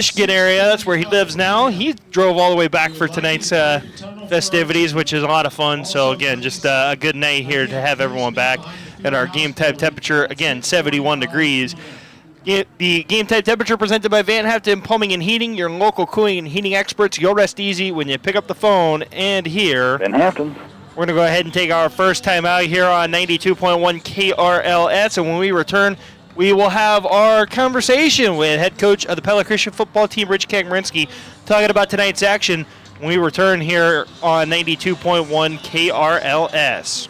Michigan area. That's where he lives now. He drove all the way back for tonight's festivities, which is a lot of fun. So, again, just a good night here to have everyone back at our game time temperature. Again, 71 degrees. The game time temperature presented by Van Hampton Plumbing and Heating, your local cooling and heating experts. You'll rest easy when you pick up the phone and hear Van Hampton. We're going to go ahead and take our first time out here on 92.1 KRLS, and when we return, we will have our conversation with head coach of the Pella Christian football team, Rich Kagmerinsky, talking about tonight's action when we return here on 92.1 KRLS.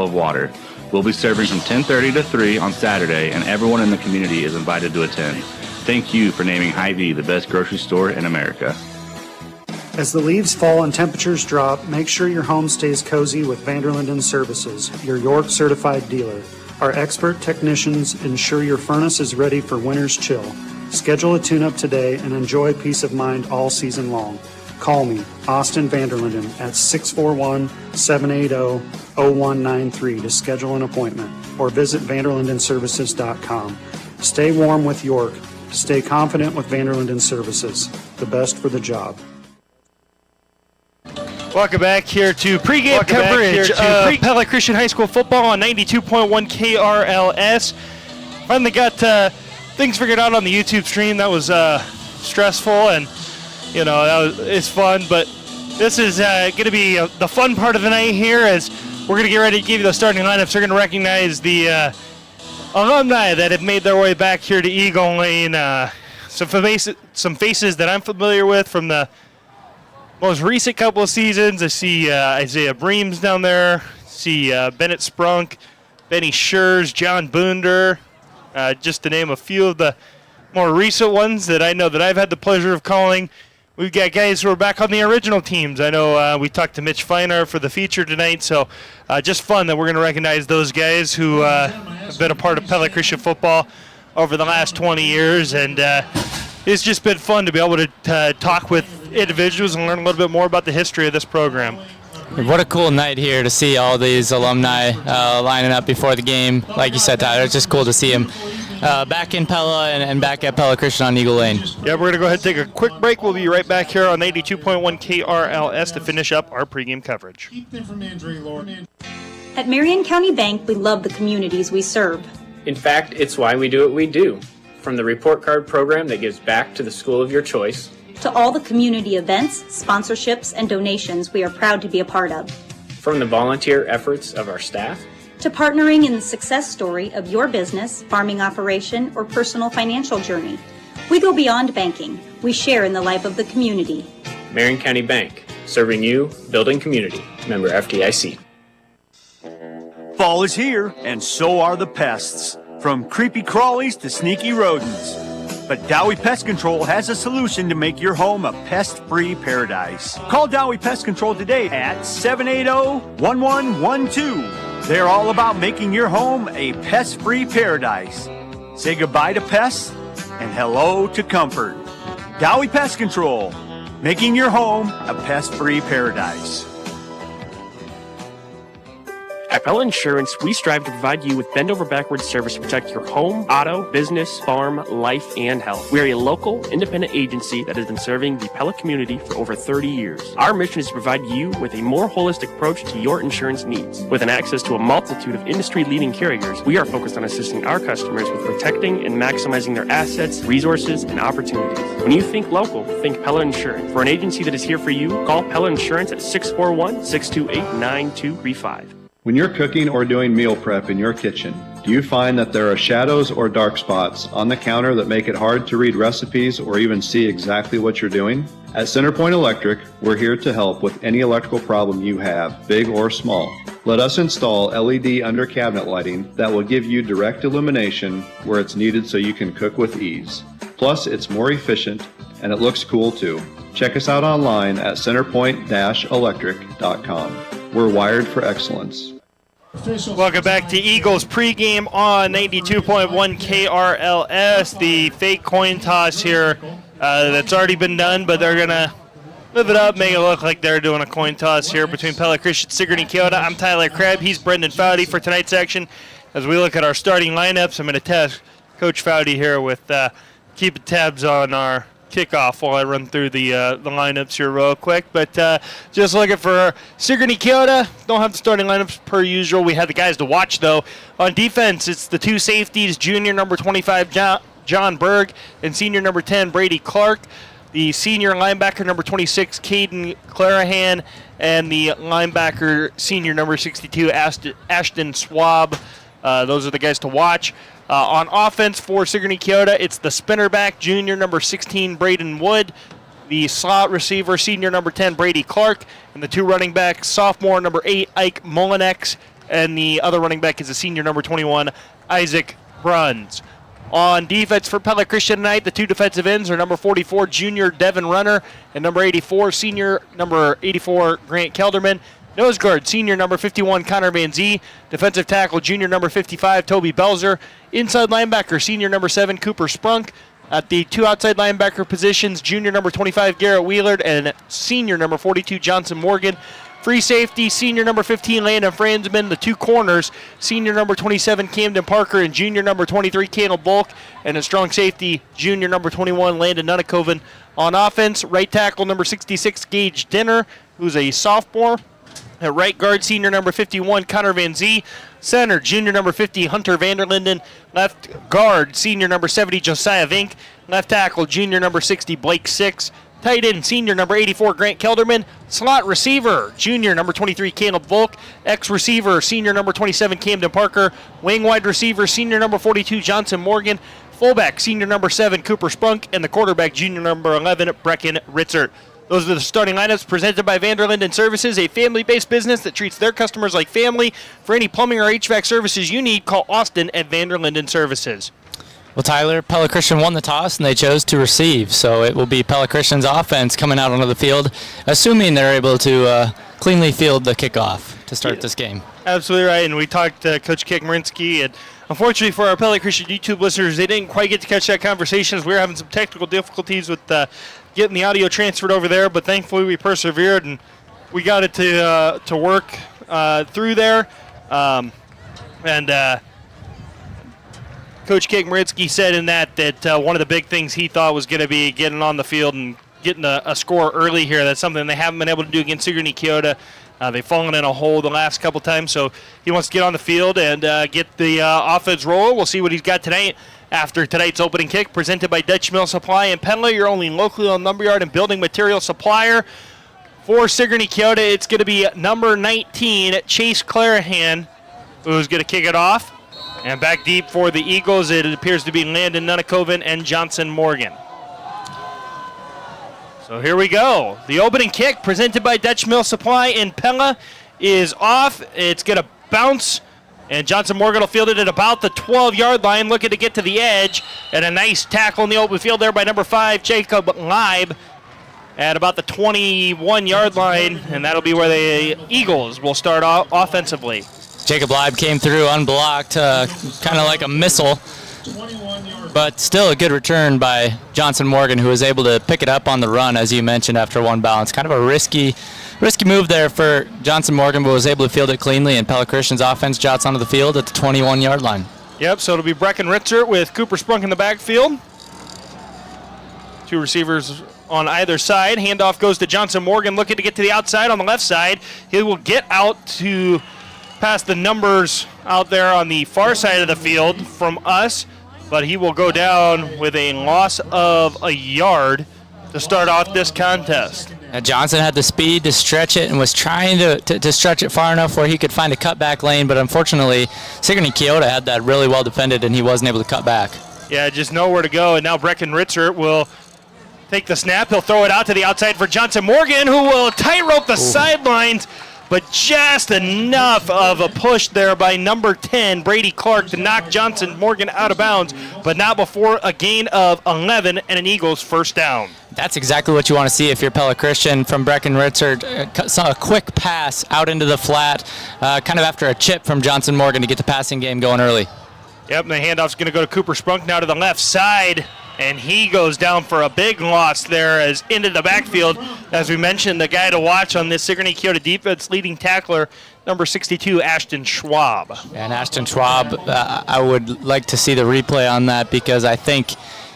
bottle of water. We'll be serving from 10:30 to 3 on Saturday, and everyone in the community is invited to attend. Thank you for naming Hy-Vee the best grocery store in America. As the leaves fall and temperatures drop, make sure your home stays cozy with Vanderlinden Services, your York certified dealer. Our expert technicians ensure your furnace is ready for winter's chill. Schedule a tune-up today and enjoy peace of mind all season long. Call me, Austin Vanderlinden, at 641-780-0193 to schedule an appointment, or visit vanderlindenservices.com. Stay warm with York. Stay confident with Vanderlinden Services. The best for the job. Welcome back here to pregame coverage of Pella Christian High School football on 92.1 KRLS. Finally got things figured out on the YouTube stream. That was stressful, and it's fun. But this is going to be the fun part of the night here, as we're going to get ready to give you the starting lineups. They're going to recognize the alumni that have made their way back here to Eagle Lane. Some faces that I'm familiar with from the most recent couple of seasons. I see Isaiah Breams down there. See Bennett Sprunk, Benny Schurz, John Boonder, just to name a few of the more recent ones that I know that I've had the pleasure of calling. We've got guys who are back on the original teams. I know we talked to Mitch Feiner for the feature tonight, so just fun that we're going to recognize those guys who have been a part of Pella Christian football over the last 20 years, and it's just been fun to be able to talk with individuals and learn a little bit more about the history of this program. What a cool night here to see all these alumni lining up before the game. Like you said, Tyler, it's just cool to see them back in Pella and back at Pella Christian on Eagle Lane. Yeah, we're going to go ahead and take a quick break. We'll be right back here on 82.1 KRLS to finish up our pregame coverage. At Marion County Bank, we love the communities we serve. In fact, it's why we do what we do. From the report card program that gives back to the school of your choice, to all the community events, sponsorships, and donations we are proud to be a part of. From the volunteer efforts of our staff, to partnering in the success story of your business, farming operation, or personal financial journey. We go beyond banking. We share in the life of the community. Marion County Bank, serving you, building community. Member FDIC. Fall is here, and so are the pests. From creepy crawlies to sneaky rodents. But Dowie Pest Control has a solution to make your home a pest-free paradise. Call Dowie Pest Control today at 780-1112. They're all about making your home a pest-free paradise. Say goodbye to pests and hello to comfort. Dowie Pest Control, making your home a pest-free paradise. At Pella Insurance, we strive to provide you with bend-over-backwards service to protect your home, auto, business, farm, life, and health. We are a local, independent agency that has been serving the Pella community for over 30 years. Our mission is to provide you with a more holistic approach to your insurance needs. With an access to a multitude of industry-leading carriers, we are focused on assisting our customers with protecting and maximizing their assets, resources, and opportunities. When you think local, think Pella Insurance. For an agency that is here for you, call Pella Insurance at 641-628-9235. When you're cooking or doing meal prep in your kitchen, do you find that there are shadows or dark spots on the counter that make it hard to read recipes or even see exactly what you're doing? At Centerpoint Electric, we're here to help with any electrical problem you have, big or small. Let us install LED under cabinet lighting that will give you direct illumination where it's needed so you can cook with ease. Plus, it's more efficient and it looks cool too. Check us out online at centerpoint-electric.com. We're wired for excellence. Welcome back to Eagles pregame on 92.1 KRLS. The fake coin toss here that's already been done, but they're going to live it up, make it look like they're doing a coin toss here between Pella Christian and Sigourney-Keota. I'm Tyler Crabb. He's Brendan Foudy for tonight's action. As we look at our starting lineups, I'm going to test Coach Foudy here with keeping tabs on our kickoff while I run through the lineups here real quick. But just looking for Sigourney-Keota. Don't have the starting lineups per usual. We have the guys to watch, though. On defense, it's the two safeties, junior number 25, John Berg, and senior number 10, Brady Clark. The senior linebacker number 26, Caden Clarahan, and the linebacker senior number 62, Ashton Swab. Those are the guys to watch. On offense for Sigourney-Keota, it's the spinner back, junior number 16, Braden Wood, the slot receiver, senior number 10, Brady Clark, and the two running backs, sophomore number 8, Ike Mullinex, and the other running back is a senior number 21, Isaac Bruns. On defense for Pella Christian tonight, the two defensive ends are number 44, junior Devin Runner, and number 84, senior number 84, Grant Kelderman. Nose guard, senior number 51, Connor Van Zee. Defensive tackle, junior number 55, Toby Belzer. Inside linebacker, senior number 7, Cooper Sprunk. At the two outside linebacker positions, junior number 25, Garrett Wheelard, and senior number 42, Johnson Morgan. Free safety, senior number 15, Landon Franzman. The two corners, senior number 27, Camden Parker, and junior number 23, Caleb Bulk. And a strong safety, junior number 21, Landon Nunnikoven. On offense, right tackle, number 66, Gage Dinner, who's a sophomore. At right guard, senior number 51, Connor Van Zee. Center, junior number 50, Hunter Vanderlinden. Left guard, senior number 70, Josiah Vink. Left tackle, junior number 60, Blake Six. Tight end, senior number 84, Grant Kelderman. Slot receiver, junior number 23, Caleb Volk. Receiver, senior number 27, Camden Parker. Wing wide receiver, senior number 42, Johnson Morgan. Fullback, senior number 7, Cooper Sprunk. And the quarterback, junior number 11, Brecken Ritzert. Those are the starting lineups presented by Vanderlinden Services, a family-based business that treats their customers like family. For any plumbing or HVAC services you need, call Austin at Vanderlinden Services. Well, Tyler, Pella Christian won the toss, and they chose to receive. So it will be Pella Christian's offense coming out onto the field, assuming they're able to cleanly field the kickoff to start this game. Absolutely right, and we talked to Coach Kik-Marinsky, and unfortunately for our Pella Christian YouTube listeners, they didn't quite get to catch that conversation as we were having some technical difficulties with getting the audio transferred over there, but thankfully we persevered and we got it to work through there. Coach Kik-Marinsky said in that one of the big things he thought was going to be getting on the field and getting a score early here. That's something they haven't been able to do against Sigourney-Keota. They've fallen in a hole the last couple times, so he wants to get on the field and get the offense rolling. We'll see what he's got tonight after tonight's opening kick, presented by Dutch Mill Supply and Pella, your only locally owned lumberyard and building material supplier. For Sigourney-Keota, it's going to be number 19, Chase Clarahan, who's going to kick it off. And back deep for the Eagles, it appears to be Landon Nunnikoven and Johnson Morgan. So here we go. The opening kick presented by Dutch Mill Supply and Pella is off. It's going to bounce, and Johnson Morgan will field it at about the 12-yard line, looking to get to the edge. And a nice tackle in the open field there by number 5, Jacob Leib, at about the 21-yard line, and that'll be where the Eagles will start off offensively. Jacob Leib came through unblocked, kind of like a missile, but still a good return by Johnson Morgan, who was able to pick it up on the run, as you mentioned, after one bounce. Kind of a risky move there for Johnson Morgan, but was able to field it cleanly, and Pella Christian's offense jots onto the field at the 21-yard line. Yep, so it'll be Brecken Ritzert with Cooper Sprunk in the backfield. Two receivers on either side. Handoff goes to Johnson Morgan, looking to get to the outside on the left side. He will get out to past the numbers out there on the far side of the field from us, but he will go down with a loss of a yard to start off this contest. Now Johnson had the speed to stretch it and was trying to stretch it far enough where he could find a cutback lane, but unfortunately Sigourney-Keota had that really well defended and he wasn't able to cut back. Yeah, just nowhere to go, and now Brecken Ritzert will take the snap. He'll throw it out to the outside for Johnson Morgan, who will tightrope the sidelines, but just enough of a push there by number 10, Brady Clark, to knock Johnson Morgan out of bounds, but not before a gain of 11 and an Eagles first down. That's exactly what you want to see if you're Pella Christian from Brecken Ritzert. Saw a quick pass out into the flat, kind of after a chip from Johnson Morgan to get the passing game going early. Yep, and the handoff's going to go to Cooper Sprunk now to the left side, and he goes down for a big loss there as into the backfield. As we mentioned, the guy to watch on this Sigourney-Keota defense, leading tackler, number 62, Ashton Schwab. And Ashton Schwab, I would like to see the replay on that because I think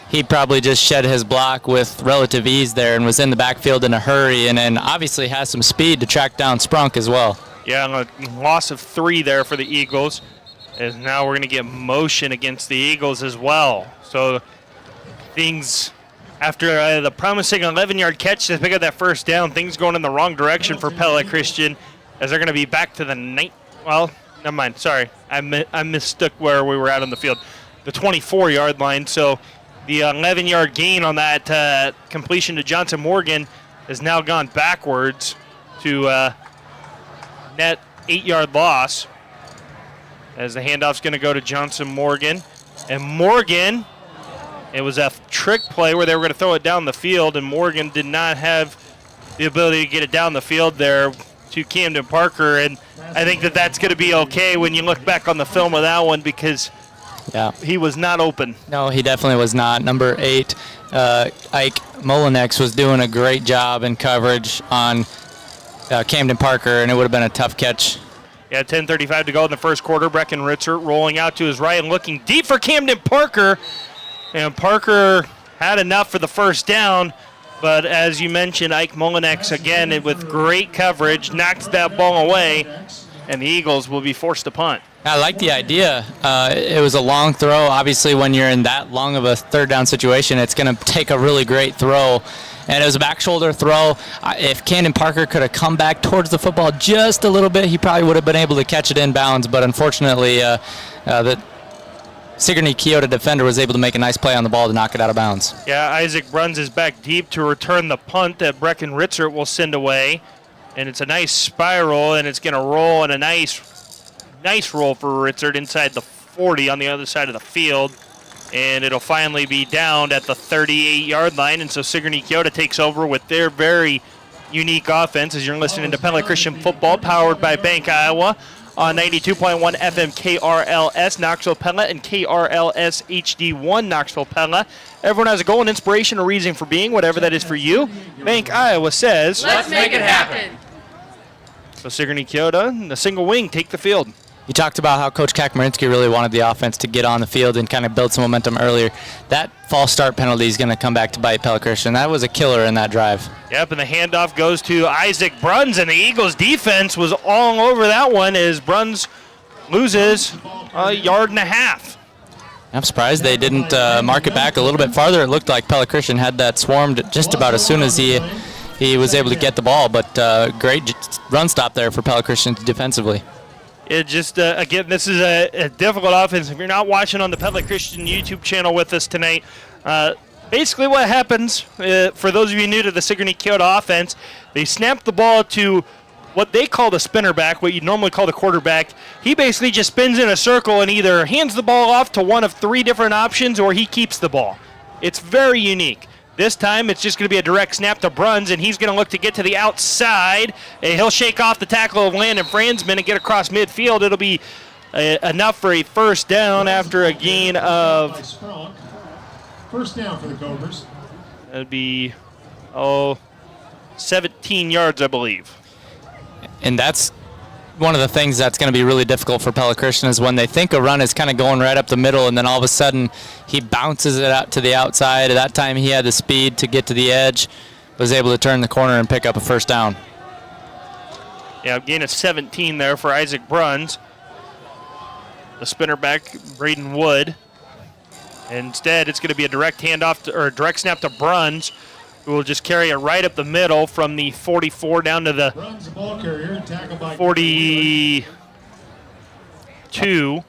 he probably just shed his block with relative ease there and was in the backfield in a hurry, and then obviously has some speed to track down Sprunk as well. Yeah, a loss of 3 there for the Eagles. As now we're going to get motion against the Eagles as well. So things, after the promising 11-yard catch to pick up that first down, things going in the wrong direction for Pella Christian, as they're going to be back to the well, never mind, sorry. I mistook where we were at on the field. The 24-yard line. So the 11-yard gain on that completion to Johnson Morgan has now gone backwards to net 8-yard loss. as the handoff's going to go to Johnson Morgan. And Morgan, it was a trick play where they were going to throw it down the field, and Morgan did not have the ability to get it down the field there to Camden Parker. And I think that that's going to be okay when you look back on the film of that one, because he was not open. No, he definitely was not. Number 8, Ike Molinex was doing a great job in coverage on Camden Parker, and it would have been a tough catch. Yeah, 10:35 to go in the first quarter. Breckenridge rolling out to his right and looking deep for Camden Parker. And Parker had enough for the first down, but as you mentioned, Ike Molinex, again, with great coverage, knocks that ball away, and the Eagles will be forced to punt. I like the idea. It was a long throw. Obviously, when you're in that long of a third down situation, it's going to take a really great throw. And it was a back shoulder throw. If Camden Parker could have come back towards the football just a little bit, he probably would have been able to catch it in bounds. But unfortunately, the Sigourney-Keota defender was able to make a nice play on the ball to knock it out of bounds. Yeah, Isaac Bruns is back deep to return the punt that Breckenridge will send away. And it's a nice spiral, and it's going to roll, and a nice roll for Ritzert inside the 40 on the other side of the field. And it'll finally be down at the 38-yard line. And so Sigourney-Keota takes over with their very unique offense, as you're listening to Pella Christian football, powered by Bank Iowa on 92.1 FM KRLS Knoxville Pella and KRLS HD1 Knoxville Pella. Everyone has a goal, an inspiration, a reason for being, whatever that is for you. Bank Iowa says, let's make it happen. So Sigourney-Keota, the single wing, take the field. You talked about how Coach Kakmarinsky really wanted the offense to get on the field and kind of build some momentum earlier. That false start penalty is going to come back to bite Pella Christian. That was a killer in that drive. Yep, and the handoff goes to Isaac Bruns, and the Eagles' defense was all over that one as Bruns loses a yard and a half. I'm surprised they didn't mark it back a little bit farther. It looked like Pella Christian had that swarmed just about as soon as he was able to get the ball, but great run stop there for Pella Christian defensively. It just, again, this is a difficult offense. If you're not watching on the Pella Christian YouTube channel with us tonight, basically what happens, for those of you new to the Sigourney-Keota offense, they snap the ball to what they call the spinner back, what you normally call the quarterback. He basically just spins in a circle and either hands the ball off to one of 3 different options or he keeps the ball. It's very unique. This time, it's just going to be a direct snap to Bruns, and he's going to look to get to the outside. And he'll shake off the tackle of Landon Franzman and get across midfield. It'll be enough for a first down after a gain of... First down for the Cobras. That'd be, 17 yards, I believe. And that's one of the things that's going to be really difficult for Pella Christian is when they think a run is kind of going right up the middle, and then all of a sudden he bounces it out to the outside. At that time, he had the speed to get to the edge, was able to turn the corner and pick up a first down. Yeah, gain of 17 there for Isaac Bruns. The spinner back, Braden Wood. Instead, it's going to be a direct handoff or a direct snap to Bruns, who will just carry it right up the middle from the 44 down to the 42.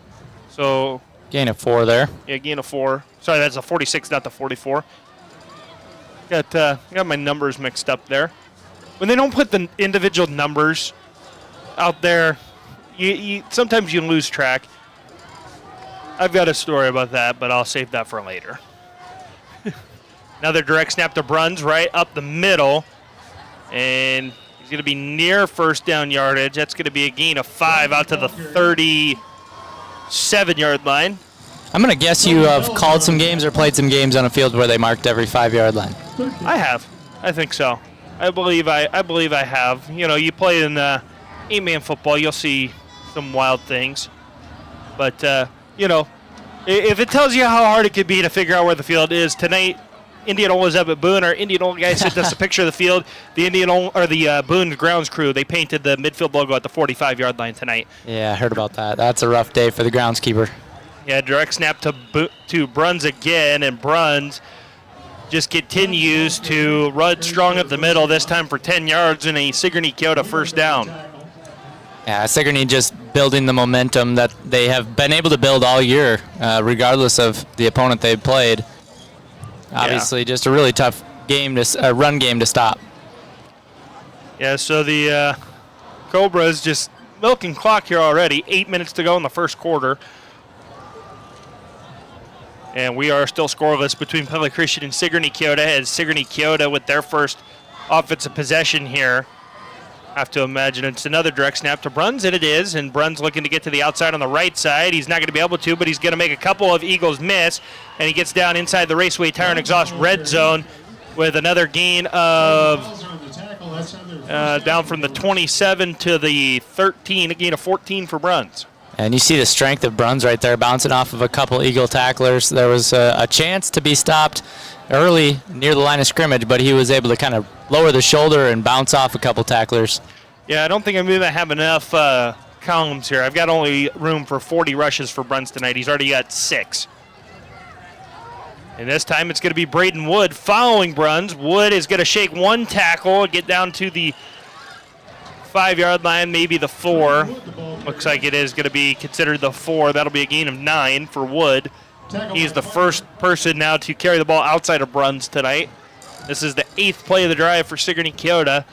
So gain of 4 there. Yeah, gain of 4. Sorry, that's a 46, not the 44. Got my numbers mixed up there. When they don't put the individual numbers out there, you sometimes you lose track. I've got a story about that, but I'll save that for later. Another direct snap to Bruns right up the middle. And he's going to be near first down yardage. That's going to be a gain of 5 out to the 37-yard line. I'm going to guess you have called some games or played some games on a field where they marked every 5-yard line. I have. I think so. I believe I have. You know, you play in 8-man football, you'll see some wild things. But, you know, if it tells you how hard it could be to figure out where the field is, tonight Indianola Zebit Boone, our Indianola guys sent us a picture of the field. The Boone grounds crew, they painted the midfield logo at the 45-yard line tonight. Yeah, I heard about that. That's a rough day for the groundskeeper. Yeah, direct snap to Bruns again, and Bruns just continues to run strong up the middle, this time for 10 yards and a Sigourney-Keota first down. Yeah, Sigourney just building the momentum that they have been able to build all year, regardless of the opponent they've played. Obviously, just a really tough game, run game to stop. Yeah, so the Cobras just milking clock here already. 8 minutes to go in the first quarter. And we are still scoreless between Pella Christian and Sigourney-Keota, as Sigourney-Keota with their first offensive possession here. Have to imagine it's another direct snap to Bruns, and it is. And Bruns looking to get to the outside on the right side. He's not going to be able to, but he's going to make a couple of Eagles miss. And he gets down inside the Raceway Tire and Exhaust red zone with another gain of down from the 27 to the 13, a gain of 14 for Bruns. And you see the strength of Bruns right there, bouncing off of a couple Eagle tacklers. There was a chance to be stopped early near the line of scrimmage, but he was able to kind of lower the shoulder and bounce off a couple tacklers. Yeah, I don't think I'm going to have enough columns here. I've got only room for 40 rushes for Bruns tonight. He's already got 6. And this time it's going to be Braden Wood following Bruns. Wood is going to shake one tackle and get down to the 5-yard line, maybe the 4. Looks like it is going to be considered the 4. That'll be a gain of 9 for Wood. He's the first person now to carry the ball outside of Bruns tonight. This is the 8th play of the drive for Sigourney-Keota.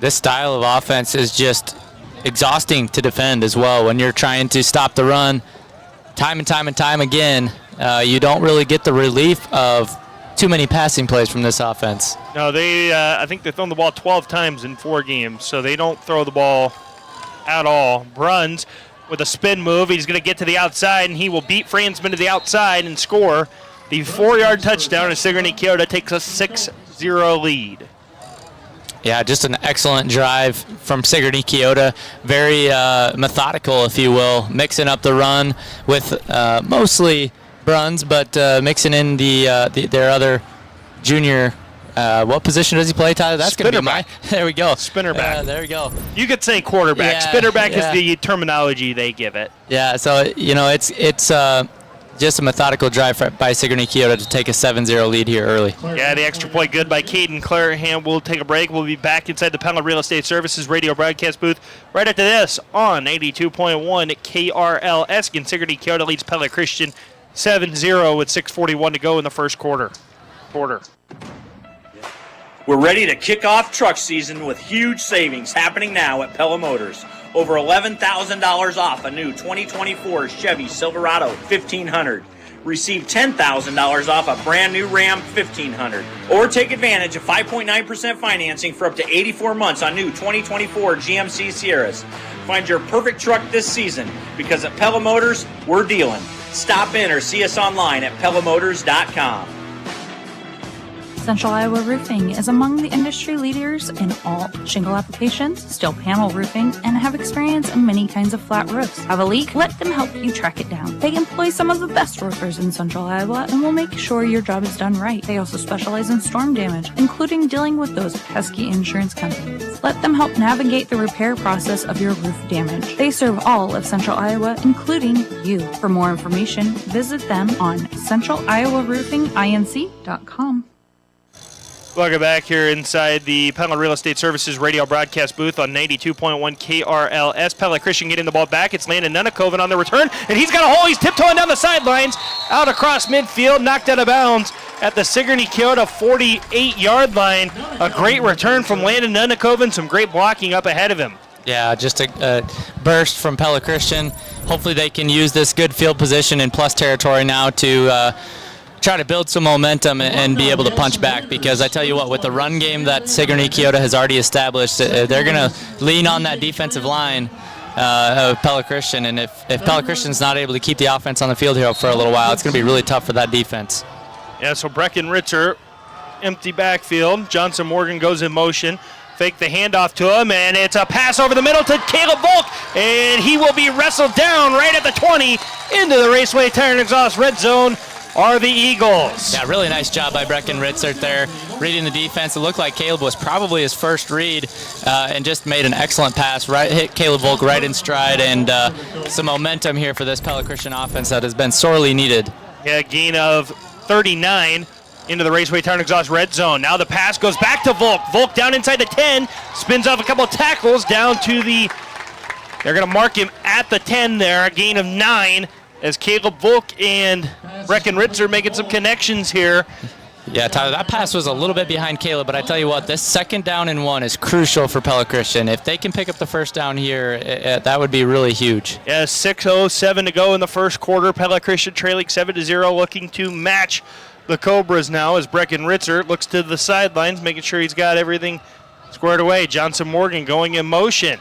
This style of offense is just exhausting to defend as well. When you're trying to stop the run time and time again, you don't really get the relief of too many passing plays from this offense. No, I think they've thrown the ball 12 times in 4 games, so they don't throw the ball at all. Bruns with a spin move. He's going to get to the outside, and he will beat Fransman to the outside and score the 4-yard touchdown as Sigourney-Keota takes a 6-0 lead. Yeah, just an excellent drive from Sigourney-Keota. Very methodical, if you will, mixing up the run with mostly Bruns, but mixing in their other junior. What position does he play, Tyler? That's going to be my. There we go. Spinner back. There we go. You could say quarterback. Yeah, Spinner back is the terminology they give it. Yeah, so, it's just a methodical drive by Sigourney-Keota to take a 7-0 lead here early. Yeah, the extra point good by Caden Clarahan. We'll take a break. We'll be back inside the Pella Real Estate Services radio broadcast booth right after this on 82.1 KRLS. Again, Sigourney-Keota leads Pella Christian 7-0 with 6:41 to go in the first quarter. We're ready to kick off truck season with huge savings happening now at Pella Motors. Over $11,000 off a new 2024 Chevy Silverado 1500. Receive $10,000 off a brand new Ram 1500. Or take advantage of 5.9% financing for up to 84 months on new 2024 GMC Sierras. Find your perfect truck this season because at Pella Motors, we're dealing. Stop in or see us online at PellaMotors.com. Central Iowa Roofing is among the industry leaders in all shingle applications, steel panel roofing, and have experience in many kinds of flat roofs. Have a leak? Let them help you track it down. They employ some of the best roofers in Central Iowa and will make sure your job is done right. They also specialize in storm damage, including dealing with those pesky insurance companies. Let them help navigate the repair process of your roof damage. They serve all of Central Iowa, including you. For more information, visit them on centraliowaroofinginc.com. Welcome back here inside the Pella Real Estate Services radio broadcast booth on 92.1 KRLS. Pella Christian getting the ball back. It's Landon Nunakoven on the return, and he's got a hole. He's tiptoeing down the sidelines, out across midfield, knocked out of bounds at the Sigourney-Keota 48-yard line. A great return from Landon Nunakoven, some great blocking up ahead of him. Yeah, just a burst from Pella Christian. Hopefully they can use this good field position in plus territory now to try to build some momentum and be able to punch back, because I tell you what, with the run game that Sigourney-Keota has already established, they're going to lean on that defensive line of Pella Christian, and if Pella Christian's not able to keep the offense on the field here for a little while, it's going to be really tough for that defense. Yeah, so Breckenritzer, empty backfield. Johnson Morgan goes in motion. Fake the handoff to him, and it's a pass over the middle to Caleb Volk, and he will be wrestled down right at the 20 into the Raceway Tire and Exhaust red zone are the Eagles. Yeah, really nice job by Breckenritzer there, reading the defense. It looked like Caleb was probably his first read and just made an excellent pass, hit Caleb Volk right in stride, and some momentum here for this Pella Christian offense that has been sorely needed. Yeah, gain of 39 into the Raceway Tire and Exhaust red zone. Now the pass goes back to Volk. Volk down inside the 10, spins off a couple of tackles down to the, they're going to mark him at the 10 there, a gain of 9. As Caleb Volk and Breckenritzer making some connections here Yeah, Tyler, that pass was a little bit behind Caleb, but I tell you what, this 2nd down and 1 is crucial for Pella Christian. If they can pick up the first down here, that would be really huge. Yeah, 6:07 to go in the first quarter. Pella Christian trailing 7-0, looking to match the Cobras now as Brecken Ritzer looks to the sidelines, making sure he's got everything squared away. Johnson Morgan going in motion.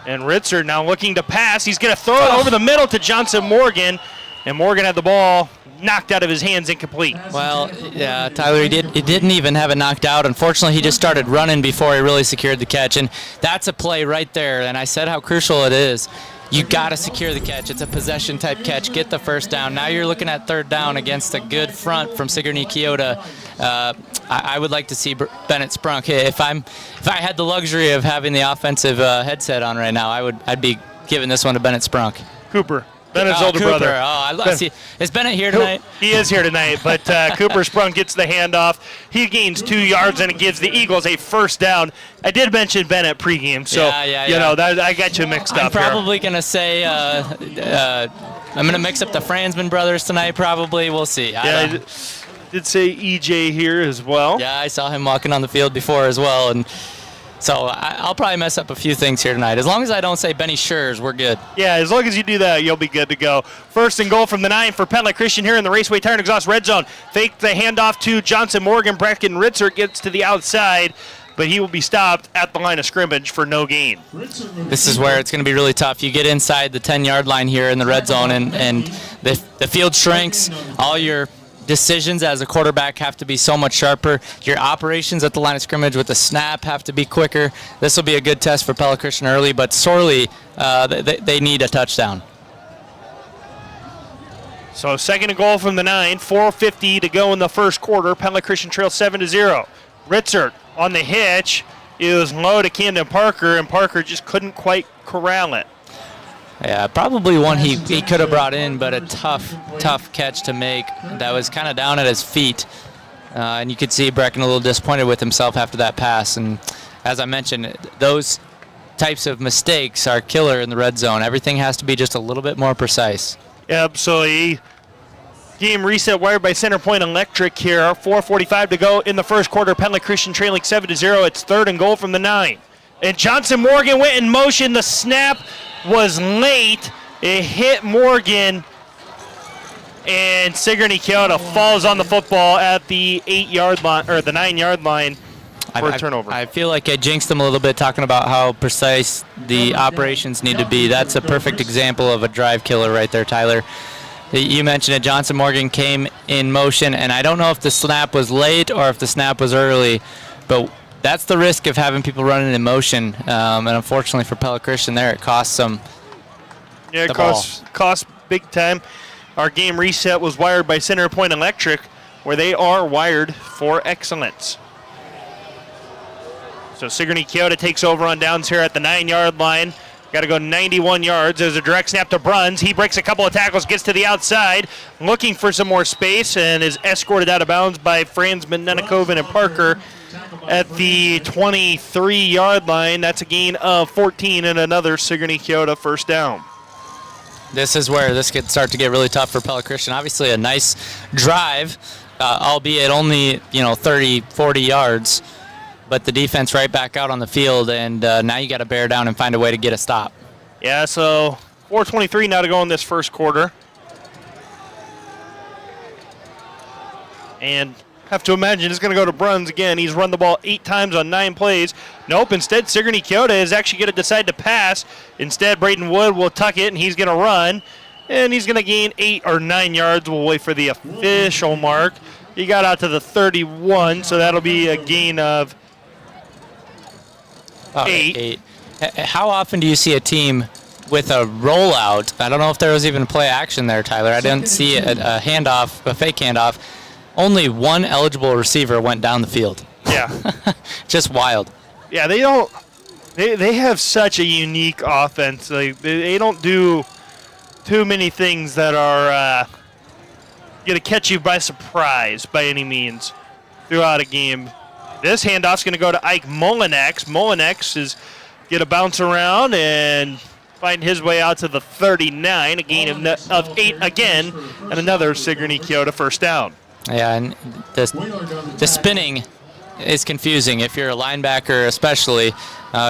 And Ritzer now looking to pass. He's going to throw it over the middle to Johnson Morgan. And Morgan had the ball knocked out of his hands, incomplete. Well, yeah, Tyler, he didn't even have it knocked out. Unfortunately, he just started running before he really secured the catch. And that's a play right there. And I said how crucial it is. You got to secure the catch. It's a possession-type catch. Get the first down. Now you're looking at 3rd down against a good front from Sigourney-Keota. I would like to see Bennett Sprunk. If I had the luxury of having the offensive headset on right now, I'd be giving this one to Bennett Sprunk. Cooper. Bennett's older Cooper. brother. I love. See, is Bennett here tonight? He is here tonight, but Cooper Sprunk gets the handoff. He gains 2 yards, and it gives the Eagles a first down. I did mention Bennett pregame, so you know that I got you mixed up. I'm probably going to say I'm going to mix up the Fransman brothers tonight, probably. We'll see. I did say EJ here as well. Yeah, I saw him walking on the field before as well, and so I'll probably mess up a few things here tonight. As long as I don't say Benny Schurz, we're good. Yeah, as long as you do that, you'll be good to go. 1st and goal from the 9 for Pella Christian here in the Raceway Tire and Exhaust red zone. Fake the handoff to Johnson Morgan. Brecken Ritzer gets to the outside, but he will be stopped at the line of scrimmage for no gain. This is where it's going to be really tough. You get inside the 10-yard line here in the red zone, and the field shrinks. All your decisions as a quarterback have to be so much sharper. Your operations at the line of scrimmage with the snap have to be quicker. This will be a good test for Pella Christian early, but sorely they need a touchdown. So 2nd and goal from the 9, 4:50 to go in the first quarter. Pella Christian trails 7-0. Ritzer on the hitch. It was low to Camden Parker, and Parker just couldn't quite corral it. Yeah, probably one he could have brought in, but a tough catch to make. That was kind of down at his feet. And you could see Brecken a little disappointed with himself after that pass. And as I mentioned, those types of mistakes are killer in the red zone. Everything has to be just a little bit more precise. Yep, so a game reset wired by Center Point Electric here. 4:45 to go in the first quarter. Pella Christian trailing 7-0. It's 3rd and goal from the 9. And Johnson Morgan went in motion. The snap was late. It hit Morgan, and Sigourney-Keota falls on the football at the 8-yard line or the 9-yard line for a turnover. I feel like I jinxed them a little bit talking about how precise the operations need to be. That's a perfect example of a drive killer right there, Tyler. You mentioned it. Johnson Morgan came in motion, and I don't know if the snap was late or if the snap was early, but that's the risk of having people running in motion, and unfortunately for Pella Christian there, it costs them. Yeah, it costs big time. Our game reset was wired by Center Point Electric, where they are wired for excellence. So Sigourney-Keota takes over on downs here at the 9-yard line. Got to go 91 yards. There's a direct snap to Bruns. He breaks a couple of tackles, gets to the outside, looking for some more space, and is escorted out of bounds by Fransman, Nenekoven, and Parker at the 23-yard line. That's a gain of 14 and another Sigourney-Keota first down. This is where this could start to get really tough for Pella Christian. Obviously a nice drive, albeit only 30, 40 yards, but the defense right back out on the field, and now you got to bear down and find a way to get a stop. Yeah, so 4:23 now to go in this first quarter. And have to imagine it's going to go to Bruns again. He's run the ball 8 times on 9 plays. Nope, instead Sigourney-Keota is actually going to decide to pass. Instead, Braden Wood will tuck it, and he's going to run. And he's going to gain 8 or 9 yards. We'll wait for the official mark. He got out to the 31, so that'll be a gain of 8. How often do you see a team with a rollout? I don't know if there was even play action there, Tyler. I didn't see a handoff, a fake handoff. Only one eligible receiver went down the field. Yeah. Just wild. Yeah, they don't. They have such a unique offense. They don't do too many things that are going to catch you by surprise by any means throughout a game. This handoff's going to go to Ike Molinex. Molinex is going to bounce around and find his way out to the 39, a gain of 8 again, and another Sigourney-Keota first down. Yeah, and the spinning is confusing if you're a linebacker, especially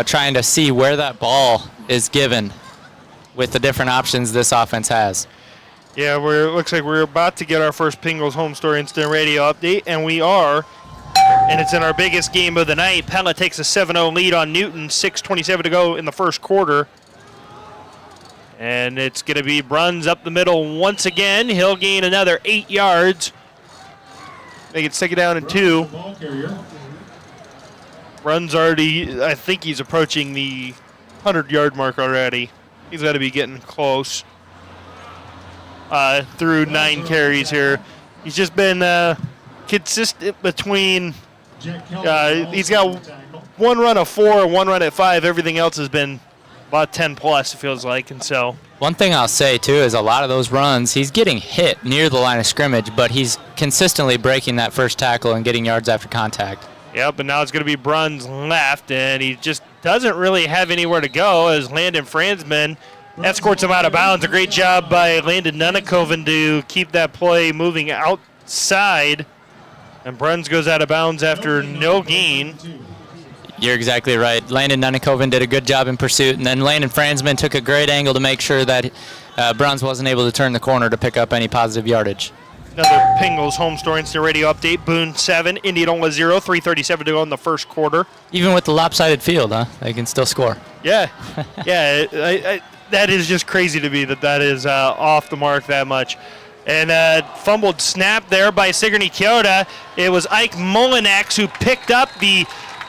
trying to see where that ball is given with the different options this offense has. Yeah, it looks like we're about to get our first Pingles Home Store Instant Radio update, and we are. And it's in our biggest game of the night. Pella takes a 7-0 lead on Newton, 6:27 to go in the first quarter. And it's going to be Bruns up the middle once again. He'll gain another 8 yards. Make it 2nd down and 2. Bruns already, I think he's approaching the 100-yard mark already. He's got to be getting close through 9 carries here. He's just been consistent between, he's got one run of 4, one run at 5. Everything else has been about 10 plus, it feels like. And so one thing I'll say too is a lot of those runs, he's getting hit near the line of scrimmage, but he's consistently breaking that first tackle and getting yards after contact. Yep, and now it's going to be Bruns left, and he just doesn't really have anywhere to go as Landon Franzman escorts him out of bounds. A great job by Landon Nunnikoven to keep that play moving outside, and Bruns goes out of bounds after no gain. You're exactly right. Landon Nunnikoven did a good job in pursuit, and then Landon Franzman took a great angle to make sure that Bruns wasn't able to turn the corner to pick up any positive yardage. Another Pingles Home Store Instant Radio update. Boone 7, Indianola 0, 3:37 to go in the first quarter. Even with the lopsided field, huh? They can still score. Yeah. Yeah, that is just crazy to me that is off the mark that much. And fumbled snap there by Sigourney-Keota. It was Ike Mullinex who picked up the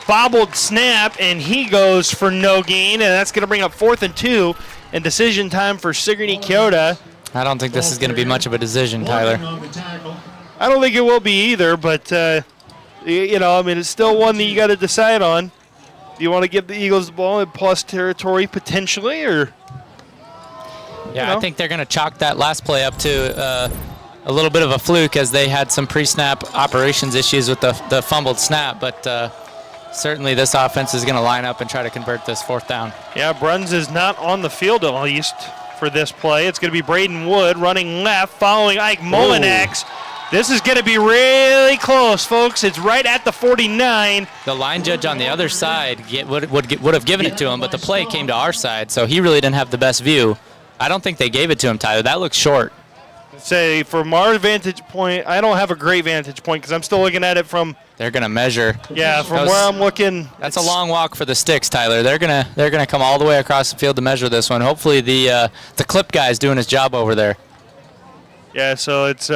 bobbled snap, and he goes for no gain, and that's going to bring up 4th and 2, and decision time for Sigourney-Keota. I don't think this is going to be much of a decision, Tyler. I don't think it will be either, but, it's still one that you got to decide on. Do you want to give the Eagles the ball in plus territory potentially, or? Yeah, I think they're going to chalk that last play up to a little bit of a fluke as they had some pre-snap operations issues with the fumbled snap, but certainly this offense is going to line up and try to convert this 4th down. Yeah, Bruns is not on the field at least for this play. It's going to be Braden Wood running left, following Ike Mullinex. This is going to be really close, folks. It's right at the 49. The line judge on the other side would have given it to him, but the play came to our side, so he really didn't have the best view. I don't think they gave it to him, Tyler. That looks short. Say, from our vantage point, I don't have a great vantage point because I'm still looking at it from. They're gonna measure. Yeah, from where I'm looking. That's a long walk for the sticks, Tyler. They're gonna come all the way across the field to measure this one. Hopefully the clip guy's doing his job over there. Yeah, so it's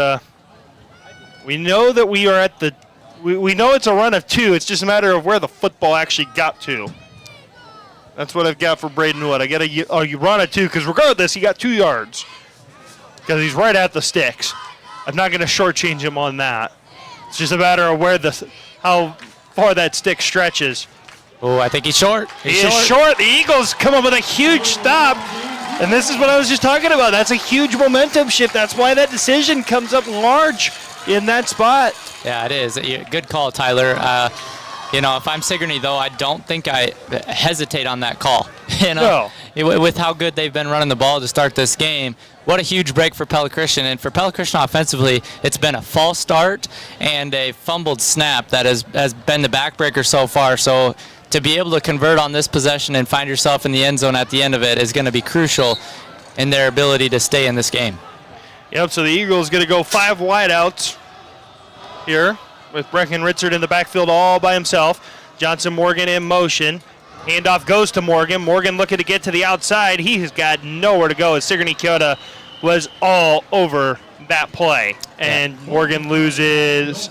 we know that we are at the. We know it's a run of 2. It's just a matter of where the football actually got to. That's what I've got for Braden Wood. I got you run at 2 because regardless, he got 2 yards. Because he's right at the sticks. I'm not going to shortchange him on that. It's just a matter of how far that stick stretches. Oh, I think he's short. He is short. The Eagles come up with a huge stop. And this is what I was just talking about. That's a huge momentum shift. That's why that decision comes up large in that spot. Yeah, it is. Good call, Tyler. If I'm Sigourney, though, I don't think I hesitate on that call. No. With how good they've been running the ball to start this game, what a huge break for Pella Christian. And for Pella Christian offensively, it's been a false start and a fumbled snap that has been the backbreaker so far. So to be able to convert on this possession and find yourself in the end zone at the end of it is going to be crucial in their ability to stay in this game. Yep, so the Eagles going to go 5 wideouts here with Brecken Ritzert in the backfield all by himself. Johnson Morgan in motion. Handoff goes to Morgan. Morgan looking to get to the outside. He has got nowhere to go as Sigourney-Keota was all over that play. And Morgan loses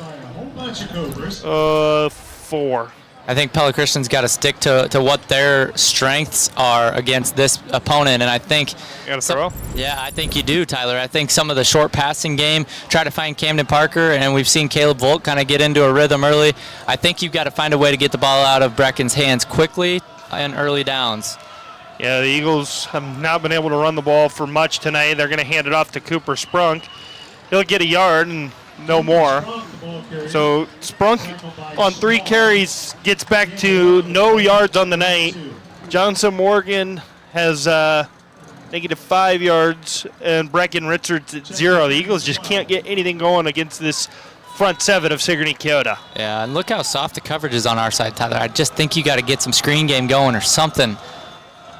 4. I think Pella Christian's got to stick to what their strengths are against this opponent, and I think you got to throw? Yeah, I think you do, Tyler. I think some of the short passing game, try to find Camden Parker, and we've seen Caleb Volk kind of get into a rhythm early. I think you've got to find a way to get the ball out of Brecken's hands quickly and early downs. Yeah, the Eagles have not been able to run the ball for much tonight. They're going to hand it off to Cooper Sprunk. He'll get a yard and no more. So Sprunk on 3 carries gets back to no yards on the night. Johnson Morgan has -5 yards, and Brecken Richards at 0. The Eagles just can't get anything going against this front seven of Sigourney-Keota. Yeah, and look how soft the coverage is on our side, Tyler. I just think you got to get some screen game going or something.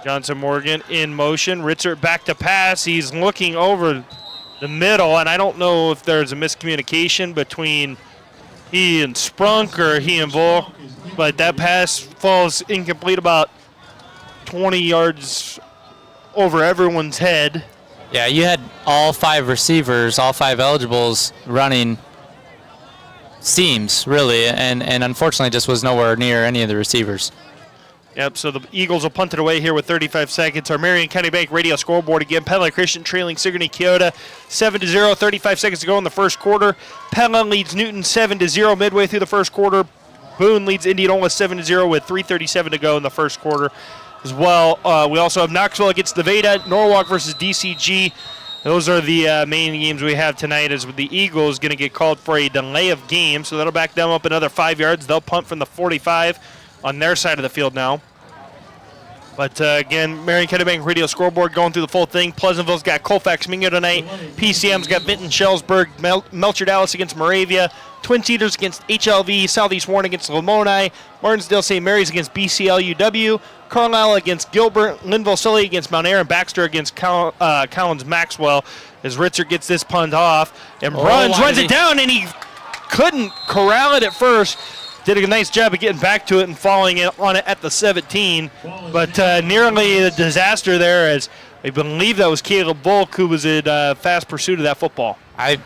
Johnson Morgan in motion. Ritzert back to pass. He's looking over the middle, and I don't know if there's a miscommunication between he and Sprunk or he and Volk, but that pass falls incomplete about 20 yards over everyone's head. Yeah, you had all 5 receivers, all 5 eligibles running seams, really, and unfortunately just was nowhere near any of the receivers. Yep, so the Eagles will punt it away here with 35 seconds. Our Marion County Bank radio scoreboard again. Pella Christian trailing Sigourney-Keota 7-0, 35 seconds to go in the first quarter. Pella leads Newton 7-0 midway through the first quarter. Boone leads Indianola 7-0 with 3:37 to go in the first quarter as well. We also have Knoxville against Nevada, Norwalk versus DCG. Those are the main games we have tonight, as the Eagles going to get called for a delay of game, so that'll back them up another 5 yards. They'll punt from the 45 on their side of the field now. But again, Marion County Bank radio scoreboard going through the full thing. Pleasantville's got Colfax Mingo tonight. PCM's got Vinton Shellsburg. Melcher Dallas against Moravia. Twin Cedars against HLV. Southeast Warren against Lamoni. Martinsdale St. Mary's against BCLUW. Carlisle against Gilbert. Linville Sully against Mount Ayr. And Baxter against Collins Maxwell as Ritzer gets this punt off. And runs it down, and he couldn't corral it at first. Did a nice job of getting back to it and falling on it at the 17. But nearly a disaster there, as I believe that was Caleb Volk who was in fast pursuit of that football.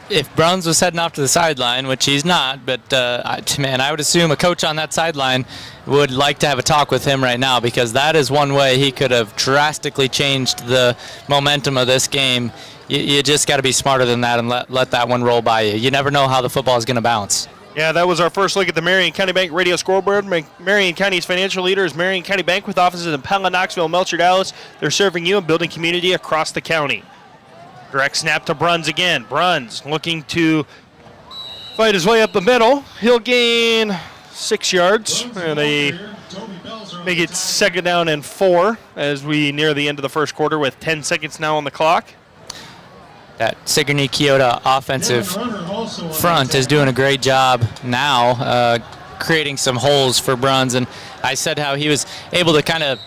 If Bruns was heading off to the sideline, which he's not, but I would assume a coach on that sideline would like to have a talk with him right now, because that is one way he could have drastically changed the momentum of this game. You just got to be smarter than that and let that one roll by you. You never know how the football is going to bounce. Yeah, that was our first look at the Marion County Bank radio scoreboard. Marion County's financial leader is Marion County Bank, with offices in Pella, Knoxville, Melcher, Dallas. They're serving you and building community across the county. Direct snap to Bruns again. Bruns looking to fight his way up the middle. He'll gain 6 yards, and they make it 2nd down and 4 as we near the end of the first quarter with 10 seconds now on the clock. That Sigourney-Keota offensive front is doing a great job now, creating some holes for Bruns. And I said how he was able to kind of.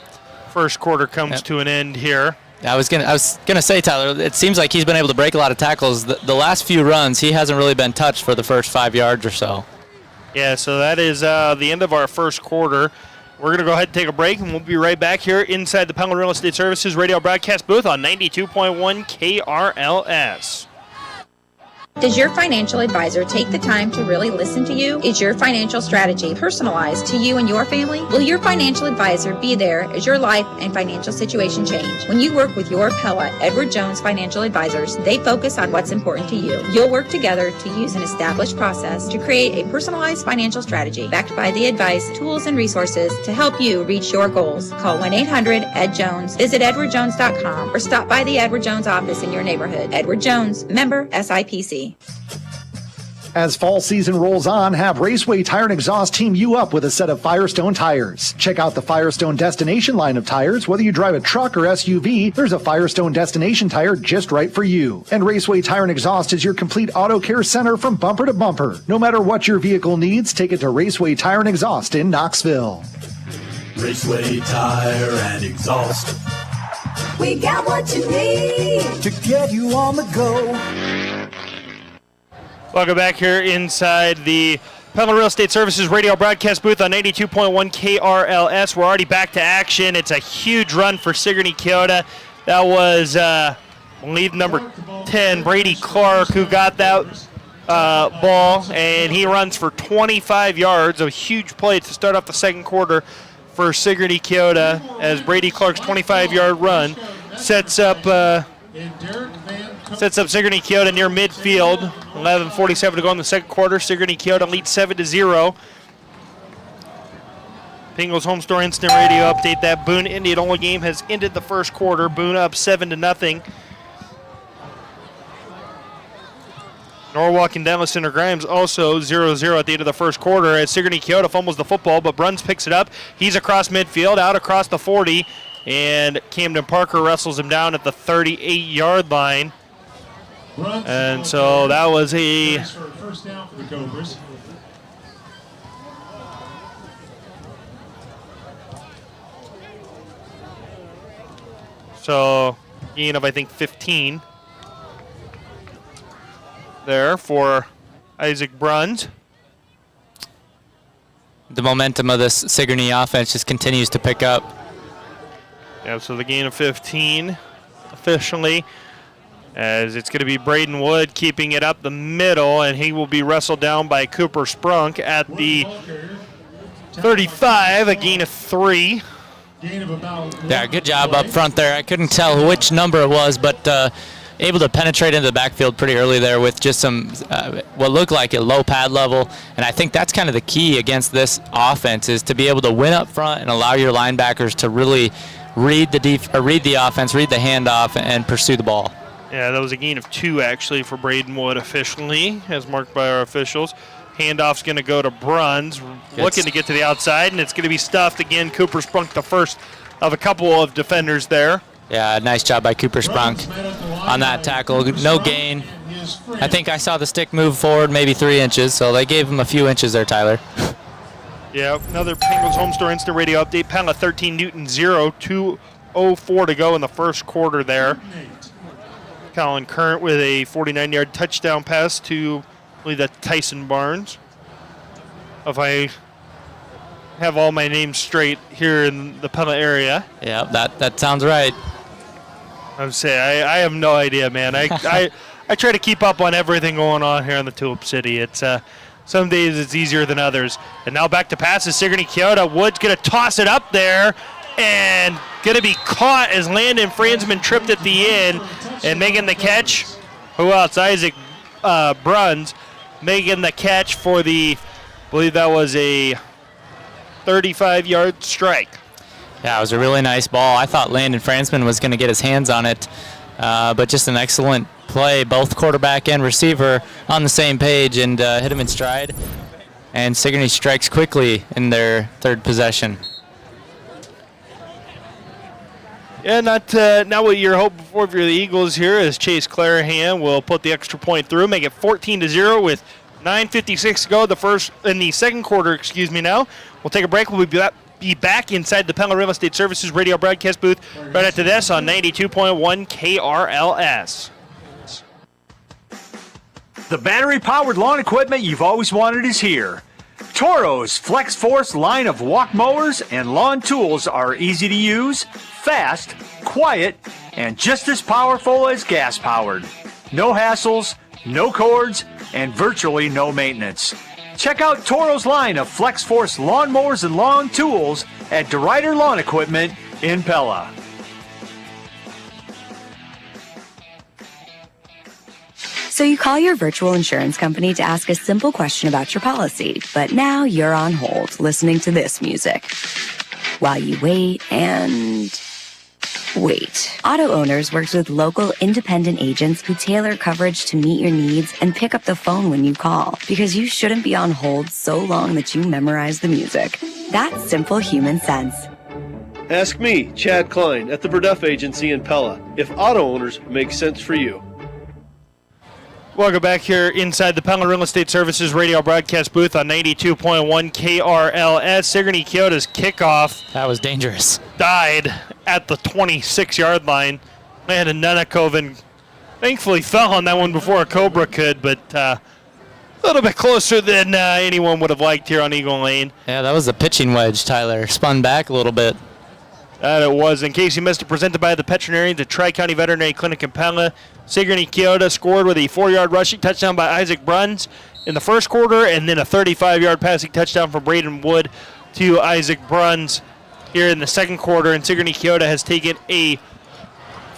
First quarter comes to an end here. I was gonna say, Tyler, it seems like he's been able to break a lot of tackles. The last few runs, he hasn't really been touched for the first 5 yards or so. Yeah, so that is the end of our first quarter. We're going to go ahead and take a break, and we'll be right back here inside the Pella Real Estate Services radio broadcast booth on 92.1 KRLS. Does your financial advisor take the time to really listen to you? Is your financial strategy personalized to you and your family? Will your financial advisor be there as your life and financial situation change? When you work with your Pella Edward Jones financial advisors, they focus on what's important to you. You'll work together to use an established process to create a personalized financial strategy backed by the advice, tools, and resources to help you reach your goals. Call 1-800-ED-JONES, visit edwardjones.com, or stop by the Edward Jones office in your neighborhood. Edward Jones, member SIPC. As fall season rolls on, have Raceway Tire and Exhaust team you up with a set of Firestone tires. Check out the Firestone Destination line of tires. Whether you drive a truck or SUV, there's a Firestone Destination tire just right for you. And Raceway Tire and Exhaust is your complete auto care center from bumper to bumper. No matter what your vehicle needs, take it to Raceway Tire and Exhaust in Knoxville. Raceway Tire and Exhaust. We got what you need to get you on the go. Welcome back here inside the Pella Real Estate Services radio broadcast booth on 82.1 KRLS. We're already back to action. It's a huge run for Sigourney-Keota. That was, I believe, number 10, Brady Clark, who got that ball, and he runs for 25 yards. A huge play to start off the second quarter for Sigourney-Keota, as Brady Clark's 25-yard run sets up Sigourney-Keota near midfield. 11:47 to go in the second quarter. Sigourney-Keota leads 7-0. Pingle's Home Store Instant Radio update. That Boone Indianola game has ended the first quarter. Boone up 7-0. Norwalk and Dallas Center Grimes also 0-0 at the end of the first quarter, as Sigourney-Keota fumbles the football, but Bruns picks it up. He's across midfield, out across the 40, and Camden Parker wrestles him down at the 38-yard line. And so that was a First down for the Cobras. So, gain of, I think, 15 there for Isaac Bruns. The momentum of this Sigourney offense just continues to pick up. Yeah, so the gain of 15 officially, as it's going to be Braden Wood keeping it up the middle, and he will be wrestled down by Cooper Sprunk at the 35, a gain of 3. Yeah, good job up front there. I couldn't tell which number it was, but able to penetrate into the backfield pretty early there with just some what looked like a low pad level. And I think that's kind of the key against this offense, is to be able to win up front and allow your linebackers to really read the offense, read the handoff, and pursue the ball. Yeah, that was a gain of 2 actually for Braden Wood officially, as marked by our officials. Handoff's going to go to Bruns, looking to get to the outside, and it's going to be stuffed again. Cooper Sprunk, the first of a couple of defenders there. Yeah, nice job by Cooper Sprunk on that tackle. No gain. I think I saw the stick move forward maybe 3 inches, so they gave him a few inches there, Tyler. Yeah, another Penguins Home Store Instant Radio update. Pella 13, Newton 0, 2:04 to go in the first quarter there. Colin Current with a 49-yard touchdown pass to, I believe that's Tyson Barnes. If I have all my names straight here in the Pella area. Yeah, that sounds right. I would say I have no idea, man. I try to keep up on everything going on here in the Tulip City. It's some days it's easier than others. And now back to passes. Sigourney-Keota. Wood's going to toss it up there and going to be caught as Landon Franzman tripped at the end and making the catch. Who else? Isaac Bruns making the catch for the, I believe that was a 35-yard strike. Yeah, it was a really nice ball. I thought Landon Franzman was going to get his hands on it, but just an excellent play. Both quarterback and receiver on the same page and hit him in stride. And Sigourney strikes quickly in their third possession. Yeah, not what you're hoping for if you're the Eagles here, as Chase Clarahan will put the extra point through, make it 14-0 with 9:56 to go in the second quarter, now. We'll take a break. We'll be back inside the Pella Real Estate Services radio broadcast booth right after this on 92.1 KRLS. The battery-powered lawn equipment you've always wanted is here. Toro's Flex Force line of walk mowers and lawn tools are easy to use, fast, quiet, and just as powerful as gas-powered. No hassles, no cords, and virtually no maintenance. Check out Toro's line of Flex Force lawn mowers and lawn tools at DeRuyter Lawn Equipment in Pella. So you call your virtual insurance company to ask a simple question about your policy, but now you're on hold listening to this music. While you wait and wait. Auto Owners works with local independent agents who tailor coverage to meet your needs and pick up the phone when you call, because you shouldn't be on hold so long that you memorize the music. That's simple human sense. Ask me, Chad Klein, at the Verduff Agency in Pella, if Auto Owners makes sense for you. Welcome back here inside the Pella Real Estate Services radio broadcast booth on 92.1 KRLS. Sigourney-Keota's kickoff. That was dangerous. Died at the 26-yard line. Landon Nenekoven thankfully fell on that one before a Cobra could, but a little bit closer than anyone would have liked here on Eagle Lane. Yeah, that was a pitching wedge, Tyler. Spun back a little bit. That it was. In case you missed it, presented by the veterinarians at Tri-County Veterinary Clinic in Pella. Sigourney-Keota scored with a 4-yard rushing touchdown by Isaac Bruns in the first quarter, and then a 35-yard passing touchdown from Braden Wood to Isaac Bruns here in the second quarter. And Sigourney-Keota has taken a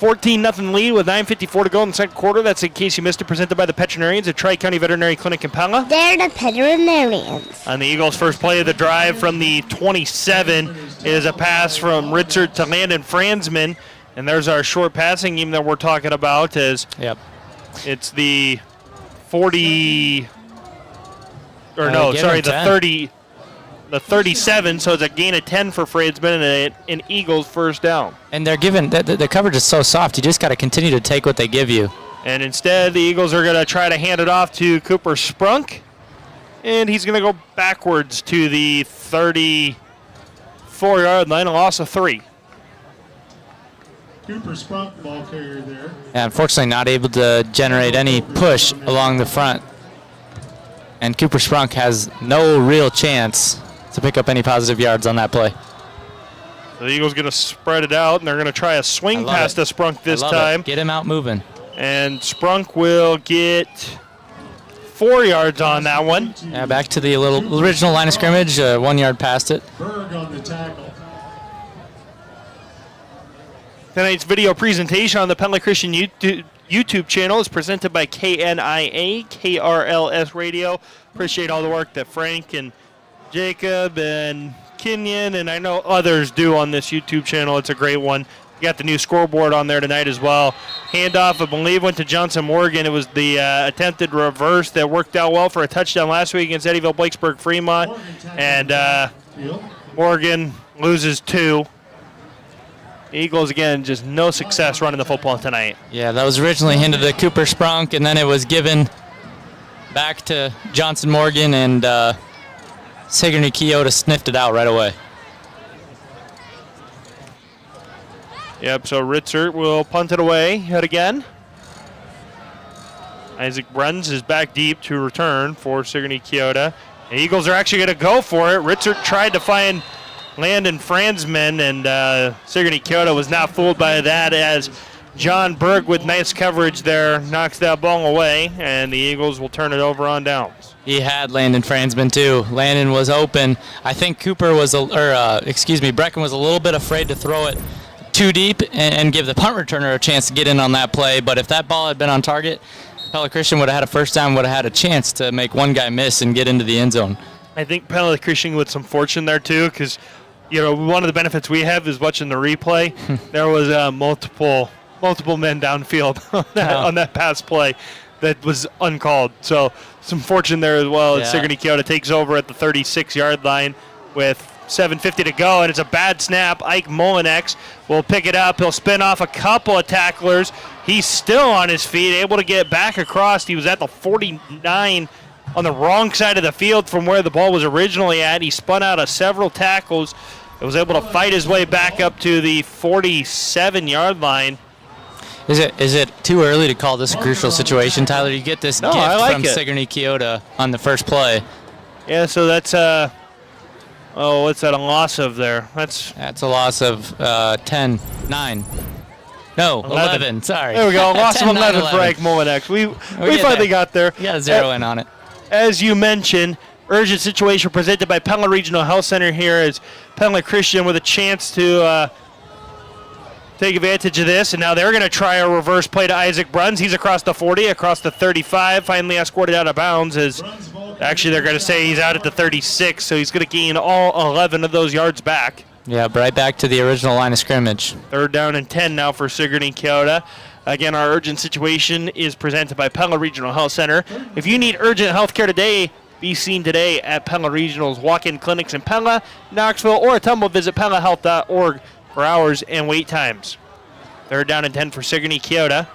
14-0 lead with 9:54 to go in the second quarter. That's in case you missed it, presented by the veterinarians at Tri-County Veterinary Clinic in Pella. They're the veterinarians. On the Eagles' first play of the drive from the 27 is a pass from Ritzert to Landon Franzman. And there's our short passing game that we're talking about. It's the 40, or no, sorry, the 30, the 37. So it's a gain of 10 for Franzman and an Eagles first down. And they're given the coverage is so soft. You just got to continue to take what they give you. And instead, the Eagles are going to try to hand it off to Cooper Sprunk. And he's going to go backwards to the 34-yard line, a loss of 3. Cooper Sprunk, the ball carrier there. Yeah, unfortunately not able to generate any push along the front. And Cooper Sprunk has no real chance to pick up any positive yards on that play. So the Eagles going to spread it out, and they're going to try a swing pass to Sprunk this time. Get him out moving. And Sprunk will get 4 yards on that one. Yeah, back to the original line of scrimmage, 1 yard past it. Berg on the tackle. Tonight's video presentation on the Pella Christian YouTube channel is presented by KNIA, KRLS Radio. Appreciate all the work that Frank and Jacob and Kenyon and I know others do on this YouTube channel. It's a great one. You got the new scoreboard on there tonight as well. Handoff, I believe, went to Johnson Morgan. It was the attempted reverse that worked out well for a touchdown last week against Eddyville Blakesburg Fremont. And Morgan loses 2. Eagles, again, just no success running the football tonight. Yeah, that was originally handed to Cooper Sprunk, and then it was given back to Johnson Morgan, and Sigourney-Keota sniffed it out right away. Yep, so Ritzert will punt it away yet again. Isaac Bruns is back deep to return for Sigourney-Keota. The Eagles are actually going to go for it. Ritzert tried to find Landon Franzman, and Sigourney-Keota was not fooled by that as John Berg with nice coverage there knocks that ball away, and the Eagles will turn it over on downs. He had Landon Franzman too. Landon was open. I think Brecken was a little bit afraid to throw it too deep and give the punt returner a chance to get in on that play, but if that ball had been on target, Pella Christian would have had a first down, would have had a chance to make one guy miss and get into the end zone. I think Pella Christian with some fortune there too, because one of the benefits we have is watching the replay. There was multiple men downfield on that pass play that was uncalled. So some fortune there as well. Yeah. Sigourney-Keota takes over at the 36-yard line with 7:50 to go, and it's a bad snap. Ike Molinex will pick it up. He'll spin off a couple of tacklers. He's still on his feet, able to get back across. He was at the 49 on the wrong side of the field from where the ball was originally at. He spun out of several tackles and was able to fight his way back up to the 47-yard line. Is it too early to call this a crucial situation, Tyler? You get this gift from Sigourney-Keota on the first play. Yeah, so that's what's that, a loss of there? That's a loss of 10, 9. No, 11, sorry. There we go, loss 10, of 11 9, for Ike Molinex. We finally got there. You got to zero in on it. As you mentioned, urgent situation presented by Pella Regional Health Center here as Pella Christian with a chance to take advantage of this, and now they're going to try a reverse play to Isaac Bruns. He's across the 40, across the 35, finally escorted out of bounds as actually they're going to say he's out at the 36, so he's going to gain all 11 of those yards back. Yeah, right back to the original line of scrimmage. 3rd down and 10 now for Sigourney-Keota. Again, our urgent situation is presented by Pella Regional Health Center. If you need urgent health care today, be seen today at Pella Regional's walk-in clinics in Pella, Knoxville, or a tumble. Visit PellaHealth.org for hours and wait times. 3rd down and 10 for Sigourney-Keota.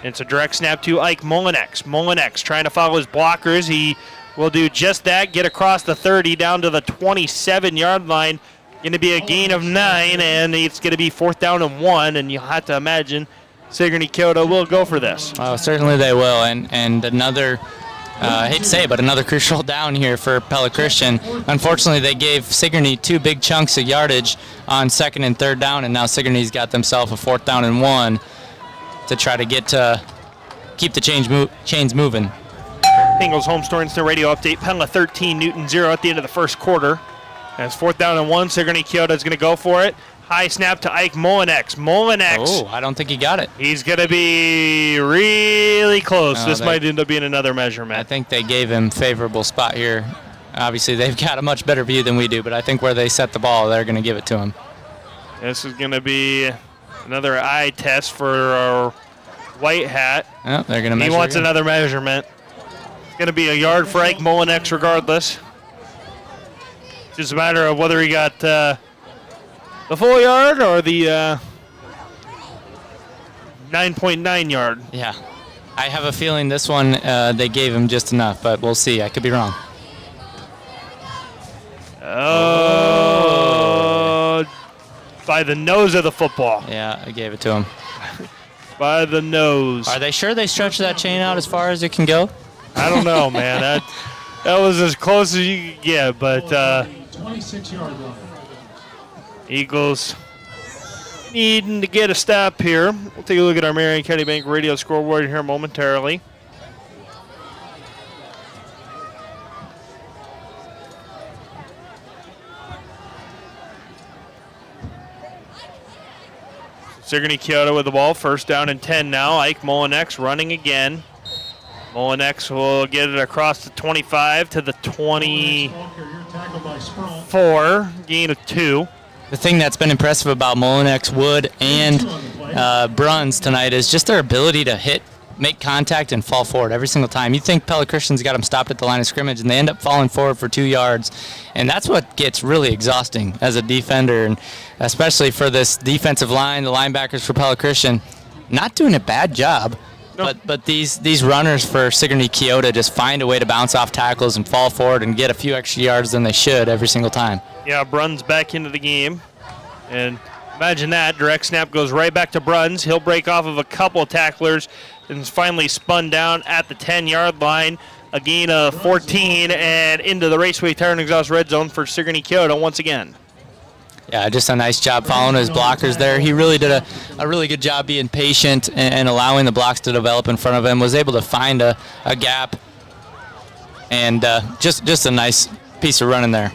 It's a direct snap to Ike Molinex. Molinex trying to follow his blockers. He will do just that, get across the 30 down to the 27-yard line. Going to be a gain of 9, and it's going to be 4th down and 1, and you'll have to imagine Sigourney-Keota will go for this. Oh, certainly they will, and another, I hate to say it, but another crucial down here for Pella Christian. Unfortunately, they gave Sigourney 2 big chunks of yardage on 2nd and 3rd down, and now Sigourney's got themselves a 4th down and 1 to try to keep the chains moving. Ingles Home Store Instant Radio Update. Pella 13, Newton 0 at the end of the first quarter. As 4th down and 1, Sigourney-Keota is going to go for it. High snap to Ike Molinex. Oh, I don't think he got it. He's going to be really close. No, this might end up being another measurement. I think they gave him favorable spot here. Obviously, they've got a much better view than we do, but I think where they set the ball, they're going to give it to him. This is going to be another eye test for our white hat. Oh, they're going to measure. He wants another measurement. It's going to be a yard for Ike Molinex regardless. It's just a matter of whether he got the full yard or the 9.9 yard. Yeah. I have a feeling this one they gave him just enough, but we'll see. I could be wrong. Oh, by the nose of the football. Yeah, I gave it to him. By the nose. Are they sure they stretched that chain out as far as it can go? I don't know, man. That was as close as you could get, but 26-yard line. Eagles needing to get a stop here. We'll take a look at our Marion County Bank radio scoreboard here momentarily. Sigourney-Keota with the ball, first down and 10 now. Ike Molinex running again. Molinex will get it across the 25 to the 24, gain of 2. The thing that's been impressive about Molinex, Wood, and Bruns tonight is just their ability to make contact and fall forward every single time. You think Pella Christian's got them stopped at the line of scrimmage, and they end up falling forward for 2 yards. And that's what gets really exhausting as a defender, and especially for this defensive line, the linebackers for Pella Christian, not doing a bad job. No. But these runners for Sigourney-Keota just find a way to bounce off tackles and fall forward and get a few extra yards than they should every single time. Yeah, Bruns back into the game. And imagine that. Direct snap goes right back to Bruns. He'll break off of a couple of tacklers and is finally spun down at the 10-yard line. A gain of 14 and into the Raceway Tire and Exhaust red zone for Sigourney-Keota once again. Yeah, just a nice job following his blockers there. He really did a really good job being patient and allowing the blocks to develop in front of him. Was able to find a gap, and just a nice piece of running there.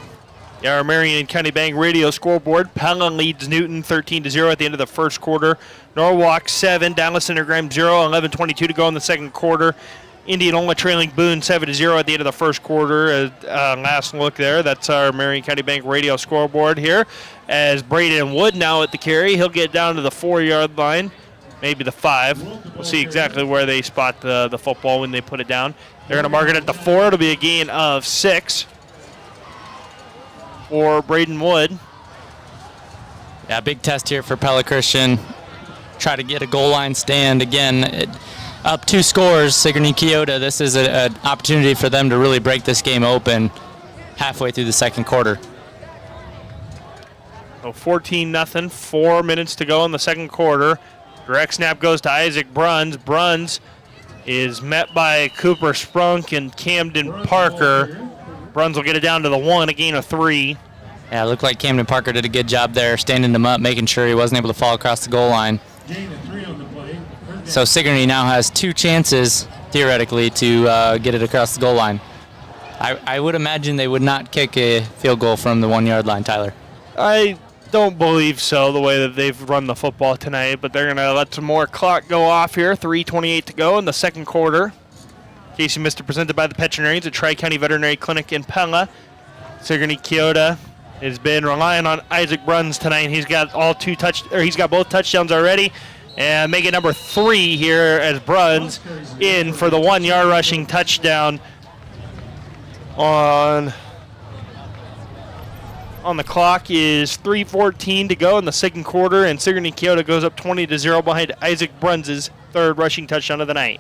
Yeah, our Marion County Bank radio scoreboard. Pella leads Newton 13-0 at the end of the first quarter. Norwalk 7, Dallas Intergram 0, 11:22 to go in the second quarter. Indianola trailing Boone 7-0 at the end of the first quarter. Last look there. That's our Marion County Bank radio scoreboard here. As Braden Wood now at the carry, he'll get down to the 4-yard line, maybe the 5. We'll see exactly where they spot the football when they put it down. They're going to mark it at the 4. It'll be a gain of 6 for Braden Wood. Yeah, big test here for Pella Christian. Try to get a goal line stand again. Up 2 scores, Sigourney-Keota. This is an opportunity for them to really break this game open halfway through the second quarter. So 14-0, 4 minutes to go in the second quarter. Direct snap goes to Isaac Bruns. Bruns is met by Cooper Sprunk and Camden Parker. Bruns will get it down to the 1, a gain of 3. Yeah, it looked like Camden Parker did a good job there, standing him up, making sure he wasn't able to fall across the goal line. Gain of 3 on the play. So Sigourney now has 2 chances, theoretically, to get it across the goal line. I would imagine they would not kick a field goal from the 1-yard line, Tyler. I don't believe so, the way that they've run the football tonight, but they're going to let some more clock go off here. 3:28 to go in the second quarter. In case you missed it, presented by the Veterinarians at Tri-County Veterinary Clinic in Pella. Sigourney-Keota has been relying on Isaac Bruns tonight. He's got he's got both touchdowns already. And make it number 3 here as Bruns in for the 1-yard rushing touchdown on the clock is 3:14 to go in the second quarter, and Sigourney-Keota goes up 20-0 behind Isaac Bruns' 3rd rushing touchdown of the night.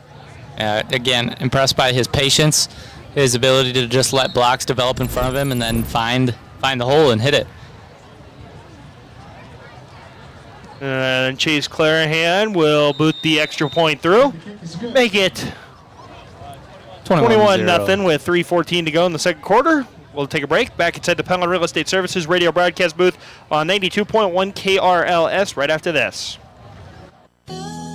Again, impressed by his patience, his ability to just let blocks develop in front of him and then find the hole and hit it. And Chase Clarahan will boot the extra point through. Make it 21-0 with 3:14 to go in the second quarter. We'll take a break. Back inside the Pella Real Estate Services radio broadcast booth on 92.1 KRLS right after this.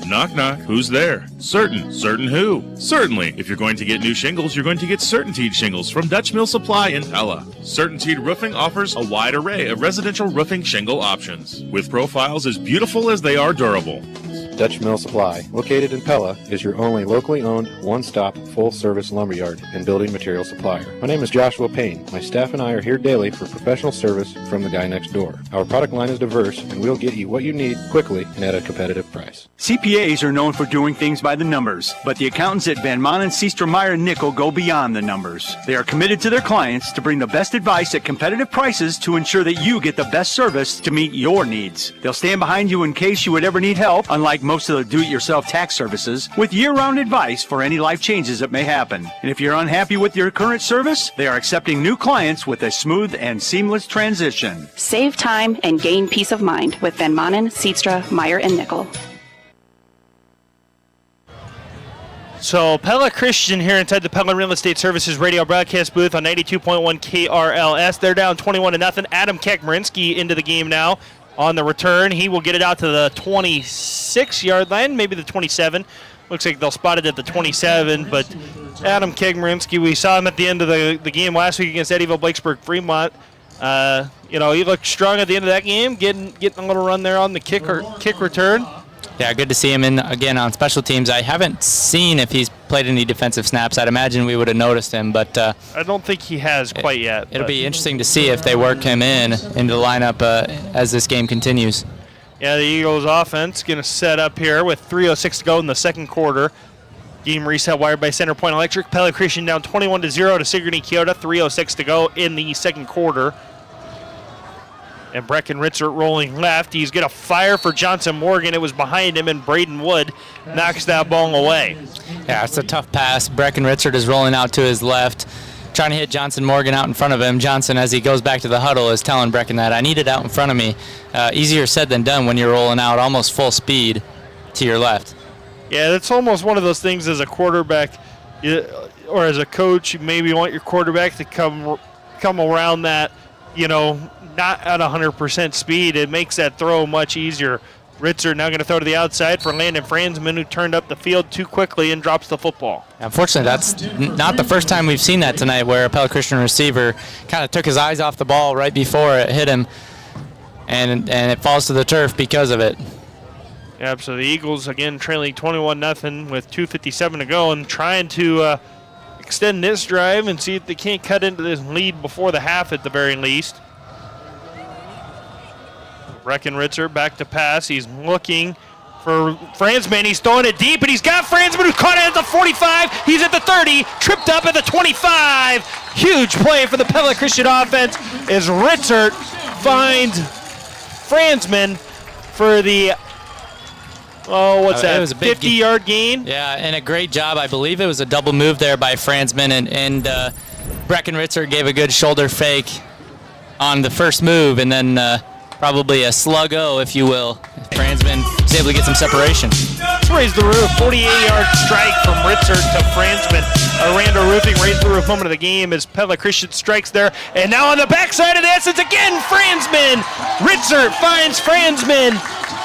Knock, knock. Who's there? Certain who? Certainly. If you're going to get new shingles, you're going to get CertainTeed shingles from Dutch Mill Supply in Pella. CertainTeed Roofing offers a wide array of residential roofing shingle options, with profiles as beautiful as they are durable. Dutch Mill Supply, located in Pella, is your only locally owned, one-stop, full-service lumberyard and building material supplier. My name is Joshua Payne. My staff and I are here daily for professional service from the guy next door. Our product line is diverse, and we'll get you what you need quickly and at a competitive price. CPAs are known for doing things by the numbers, but the accountants at Van Manen, Seaster, Meyer, and Nickel go beyond the numbers. They are committed to their clients to bring the best advice at competitive prices to ensure that you get the best service to meet your needs. They'll stand behind you in case you would ever need help, unlike most most of the do-it-yourself tax services with year-round advice for any life changes that may happen. And if you're unhappy with your current service, they are accepting new clients with a smooth and seamless transition. Save time and gain peace of mind with Van Manen, Seatstra, Meyer, and Nickel. So Pella Christian here inside the Pella Real Estate Services radio broadcast booth on 92.1 KRLS. They're down 21-0. Adam Kekmarinsky into the game now on the return. He will get it out to the 26-yard line, maybe the 27. Looks like they'll spot it at the 27, but Adam Kekmarinsky, we saw him at the end of the game last week against Eddyville Blakesburg Fremont. He looked strong at the end of that game, getting a little run there on the kick return. Yeah, good to see him in again on special teams. I haven't seen if he's played any defensive snaps. I'd imagine we would have noticed him, but I don't think he has quite yet. It'll be interesting to see if they work him into the lineup as this game continues. Yeah, the Eagles offense going to set up here with 3:06 to go in the second quarter. Game reset wired by Center Point Electric. Pella Christian down 21-0 to Sigourney-Keota. 3:06 to go in the second quarter. And Brecken Ritzert rolling left. He's going to fire for Johnson Morgan. It was behind him, and Braden Wood knocks that ball away. Yeah, it's a tough pass. Brecken Ritzert is rolling out to his left, trying to hit Johnson Morgan out in front of him. Johnson, as he goes back to the huddle, is telling Brecken that I need it out in front of me. Easier said than done when you're rolling out almost full speed to your left. Yeah, that's almost one of those things as a quarterback or as a coach. You maybe want your quarterback to come around that, not at 100% speed. It makes that throw much easier. Ritzert now going to throw to the outside for Landon Franzman, who turned up the field too quickly and drops the football. Unfortunately, that's not the first time we've seen that tonight, where a Pella Christian receiver kind of took his eyes off the ball right before it hit him, and it falls to the turf because of it. Yep, so the Eagles, again, trailing 21-0 with 2:57 to go and trying to extend this drive and see if they can't cut into this lead before the half at the very least. Breckenritzer back to pass. He's looking for Franzman. He's throwing it deep, and he's got Franzman, who caught it at the 45. He's at the 30, tripped up at the 25. Huge play for the Pella Christian offense as Ritzert finds Franzman for the, it was a 50-yard gain? Yeah, and a great job. I believe it was a double move there by Franzman, and Breckenritzer gave a good shoulder fake on the first move, and then probably a slug-o, if you will. Franzman was able to get some separation. Let's raise the roof. 48-yard strike from Ritzert to Franzman. Aranda Roofing raised the roof moment of the game as Pella Christian strikes there. And now on the backside of this, it's again Franzman. Ritzert finds Franzman.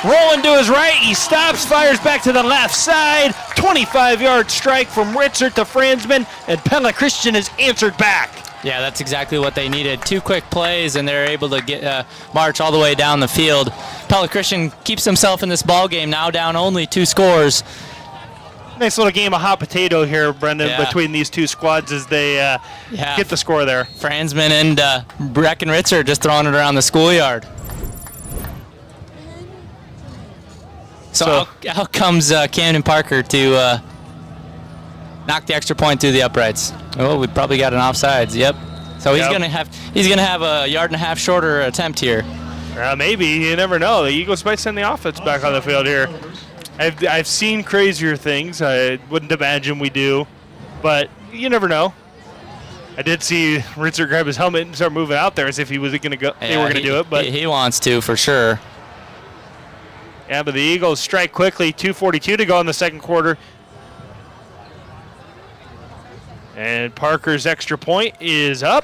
Rolling to his right. He stops, fires back to the left side. 25-yard strike from Ritzert to Franzman. And Pella Christian is answered back. Yeah, that's exactly what they needed. 2 quick plays, and they're able to get march all the way down the field. Pella Christian keeps himself in this ball game, now down only 2 scores. Nice little game of hot potato here, Brendan, between these two squads as they get the score there. Franzman and Breckenritzer just throwing it around the schoolyard. So out comes Camden Parker to knock the extra point through the uprights. Oh, we probably got an offsides. Yep. So he's gonna have a 1.5 yard shorter attempt here. Maybe, you never know. The Eagles might send the offense back on the field here. I've seen crazier things. I wouldn't imagine we do, but you never know. I did see Ritzert grab his helmet and start moving out there as if he was going to go. They were going to do it, but he wants to for sure. Yeah, but the Eagles strike quickly. 2:42 to go in the second quarter. And Parker's extra point is up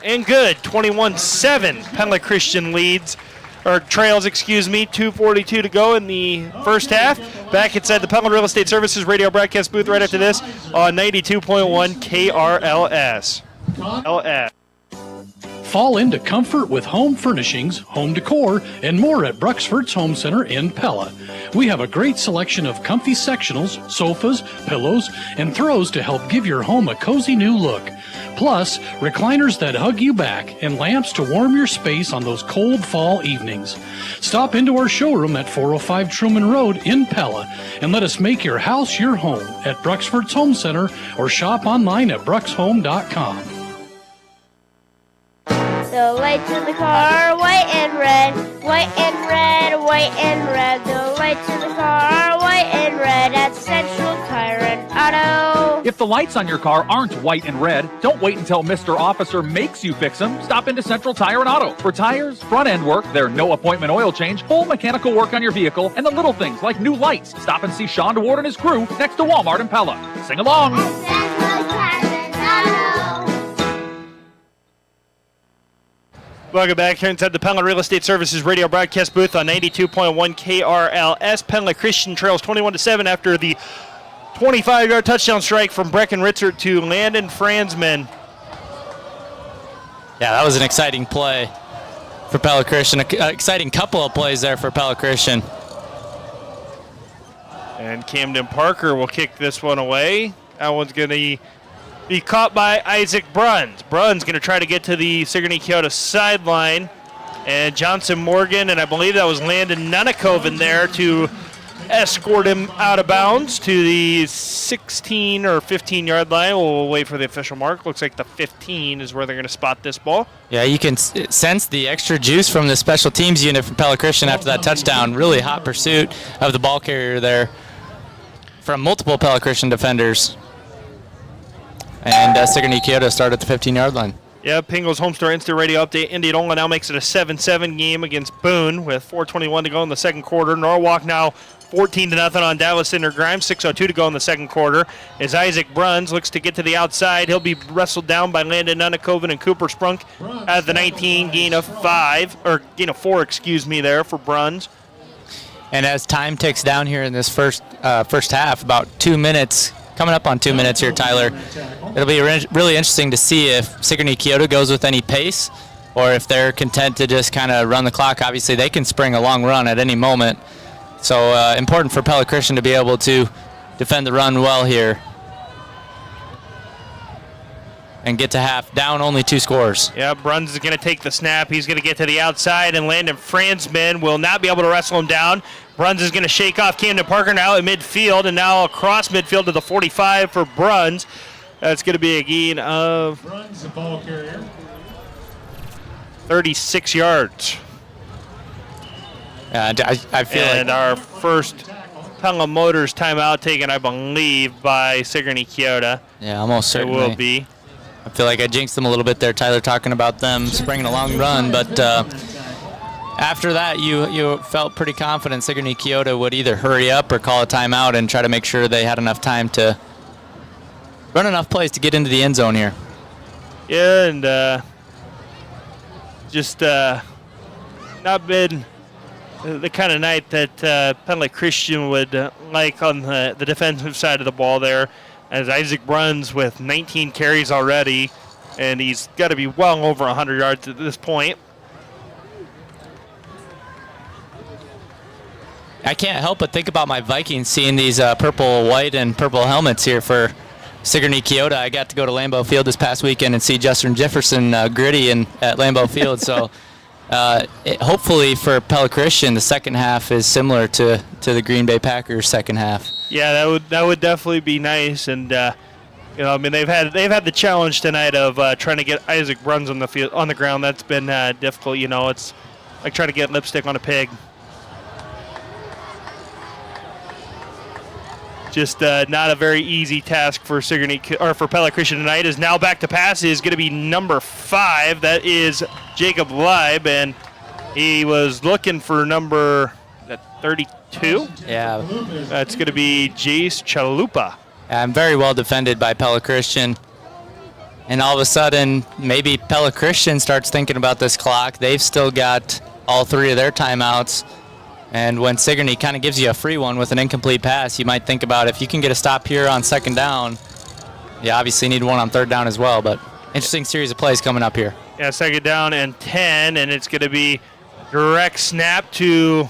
and good. 21-7. Pella Christian trails, 2:42 to go in the first half. Back inside the Pella Real Estate Services radio broadcast booth right after this on 92.1 KRLS. Fall into comfort with home furnishings, home decor, and more at Bruxford's Home Center in Pella. We have a great selection of comfy sectionals, sofas, pillows, and throws to help give your home a cozy new look. Plus, recliners that hug you back and lamps to warm your space on those cold fall evenings. Stop into our showroom at 405 Truman Road in Pella and let us make your house your home at Bruxford's Home Center or shop online at bruxhome.com. The lights in the car, white and red, white and red, white and red. The lights in the car, white white and red at Central Tire and Auto. If the lights on your car aren't white and red, don't wait until Mr. Officer makes you fix them. Stop into Central Tire and Auto. For tires, front-end work, their no-appointment oil change, full mechanical work on your vehicle, and the little things like new lights. Stop and see Sean DeWard and his crew next to Walmart in Pella. Sing along. Welcome back here inside the Pella Real Estate Services radio broadcast booth on 92.1 KRLS. Pella Christian trails 21-7 after the 25-yard touchdown strike from Brecken Ritzert to Landon Franzman. Yeah, that was an exciting play for Pella Christian. An exciting couple of plays there for Pella Christian. And Camden Parker will kick this one away. That one's going to be caught by Isaac Bruns. Bruns going to try to get to the Sigourney-Keota sideline. And Johnson Morgan, and I believe that was Landon Nunakoven there to escort him out of bounds to the 16 or 15-yard line. We'll wait for the official mark. Looks like the 15 is where they're going to spot this ball. Yeah, you can sense the extra juice from the special teams unit from Pella Christian after that touchdown. Really hot pursuit of the ball carrier there from multiple Pella Christian defenders. And Sigourney-Keota start at the 15-yard line. Yeah, Pingle's Homestar Instant Radio Update. Indianola now makes it a 7-7 game against Boone with 4:21 to go in the second quarter. Norwalk now 14-0 on Dallas Center Grimes. 6:02 to go in the second quarter. As Isaac Bruns looks to get to the outside, he'll be wrestled down by Landon Nunakoven and Cooper Sprunk at the 19, gain of 4, there for Bruns. And as time ticks down here in this first half, about 2 minutes. Coming up on 2 minutes here, Tyler. It'll be really interesting to see if Sigourney-Keota goes with any pace or if they're content to just kind of run the clock. Obviously, they can spring a long run at any moment. So important for Pella Christian to be able to defend the run well here and get to half down only 2 scores. Yeah, Bruns is going to take the snap. He's going to get to the outside, and Landon Franzman will not be able to wrestle him down. Bruns is going to shake off Camden Parker now at midfield, and now across midfield to the 45 for Bruns. That's going to be a gain of Bruns, the ball carrier. 36 yards. I feel and like our first Pella Motors timeout taken, I believe, by Sigourney-Keota. Yeah, almost certainly. It will be. I feel like I jinxed them a little bit there, Tyler, talking about them springing a long run, but after that, you felt pretty confident Sigourney-Keota would either hurry up or call a timeout and try to make sure they had enough time to run enough plays to get into the end zone here. Yeah, and just not been the kind of night that Pella Christian would like on the defensive side of the ball there, as Isaac Bruns with 19 carries already, and he's got to be well over 100 yards at this point. I can't help but think about my Vikings seeing these purple, white, and purple helmets here for Sigourney-Keota. I got to go to Lambeau Field this past weekend and see Justin Jefferson gritty at Lambeau Field. So hopefully for Pella Christian, the second half is similar to the Green Bay Packers' second half. Yeah, that would definitely be nice, and I mean they've had the challenge tonight of trying to get Isaac Bruns on the field on the ground. That's been difficult. It's like trying to get lipstick on a pig. Just not a very easy task for for Pella Christian tonight. Is now back to pass is going to be number 5. That is Jacob Leib, and he was looking for number 32. Yeah, that's going to be Jace Chalupa. I'm very well defended by Pella Christian, and all of a sudden, maybe Pella Christian starts thinking about this clock. They've still got all 3 of their timeouts. And when Sigourney kind of gives you a free one with an incomplete pass, you might think about if you can get a stop here on second down, you obviously need one on third down as well. But interesting series of plays coming up here. Yeah, second down and 10, and it's going to be direct snap to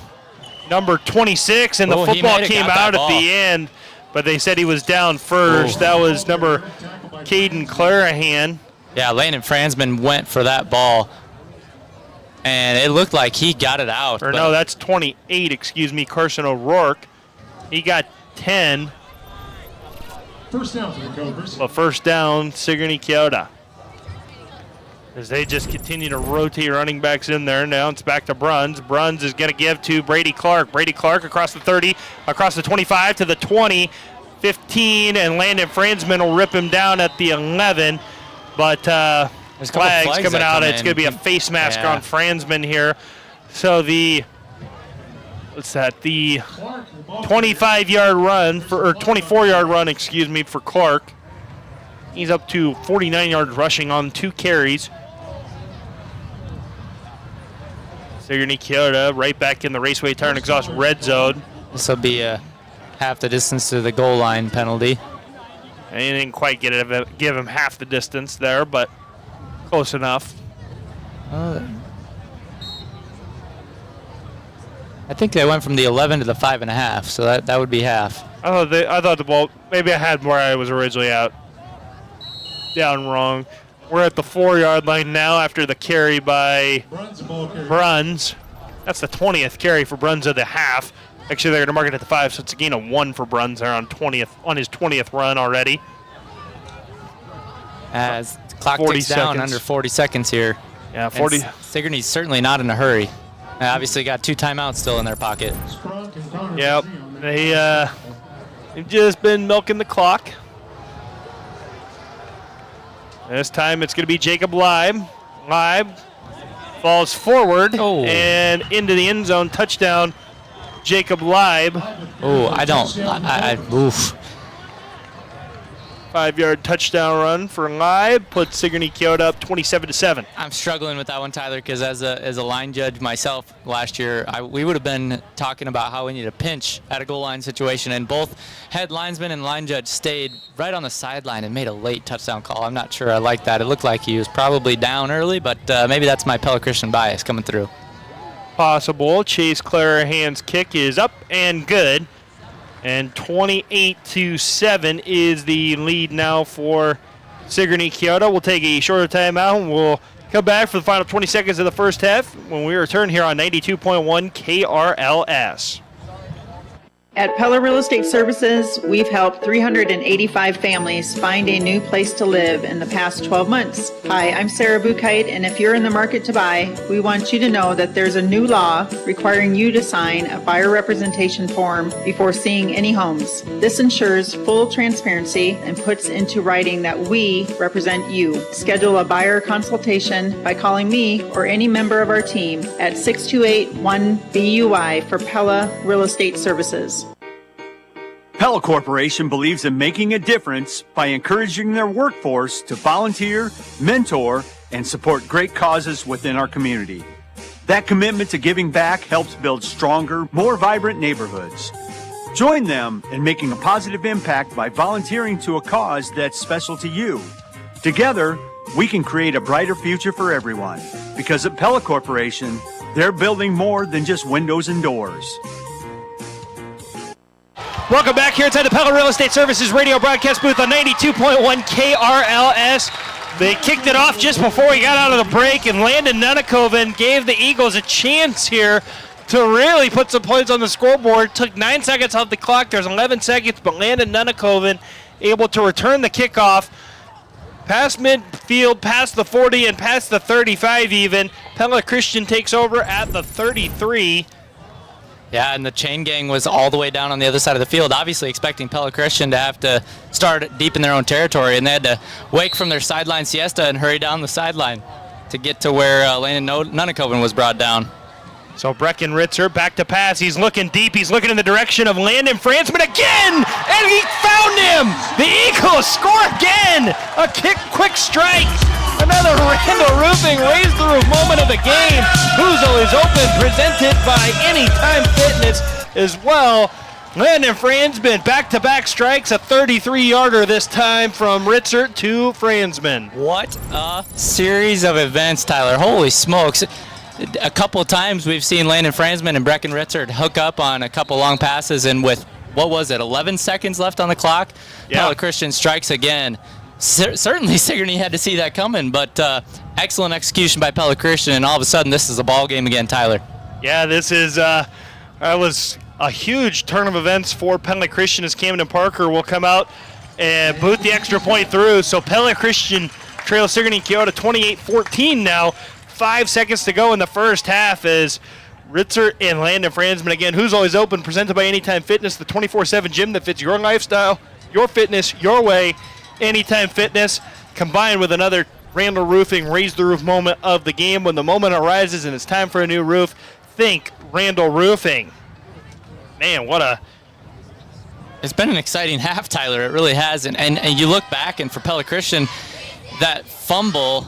number 26, and the football came out at the end, but they said he was down first. That was number Caden Clarahan. Yeah, Landon Franzman went for that ball. And it looked like he got it out. Or no, that's 28, Carson O'Rourke. He got 10. First down for the Cobras. Well, first down, Sigourney-Keota. as they just continue to rotate running backs in there. Now it's back to Bruns. Bruns is going to give to Brady Clark. Brady Clark across the 30, across the 25 to the 20, 15, and Landon Franzman will rip him down at the 11. But flags coming out. It's going to be a face mask on Franzman here. So the 25-yard run, or 24-yard run, excuse me, for Clark. He's up to 49 yards rushing on 2 carries. Sigourney-Keota right back in the Raceway Tire and Exhaust red zone. This will be half the distance to the goal line penalty. And he didn't quite give him half the distance there, but close enough. I think they went from the 11 to the 5.5, so that would be half. I thought the ball, maybe I had where I was originally out. Down wrong. We're at the 4-yard line now after the carry by Bruns. That's the 20th carry for Bruns of the half. Actually, they're going to mark it at the 5, so it's a gain of 1 for Bruns there on his 20th run already. As the clock ticks down under 40 seconds here. Yeah, 40. Sigourney's certainly not in a hurry. They obviously got 2 timeouts still in their pocket. Yep. They've just been milking the clock. This time it's going to be Jacob Leib. Leib falls forward and into the end zone. Touchdown, Jacob Leib. Oof. 5-yard touchdown run for Leib. Puts Sigourney-Keota up 27-7. I'm struggling with that one, Tyler, because as a line judge myself last year, we would have been talking about how we need a pinch at a goal line situation, and both head linesman and line judge stayed right on the sideline and made a late touchdown call. I'm not sure I like that. It looked like he was probably down early, but maybe that's my Pella Christian bias coming through. Possible. Chase Clarahan's kick is up and good. And 28-7 is the lead now for Sigourney-Keota. We'll take a shorter timeout, and we'll come back for the final 20 seconds of the first half when we return here on 92.1 KRLS. At Pella Real Estate Services, we've helped 385 families find a new place to live in the past 12 months. Hi, I'm Sarah Bukite, and if you're in the market to buy, we want you to know that there's a new law requiring you to sign a buyer representation form before seeing any homes. This ensures full transparency and puts into writing that we represent you. Schedule a buyer consultation by calling me or any member of our team at 628-1BUI for Pella Real Estate Services. Pella Corporation believes in making a difference by encouraging their workforce to volunteer, mentor, and support great causes within our community. That commitment to giving back helps build stronger, more vibrant neighborhoods. Join them in making a positive impact by volunteering to a cause that's special to you. Together, we can create a brighter future for everyone, because at Pella Corporation, they're building more than just windows and doors. Welcome back here inside the Pella Real Estate Services radio broadcast booth on 92.1 KRLS. They kicked it off just before we got out of the break, and Landon Nunakoven gave the Eagles a chance here to really put some points on the scoreboard. Took 9 seconds off the clock. There's 11 seconds, but Landon Nunakoven able to return the kickoff past midfield, past the 40, and past the 35 even. Pella Christian takes over at the 33. Yeah, and the chain gang was all the way down on the other side of the field, obviously expecting Pella Christian to have to start deep in their own territory, and they had to wake from their sideline siesta and hurry down the sideline to get to where Landon Nunakoven was brought down. So Brecken Ritzer back to pass. He's looking deep. He's looking in the direction of Landon Franzman again, and he found him. The Eagles score again. A quick strike. Another Randall Roofing raise the roof moment of the game. Boozle is open, presented by Anytime Fitness as well. Landon Franzman back-to-back strikes, a 33-yarder this time from Ritzer to Franzman. What a series of events, Tyler. Holy smokes. A couple of times we've seen Landon Franzman and Brecken Ritzer hook up on a couple long passes, and with, 11 seconds left on the clock, Pella Christian strikes again. Certainly Sigourney had to see that coming, but excellent execution by Pella Christian, and all of a sudden this is a ball game again, Tyler. Yeah, this is that was a huge turn of events for Pella Christian as Camden Parker will come out and boot the extra point through. So Pella Christian trails Sigourney-Keota 28-14 now. 5 seconds to go in the first half as Ritzer and Landon Franzman, again, Who's Always Open, presented by Anytime Fitness, the 24/7 gym that fits your lifestyle, your fitness, your way. Anytime Fitness, combined with another Randall Roofing raise the roof moment of the game. When the moment arises and it's time for a new roof, think Randall Roofing. Man, It's been an exciting half, Tyler. It really has. And you look back, and for Pella Christian, that fumble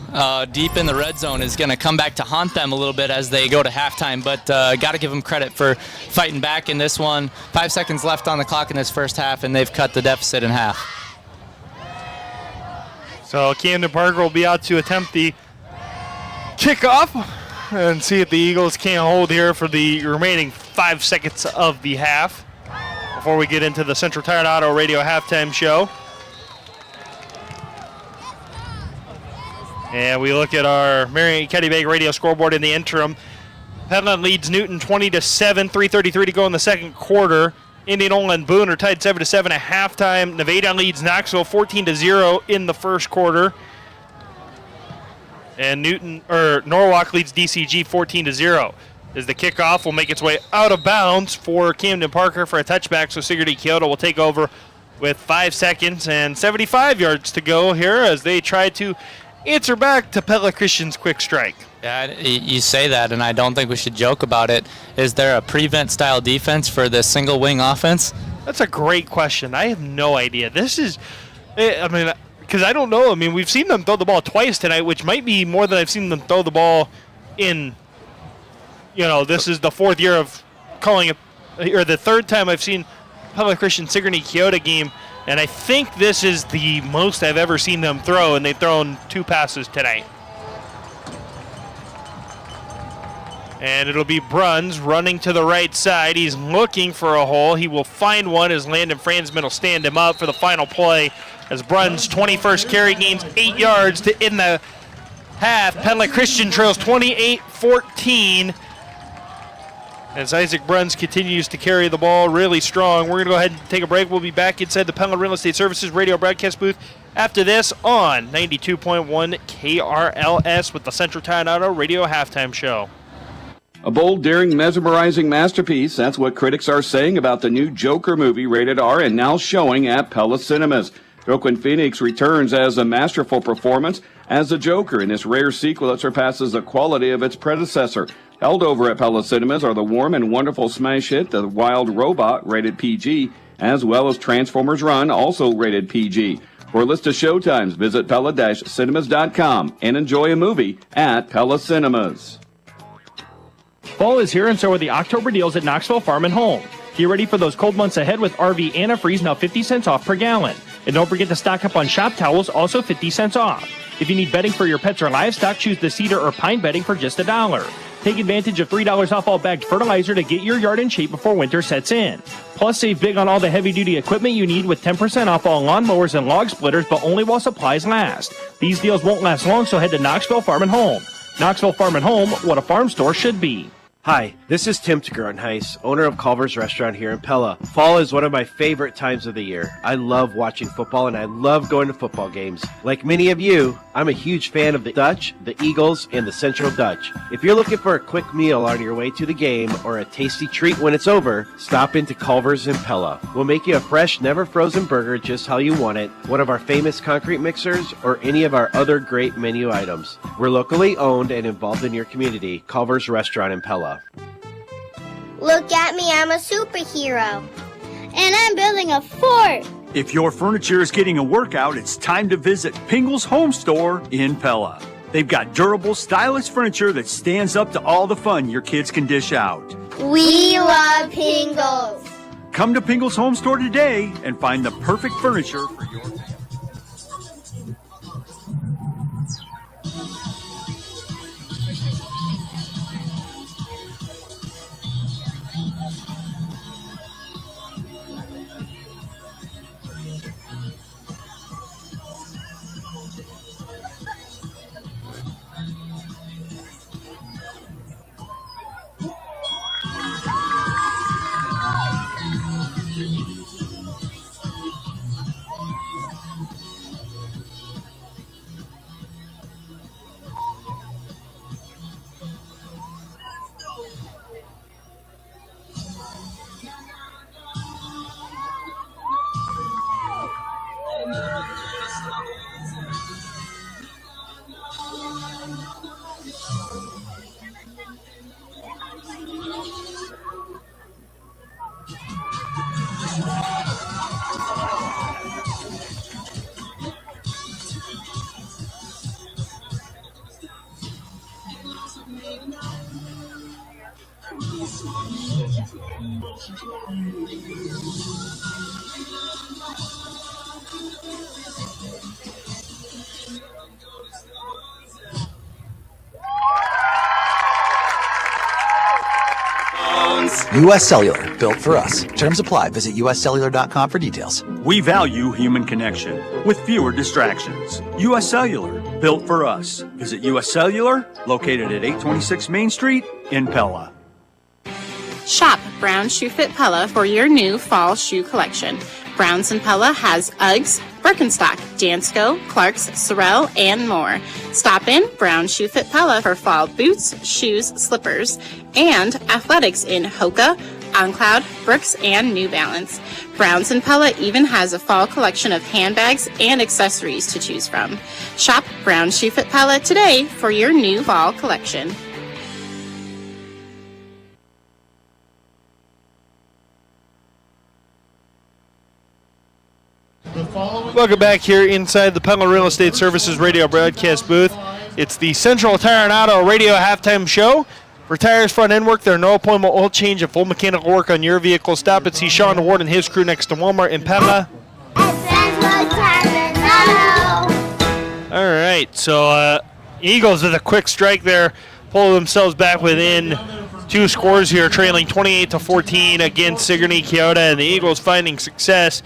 deep in the red zone is going to come back to haunt them a little bit as they go to halftime. But got to give them credit for fighting back in this one. 5 seconds left on the clock in this first half, and they've cut the deficit in half. So Camden Parker will be out to attempt the kickoff and see if the Eagles can't hold here for the remaining 5 seconds of the half before we get into the Central Tire and Auto Radio halftime show. And we look at our Marion County Bank radio scoreboard in the interim. Pella leads Newton 20-7, 3:33 to go in the second quarter. Indianola and Boone are tied 7-7 at halftime. Nevada leads Knoxville 14-0 in the first quarter. And Norwalk leads DCG 14-0. As the kickoff will make its way out of bounds for Camden Parker for a touchback, so Sigourney-Keota will take over with 5 seconds and 75 yards to go here as they try to answer back to Pella Christian's quick strike. Yeah, you say that, and I don't think we should joke about it. Is there a prevent style defense for the single wing offense? That's a great question. I have no idea. This is, because I don't know. I mean, we've seen them throw the ball twice tonight, which might be more than I've seen them throw the ball in, this is the fourth year of calling it, or the third time I've seen Pella Christian Sigourney-Keota game. And I think this is the most I've ever seen them throw, and they've thrown 2 passes tonight. And it'll be Bruns running to the right side. He's looking for a hole. He will find one as Landon Franzman will stand him up for the final play as Bruns' 21st carry gains 8 yards to end the half. Pella Christian trails 28-14. As Isaac Bruns continues to carry the ball really strong. We're going to go ahead and take a break. We'll be back inside the Pella Real Estate Services radio broadcast booth after this on 92.1 KRLS with the Central Tire and Auto Radio halftime show. A bold, daring, mesmerizing masterpiece. That's what critics are saying about the new Joker movie, rated R, and now showing at Pella Cinemas. Joaquin Phoenix returns as a masterful performance as the Joker in this rare sequel that surpasses the quality of its predecessor. Held over at Pella Cinemas are the warm and wonderful smash hit The Wild Robot, rated PG, as well as Transformers Run, also rated PG. For a list of showtimes, visit Pella-Cinemas.com and enjoy a movie at Pella Cinemas. Fall is here, and so are the October deals at Knoxville Farm and Home. Get ready for those cold months ahead with RV antifreeze, now 50 cents off per gallon. And don't forget to stock up on shop towels, also 50 cents off. If you need bedding for your pets or livestock, choose the cedar or pine bedding for just $1. Take advantage of $3 off all bagged fertilizer to get your yard in shape before winter sets in. Plus, save big on all the heavy-duty equipment you need with 10% off all lawnmowers and log splitters, but only while supplies last. These deals won't last long, so head to Knoxville Farm and Home. Knoxville Farm and Home, what a farm store should be. Hi, this is Tim Tagurtenheis, owner of Culver's Restaurant here in Pella. Fall is one of my favorite times of the year. I love watching football and I love going to football games. Like many of you, I'm a huge fan of the Dutch, the Eagles, and the Central Dutch. If you're looking for a quick meal on your way to the game or a tasty treat when it's over, stop into Culver's in Pella. We'll make you a fresh, never frozen burger just how you want it, one of our famous concrete mixers, or any of our other great menu items. We're locally owned and involved in your community. Culver's Restaurant in Pella. Look at me, I'm a superhero. And I'm building a fort. If your furniture is getting a workout, it's time to visit Pingle's Home Store in Pella. They've got durable, stylish furniture that stands up to all the fun your kids can dish out. We love Pingles. Come to Pingle's Home Store today and find the perfect furniture for your family. U.S. Cellular, built for us. Terms apply. Visit uscellular.com for details. We value human connection with fewer distractions. U.S. Cellular, built for us. Visit U.S. Cellular, located at 826 Main Street in Pella. Shop Brown Shoe Fit Pella for your new fall shoe collection. Browns and Pella has Uggs, Birkenstock, Dansko, Clarks, Sorel, and more. Stop in Brown Shoe Fit Pella for fall boots, shoes, slippers, and athletics in Hoka, OnCloud, Brooks, and New Balance. Browns and Pella even has a fall collection of handbags and accessories to choose from. Shop Brown Shoe Fit Pella today for your new fall collection. Welcome back here inside the Pella Real Estate Services radio broadcast booth. It's the Central Tire and Auto Radio halftime show. For tires, front end work, there are no appointment oil change and full mechanical work on your vehicle. Stop and see Sean Ward and his crew next to Walmart in Pella. All right, so Eagles with a quick strike there, pull themselves back within 2 scores here, trailing 28-14 against Sigourney-Keota, and the Eagles finding success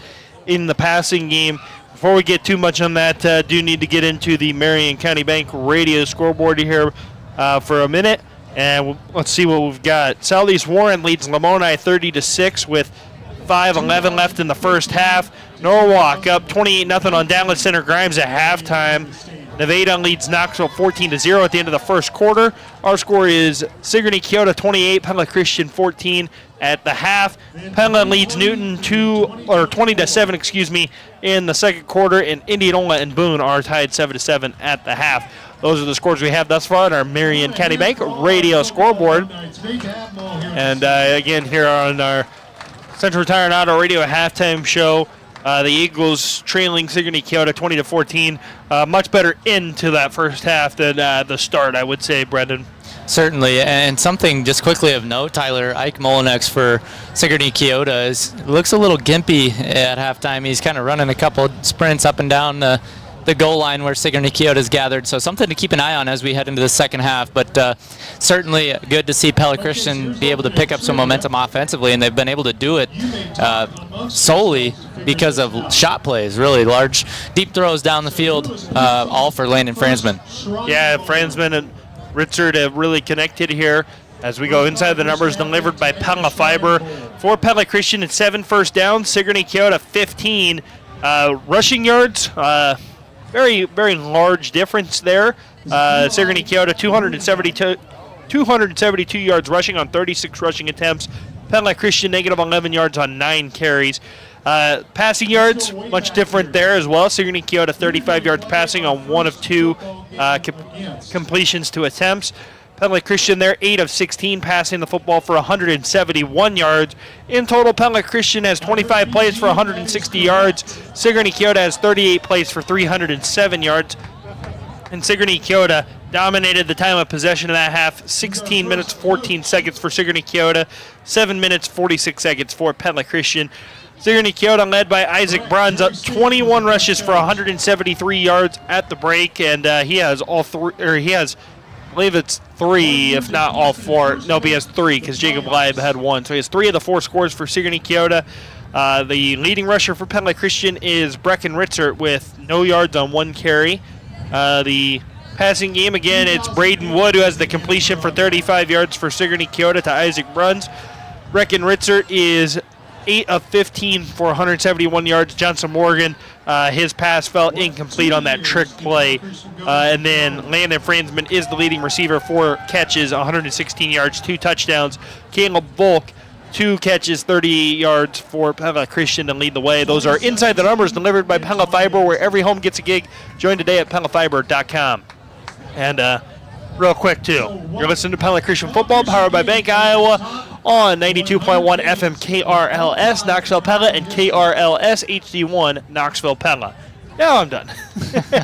in the passing game. Before we get too much on that, do need to get into the Marion County Bank radio scoreboard here for a minute, and let's see what we've got. Southeast Warren leads Lamoni 30-6 with 5:11 left in the first half. Norwalk up 28-0 on Dallas Center Grimes at halftime. Nevada leads Knoxville 14-0 at the end of the first quarter. Our score is Sigourney-Keota 28, Pella Christian 14 at the half. Pella leads Newton 20-7, in the second quarter, and Indianola and Boone are tied 7-7 at the half. Those are the scores we have thus far on our Marion County Bank radio scoreboard. And again, here on our Central Tire and Auto Radio halftime show, the Eagles trailing Sigourney-Keota 20-14. Much better into that first half than the start, I would say, Brendan. Certainly, and something just quickly of note, Tyler, Ike Molinex for Sigourney-Keota looks a little gimpy at halftime. He's kind of running a couple sprints up and down the goal line where Sigourney-Keota is gathered. So something to keep an eye on as we head into the second half. But certainly good to see Pella Christian be able to pick up some momentum offensively, and they've been able to do it solely because of shot plays, really large, deep throws down the field, all for Landon Fransman. Yeah, Fransman and Ritzert have really connected here as we go inside the numbers delivered by Pella Fiber. For Pella Christian, it's 7 first downs, Sigourney-Keota 15. Rushing yards, very, very large difference there. Sigourney-Keota 272 yards rushing on 36 rushing attempts. Pella Christian negative 11 yards on 9 carries. Passing yards, much different there as well. Sigourney-Keota 35 yards passing on 1 of 2 completions to attempts. Pella Christian there, 8 of 16 passing the football for 171 yards. In total, Pella Christian has 25 plays for 160 yards. Sigourney-Keota has 38 plays for 307 yards. And Sigourney-Keota dominated the time of possession in that half, 16 minutes, 14 seconds for Sigourney-Keota, 7 minutes, 46 seconds for Pella Christian. Sigourney-Keota led by Isaac Bruns, up 21 rushes for 173 yards at the break, and he has all three, or he has, I believe it's 3, if not all 4. No, he has 3 because Jacob Leib had 1. So he has 3 of the 4 scores for Sigourney-Keota. The leading rusher for Pella Christian is Brecken Ritzert with no yards on 1 carry. The passing game, again, it's Braden Wood who has the completion for 35 yards for Sigourney-Keota to Isaac Bruns. Brecken Ritzert is 8 of 15 for 171 yards. Johnson Morgan, his pass fell incomplete on that trick play. And then Landon Fransman is the leading receiver, 4 catches, 116 yards, 2 touchdowns. Caleb Volk, 2 catches, 30 yards for Pella Christian to lead the way. Those are inside the numbers delivered by Pella Fiber, where every home gets a gig. Join today at PellaFiber.com. And real quick, too, you're listening to Pella Christian Football, powered by Bank Iowa, on 92.1 FM KRLS Knoxville Pella and KRLS HD1 Knoxville Pella. Now I'm done.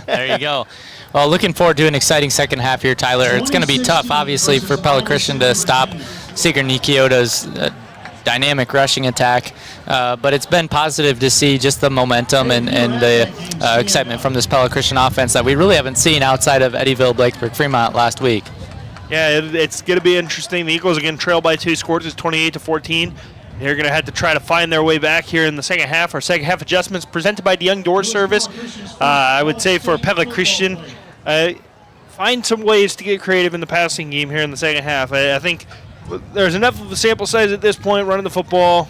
There you go. Well, looking forward to an exciting second half here, Tyler. It's going to be tough, obviously, for Pella Christian to stop Sigourney-Keota's dynamic rushing attack. But it's been positive to see just the momentum and the excitement from this Pella Christian offense that we really haven't seen outside of Eddyville, Blakeburg, Fremont last week. Yeah, it's going to be interesting. The Eagles again trail by 2 scores. It's 28-14. They're going to have to try to find their way back here in the second half. Our second half adjustments presented by DeYoung Door Service. I would say for Pella Christian, find some ways to get creative in the passing game here in the second half. I think there's enough of a sample size at this point running the football.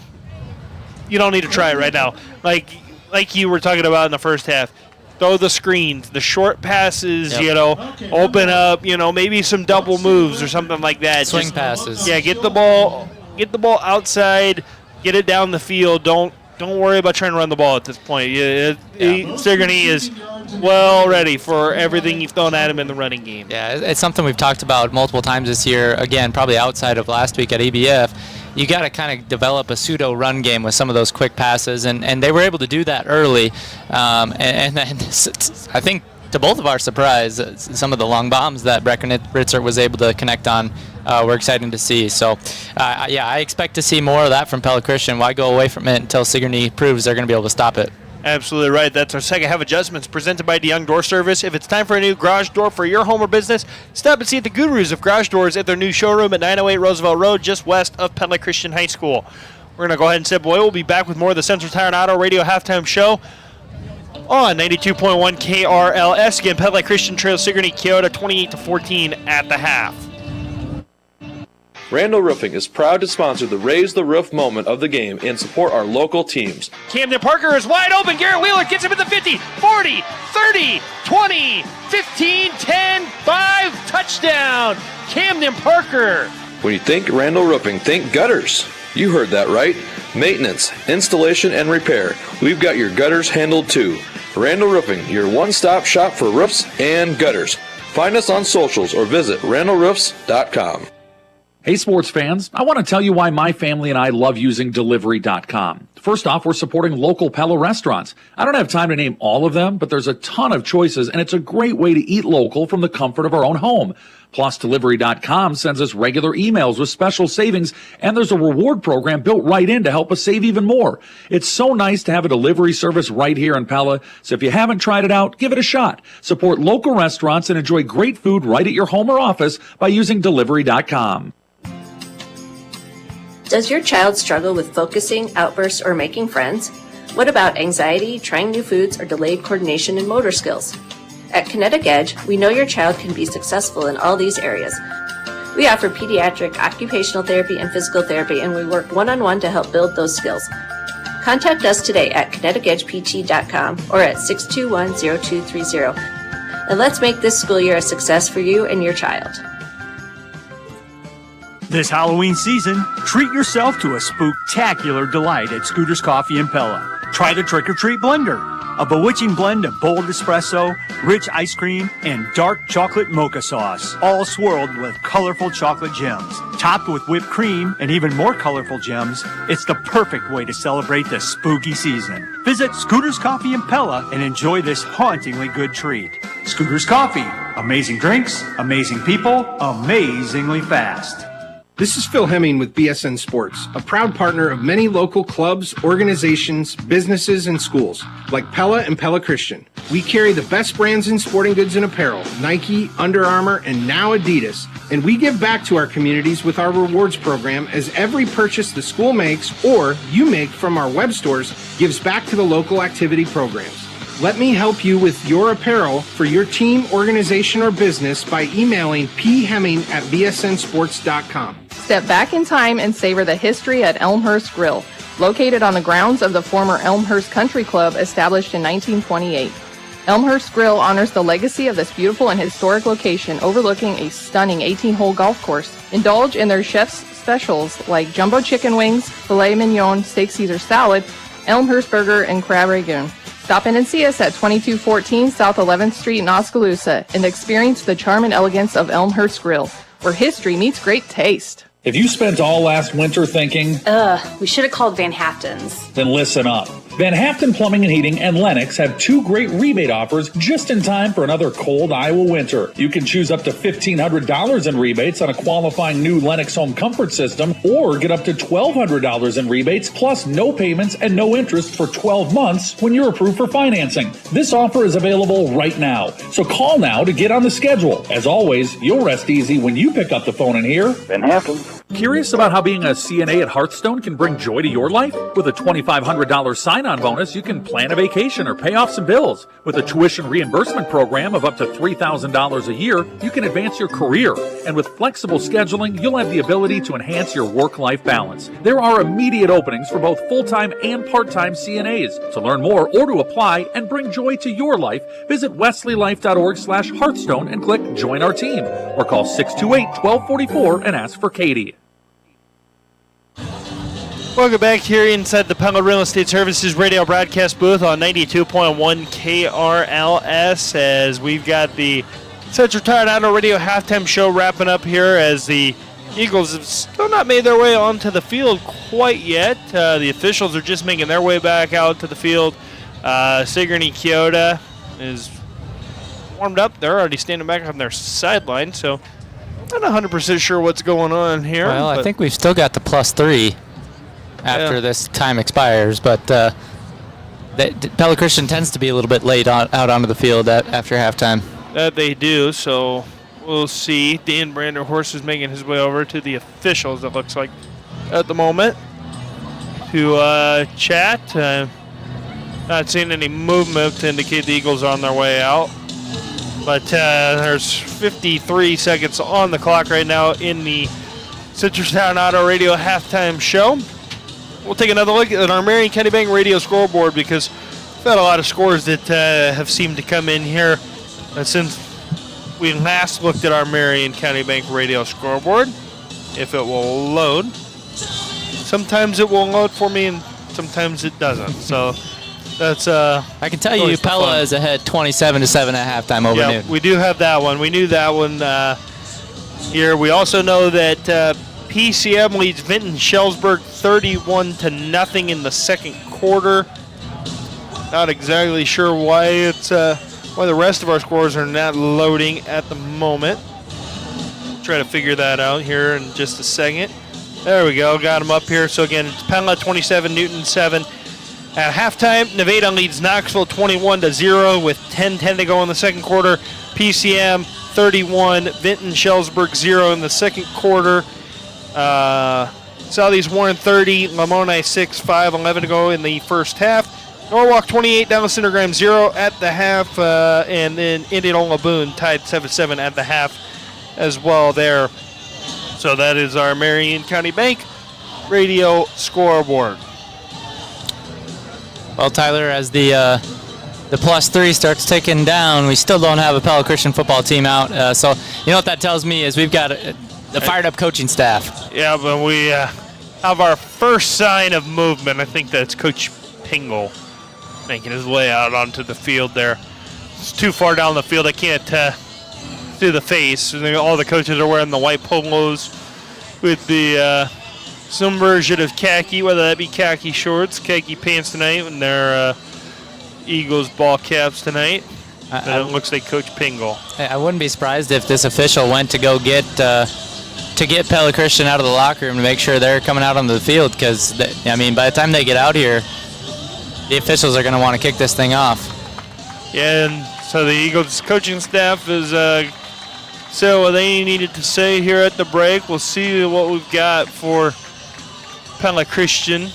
You don't need to try it right now. Like you were talking about in the first half. Throw the screens, the short passes, open up, maybe some double moves or something like that. Swing passes. Yeah, get the ball outside, get it down the field. Don't worry about trying to run the ball at this point. Sigourney is well ready for everything you've thrown at him in the running game. Yeah, it's something we've talked about multiple times this year. Again, probably outside of last week at ABF. You got to kind of develop a pseudo run game with some of those quick passes, and they were able to do that early. And then I think to both of our surprise, some of the long bombs that Breckenridge was able to connect on were exciting to see. So, I expect to see more of that from Pella Christian. Why go away from it until Sigourney proves they're going to be able to stop it? Absolutely right. That's our second half adjustments presented by DeYoung Door Service. If it's time for a new garage door for your home or business, stop and see the gurus of garage doors at their new showroom at 908 Roosevelt Road, just west of Pella Christian High School. We're going to go ahead and step away. We'll be back with more of the Central Tire and Auto Radio halftime show on 92.1 KRLS. Again, Pella Christian trails Sigourney-Keota 28-14 at the half. Randall Roofing is proud to sponsor the Raise the Roof moment of the game and support our local teams. Camden Parker is wide open. Garrett Wheeler gets him at the 50, 40, 30, 20, 15, 10, 5, touchdown. Camden Parker. When you think Randall Roofing, think gutters. You heard that right. Maintenance, installation, and repair. We've got your gutters handled too. Randall Roofing, your one-stop shop for roofs and gutters. Find us on socials or visit randallroofs.com. Hey, sports fans, I want to tell you why my family and I love using Delivery.com. First off, we're supporting local Pella restaurants. I don't have time to name all of them, but there's a ton of choices, and it's a great way to eat local from the comfort of our own home. Plus, Delivery.com sends us regular emails with special savings, and there's a reward program built right in to help us save even more. It's so nice to have a delivery service right here in Pella, so if you haven't tried it out, give it a shot. Support local restaurants and enjoy great food right at your home or office by using Delivery.com. Does your child struggle with focusing, outbursts, or making friends? What about anxiety, trying new foods, or delayed coordination and motor skills? At Kinetic Edge, we know your child can be successful in all these areas. We offer pediatric, occupational therapy, and physical therapy, and we work one-on-one to help build those skills. Contact us today at kineticedgept.com or at 621-0230. And let's make this school year a success for you and your child. This Halloween season, treat yourself to a spooktacular delight at Scooter's Coffee in Pella. Try the Trick or Treat Blender, a bewitching blend of bold espresso, rich ice cream, and dark chocolate mocha sauce, all swirled with colorful chocolate gems. Topped with whipped cream and even more colorful gems, it's the perfect way to celebrate the spooky season. Visit Scooter's Coffee in Pella and enjoy this hauntingly good treat. Scooter's Coffee, amazing drinks, amazing people, amazingly fast. This is Phil Hemming with BSN Sports, a proud partner of many local clubs, organizations, businesses, and schools, like Pella and Pella Christian. We carry the best brands in sporting goods and apparel, Nike, Under Armour, and now Adidas. And we give back to our communities with our rewards program, as every purchase the school makes or you make from our web stores gives back to the local activity programs. Let me help you with your apparel for your team, organization, or business by emailing phemming@bsnsports.com. Step back in time and savor the history at Elmhurst Grill, located on the grounds of the former Elmhurst Country Club established in 1928. Elmhurst Grill honors the legacy of this beautiful and historic location overlooking a stunning 18-hole golf course. Indulge in their chef's specials like jumbo chicken wings, filet mignon, steak Caesar salad, Elmhurst burger, and crab ragoon. Stop in and see us at 2214 South 11th Street in Oskaloosa and experience the charm and elegance of Elmhurst Grill, where history meets great taste. If you spent all last winter thinking, we should have called Van Haften's. then listen up. Van Haften Plumbing and Heating and Lennox have 2 great rebate offers just in time for another cold Iowa winter. You can choose up to $1,500 in rebates on a qualifying new Lennox home comfort system, or get up to $1,200 in rebates plus no payments and no interest for 12 months when you're approved for financing. This offer is available right now, so call now to get on the schedule. As always, you'll rest easy when you pick up the phone and hear Van Haften. Curious about how being a CNA at Hearthstone can bring joy to your life? With a $2,500 sign-on bonus, you can plan a vacation or pay off some bills. With a tuition reimbursement program of up to $3,000 a year, you can advance your career. And with flexible scheduling, you'll have the ability to enhance your work-life balance. There are immediate openings for both full-time and part-time CNAs. To learn more or to apply and bring joy to your life, visit wesleylife.org/Hearthstone and click Join Our Team, or call 628-1244 and ask for Katie. Welcome back here inside the Pella Real Estate Services radio broadcast booth on 92.1 KRLS, as we've got the Central Tire and Auto Radio halftime show wrapping up here, as the Eagles have still not made their way onto the field quite yet. The officials are just making their way back out to the field. Sigourney-Keota is warmed up. They're already standing back on their sideline, so I'm not 100% sure what's going on here. Well, I think we've still got the +3 after this time expires, but Pella Christian tends to be a little bit late out onto the field after halftime. That they do, so we'll see. Dan Branderhorst is making his way over to the officials, it looks like, at the moment, to chat. Not seeing any movement to indicate the Eagles are on their way out. But there's 53 seconds on the clock right now in the Citrus-Town Auto Radio halftime show. We'll take another look at our Marion County Bank radio scoreboard, because we've had a lot of scores that have seemed to come in here since we last looked at our Marion County Bank radio scoreboard. If it will load. Sometimes it will load for me and sometimes it doesn't. So that's I can tell you Pella is ahead 27-7 at halftime over Newton. We do have that one. We knew that one here. We also know that PCM leads Vinton Shellsburg 31-0 in the second quarter. Not exactly sure why why the rest of our scores are not loading at the moment. Try to figure that out here in just a second. There we go, got them up here. So again, it's Pella 27, Newton 7. At halftime, Nevada leads Knoxville 21-0 with 10:10 to go in the second quarter. PCM 31, Vinton Shellsburg 0 in the second quarter. Southeast Warren 30, Lamoni 6, 5:11 to go in the first half. Norwalk 28, Dallas Intergram 0 at the half, and then Indianola Boone tied 7-7 at the half as well there. So that is our Marion County Bank radio scoreboard. Well, Tyler, as the +3 starts ticking down, we still don't have a Pella Christian football team out. So you know what that tells me is we've got a fired up coaching staff. Yeah, but we have our first sign of movement. I think that's Coach Pingle making his way out onto the field there. It's too far down the field. I can't see the face. All the coaches are wearing the white polos with the some version of khaki, whether that be khaki shorts, khaki pants tonight, and their Eagles ball caps tonight. It looks like Coach Pingle. I wouldn't be surprised if this official went to go get Pella Christian out of the locker room to make sure they're coming out onto the field, because by the time they get out here, the officials are going to want to kick this thing off. Yeah, and so the Eagles coaching staff is said what they needed to say here at the break. We'll see what we've got for Pella Christian.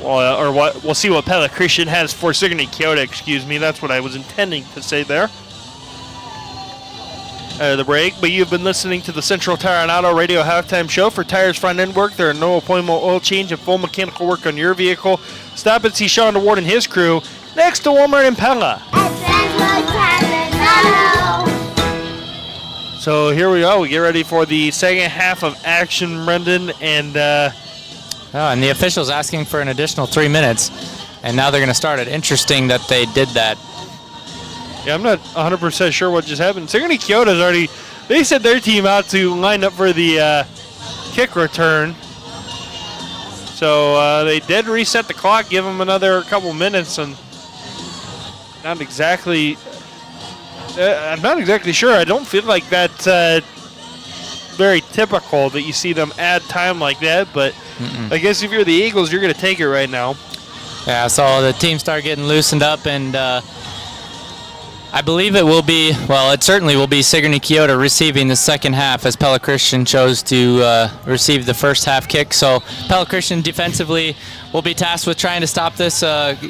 We'll see what Pella Christian has for Sigourney-Keota, excuse me. That's what I was intending to say there. The break, but you've been listening to the Central Tire and Auto Radio halftime show. For tires, front end work, there are no appointment oil change and full mechanical work on your vehicle. Stop and see Sean DeWard and his crew next to Walmart and Pella. So here we go. We get ready for the second half of action, Brendan, and and the officials asking for an additional 3 minutes, and now they're going to start it. Interesting that they did that. Yeah, I'm not 100% sure what just happened. Sigourney-Keota's already, they sent their team out to line up for the kick return. So they did reset the clock, give them another couple minutes, and not exactly. I'm not exactly sure. I don't feel like that's very typical that you see them add time like that. But I guess if you're the Eagles, you're going to take it right now. Yeah, so the team started getting loosened up, and I believe it will be, well, it certainly will be Sigourney-Keota receiving the second half as Pella Christian chose to receive the first half kick. So Pella Christian defensively will be tasked with trying to stop this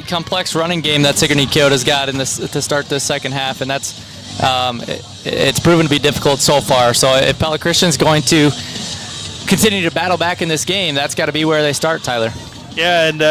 complex running game that Sigourney-Keota's got in this to start this second half, and that's it's proven to be difficult so far. So if Pella Christian's going to continue to battle back in this game, that's got to be where they start, Tyler. Yeah, and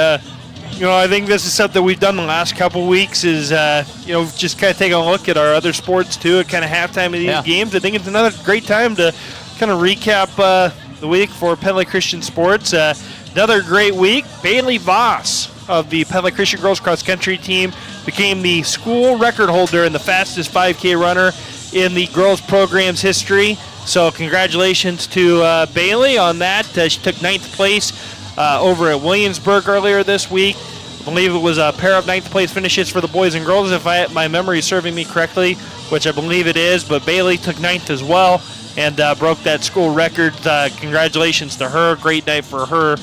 I think this is something we've done the last couple weeks is, just kind of take a look at our other sports, too, at kind of halftime of these games. I think it's another great time to kind of recap the week for Pella Christian sports. Another great week. Bailey Voss of the Pella Christian girls cross country team became the school record holder and the fastest 5K runner in the girls program's history. So congratulations to Bailey on that. She took 9th place over at Williamsburg earlier this week. I believe it was a pair of 9th place finishes for the boys and girls, if my memory is serving me correctly, which I believe it is. But Bailey took 9th as well and broke that school record. Congratulations to her. Great night for her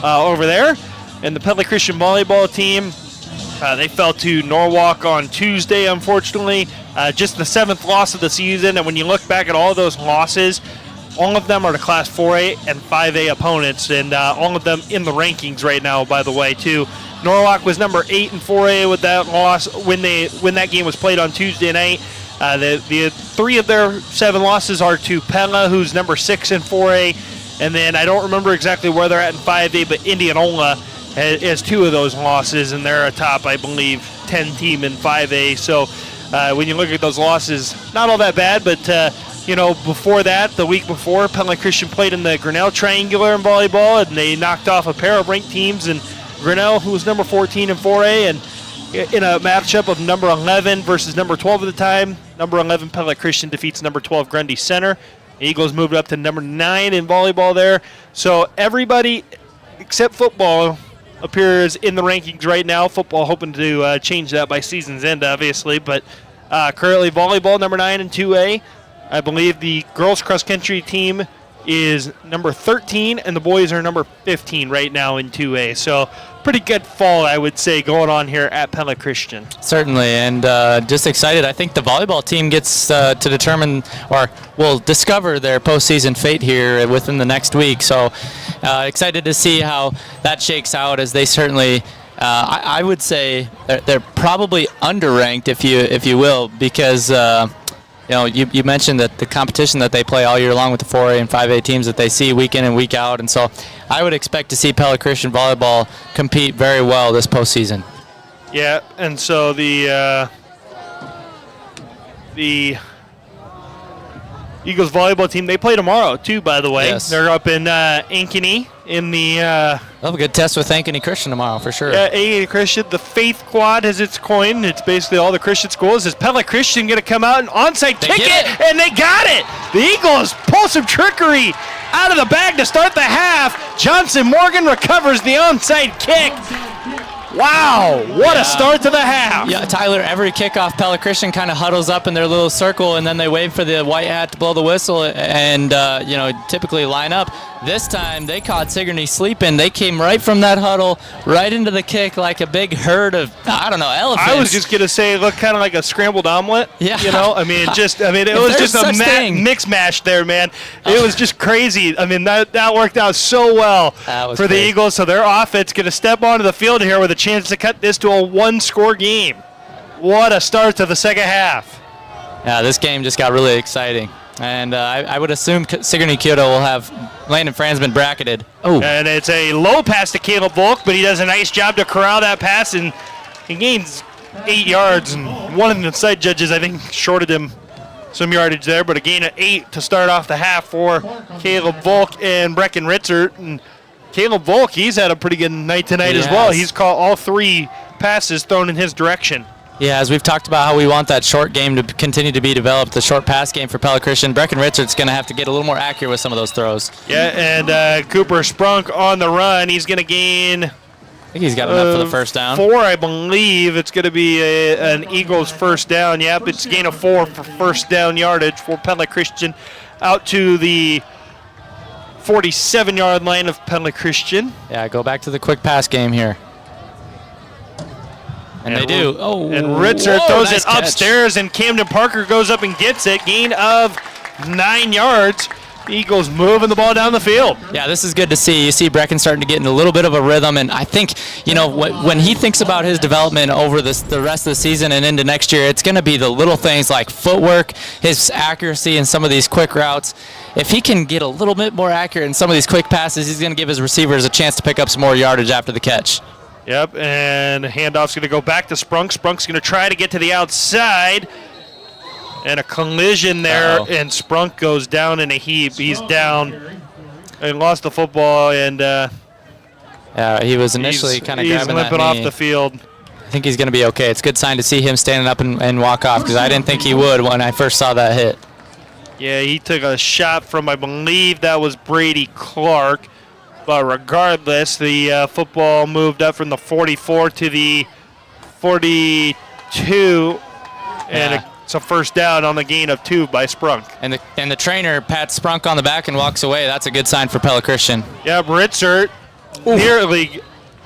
over there. And the Pella Christian volleyball team, they fell to Norwalk on Tuesday, unfortunately. Just the 7th loss of the season. And when you look back at all those losses, all of them are to Class 4A and 5A opponents, and all of them in the rankings right now, by the way, too. Norwalk was number 8 in 4A with that loss when that game was played on Tuesday night. The 3 of their 7 losses are to Pella, who's number 6 in 4A, and then I don't remember exactly where they're at in 5A, but Indianola has 2 of those losses, and they're a top, I believe, 10 team in 5A. So when you look at those losses, not all that bad, but before that, the week before, Pella Christian played in the Grinnell Triangular in volleyball, and they knocked off a pair of ranked teams in Grinnell, who was number 14 in 4A, and in a matchup of number 11 versus number 12 at the time, number 11 Pella Christian defeats number 12 Grundy Center. The Eagles moved up to number 9 in volleyball there. So everybody except football appears in the rankings right now. Football hoping to change that by season's end, obviously, but currently volleyball number 9 in 2A. I believe the girls cross-country team is number 13, and the boys are number 15 right now in 2A. So pretty good fall, I would say, going on here at Pella Christian. Certainly, and just excited. I think the volleyball team gets to determine or will discover their postseason fate here within the next week. So excited to see how that shakes out, as they certainly I would say they're probably underranked, if you will, because you mentioned that the competition that they play all year long with the 4A and 5A teams that they see week in and week out, and so I would expect to see Pella Christian volleyball compete very well this postseason. Yeah, and so the Eagles volleyball team, they play tomorrow too, by the way. Yes. They're up in Ankeny in the they'll have a good test with Ankeny Christian tomorrow for sure. Yeah, Ankeny Christian, the Faith Quad has its coin. It's basically all the Christian schools. Is Pella Christian going to come out and onside kick it? And they got it. The Eagles pull some trickery out of the bag to start the half. Johnson Morgan recovers the onside kick. Wow, what a start to the half. Yeah, Tyler, every kickoff, Pella Christian kind of huddles up in their little circle, and then they wave for the white hat to blow the whistle and, typically line up. This time, they caught Sigourney sleeping. They came right from that huddle, right into the kick like a big herd of, elephants. I was just going to say, look kind of like a scrambled omelet. Yeah. It was just a mix mash there, man. It was just crazy. I mean, that worked out so well for the Eagles. So their offense going to step onto the field here with a chance to cut this to a 1-score game. What a start to the second half. Yeah, this game just got really exciting. And I would assume Sigourney-Keota will have Landon Fransman bracketed. Oh. And it's a low pass to Caleb Volk, but he does a nice job to corral that pass, and he gains 8 yards. And one of the side judges, I think, shorted him some yardage there, but a gain of 8 to start off the half for Caleb Volk and Brecken Ritzert. And Caleb Volk, he's had a pretty good night tonight as well. He's caught all 3 passes thrown in his direction. Yeah, as we've talked about how we want that short game to continue to be developed, the short pass game for Pella Christian, Brecken Richards going to have to get a little more accurate with some of those throws. Yeah, and Cooper Sprunk on the run. He's going to gain... I think he's got enough for the first down. 4, I believe. It's going to be an Eagles first down. Yep, it's a gain of 4 for first down yardage for Pella Christian out to the 47-yard line of Pella Christian. Yeah, go back to the quick pass game here. And they do. Oh, and Ritzert throws nice it catch. upstairs, and Camden Parker goes up and gets it. Gain of 9 yards. Eagles moving the ball down the field. Yeah, this is good to see. You see Brecken starting to get in a little bit of a rhythm, and I think, when he thinks about his development over the rest of the season and into next year, it's going to be the little things like footwork, his accuracy in some of these quick routes. If he can get a little bit more accurate in some of these quick passes, he's going to give his receivers a chance to pick up some more yardage after the catch. Yep, and handoff's going to go back to Sprunk. Sprunk's going to try to get to the outside. And a collision there, and Sprunk goes down in a heap. He's down and lost the football, and he was initially kind of grabbing that knee. He's limping off the field. I think he's going to be okay. It's a good sign to see him standing up and walk off, because I didn't think he would when I first saw that hit. Yeah, he took a shot from, I believe that was Brady Clark. But regardless, the football moved up from the 44 to the 42, and it's a first down on the gain of 2 by Sprunk. And the trainer pats Sprunk on the back and walks away. That's a good sign for Pella Christian. Yeah, Ritzert nearly,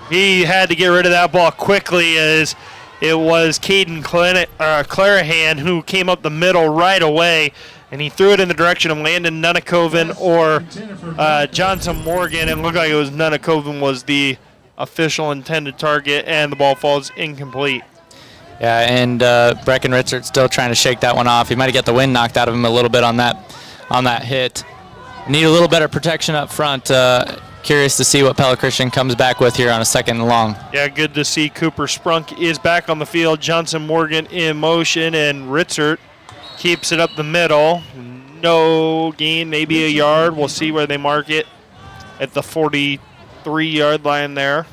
he had to get rid of that ball quickly, as it was Caden Clarahan who came up the middle right away, and he threw it in the direction of Landon Nunakoven or Johnson Morgan, and it looked like it was Nunakoven was the official intended target, and the ball falls incomplete. Yeah, and Brecken Richards still trying to shake that one off. He might have got the wind knocked out of him a little bit on that hit. Need a little better protection up front. Curious to see what Pella Christian comes back with here on a 2nd and long. Yeah, good to see Cooper Sprunk is back on the field. Johnson Morgan in motion, and Ritzert keeps it up the middle. No gain, maybe a yard. We'll see where they mark it at the 43-yard line there.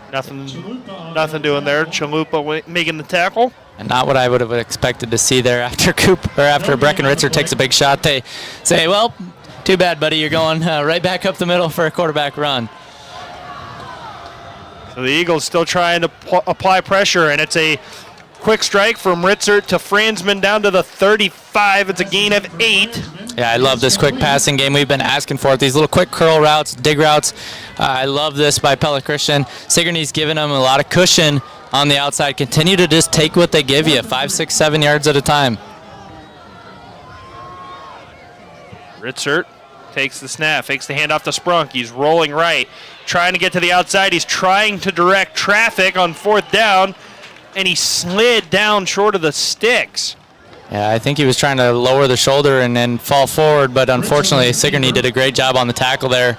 Nothing doing there. Chalupa making the tackle. And not what I would have expected to see there after Brecken Ritzert takes a big shot. They say, well, too bad, buddy. You're going right back up the middle for a quarterback run. So the Eagles still trying to apply pressure, and it's a quick strike from Ritzert to Franzman down to the 35. It's a gain of 8. Yeah, I love this quick passing game. We've been asking for it. These little quick curl routes, dig routes. I love this by Pella Christian. Sigourney's giving them a lot of cushion on the outside. Continue to just take what they give you, 5, 6, 7 yards at a time. Ritzert takes the snap, fakes the handoff to Sprunk. He's rolling right, trying to get to the outside. He's trying to direct traffic on 4th down, and he slid down short of the sticks. Yeah, I think he was trying to lower the shoulder and then fall forward, but unfortunately Sigourney did a great job on the tackle there.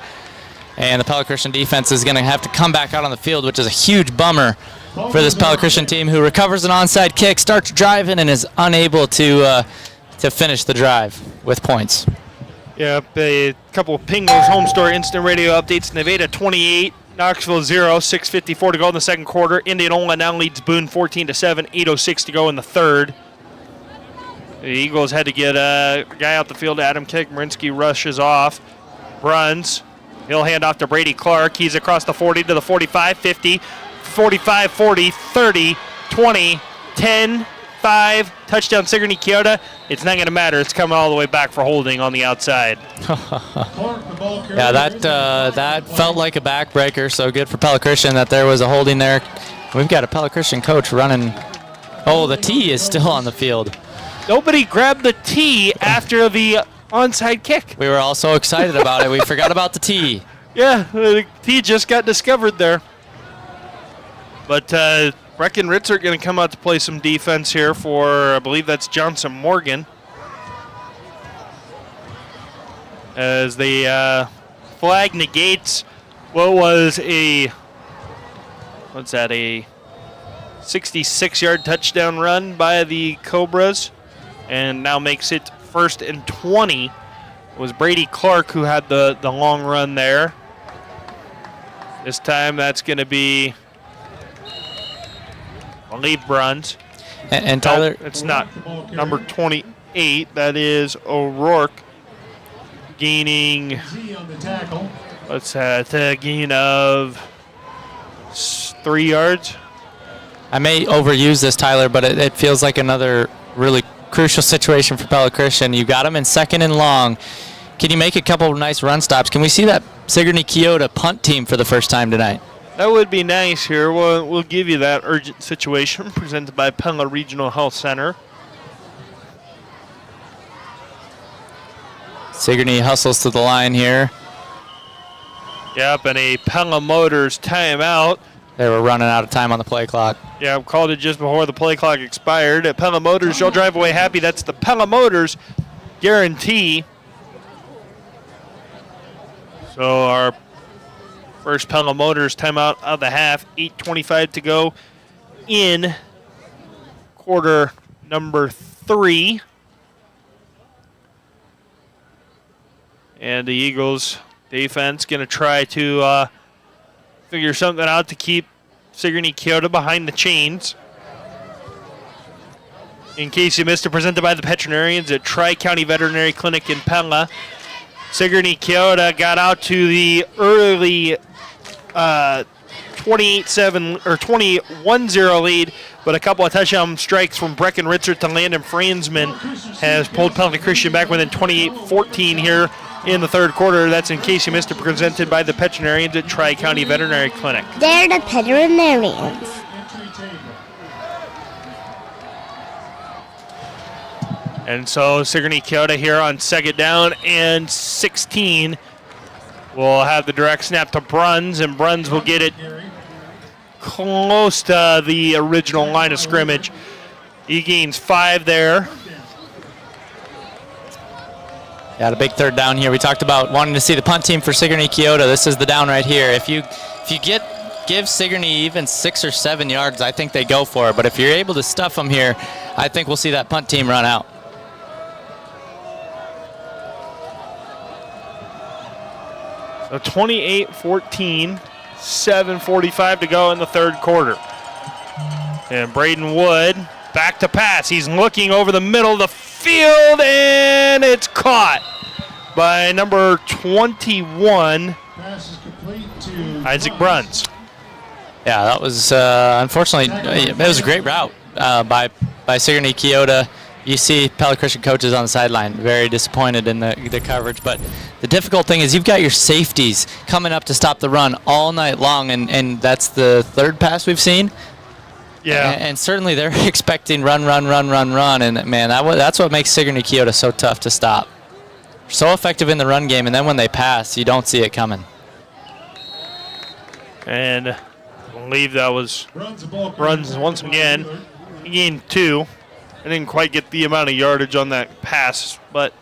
And the Pella Christian defense is going to have to come back out on the field, which is a huge bummer for this Pella Christian team, who recovers an onside kick, starts driving, and is unable to finish the drive with points. Yep, a couple of Pingles Home Store Instant Radio updates. Nevada 28, Knoxville 0, 6:54 to go in the second quarter. Indianola now leads Boone 14-7, 8:06 to go in the third. The Eagles had to get a guy out the field. Adam Kikmarinsky rushes off, runs. He'll hand off to Brady Clark. He's across the 40 to the 45, 50, 45, 40, 30, 20, 10, 5. Touchdown Sigourney-Keota. It's not going to matter. It's coming all the way back for holding on the outside. Yeah, that felt like a backbreaker, so good for Pella Christian that there was a holding there. We've got a Pella Christian coach running. Oh, the tee is still on the field. Nobody grabbed the tee after the onside kick. We were all so excited about it. We forgot about the tee. Yeah, the tee just got discovered there. But Brecken Ritzert going to come out to play some defense here for, I believe that's Johnson Morgan. As the flag negates what was a 66-yard touchdown run by the Cobras, and now makes it 1st and 20. It was Brady Clark who had the long run there. This time that's going to be I believe Bruns. And Tyler, it's not number 28. That is O'Rourke gaining. What's that? A gain of 3 yards. I may overuse this, Tyler, but it feels like another really crucial situation for Pella Christian. You got him in 2nd and long. Can you make a couple of nice run stops? Can we see that Sigourney-Keota punt team for the first time tonight? That would be nice here. We'll give you that urgent situation presented by Pella Regional Health Center. Sigourney hustles to the line here. Yep, and a Pella Motors timeout. They were running out of time on the play clock. Yeah, I called it just before the play clock expired. At Pella Motors, you'll drive away happy. That's the Pella Motors guarantee. So our first Pella Motors timeout of the half. 8:25 to go in quarter number 3. And the Eagles defense going to try to figure something out to keep Sigourney-Keota behind the chains. In case you missed it, presented by the veterinarians at Tri-County Veterinary Clinic in Pella. Sigourney-Keota got out to the early 28-7 or 21-0 lead, but a couple of touchdown strikes from Brecken Ritzert to Landon Franzman has pulled Pella Christian back within 28-14 here in the third quarter. That's in case you missed it, presented by the veterinarians at Tri-County Veterinary Clinic. They're the veterinarians. And so Sigourney-Keota here on 2nd down and 16 will have the direct snap to Bruns, and Bruns will get it close to the original line of scrimmage. He gains 5 there. Got a big 3rd down here. We talked about wanting to see the punt team for Sigourney-Keota. This is the down right here. If you give Sigourney even 6 or 7 yards, I think they go for it. But if you're able to stuff them here, I think we'll see that punt team run out. So 28-14, 7:45 to go in the third quarter. And Braden Wood back to pass. He's looking over the middle of the field, and it's caught by number 21, Isaac Bruns. Yeah, that was unfortunately it was a great route by Sigourney-Keota. You see Pella Christian coaches on the sideline very disappointed in the coverage, but the difficult thing is you've got your safeties coming up to stop the run all night long, and that's the 3rd pass we've seen. Yeah. And certainly they're expecting run, and man, that's what makes Sigourney-Keota so tough to stop. So effective in the run game, and then when they pass, you don't see it coming. And I believe that was Bruns once again. He gained 2. I didn't quite get the amount of yardage on that pass, but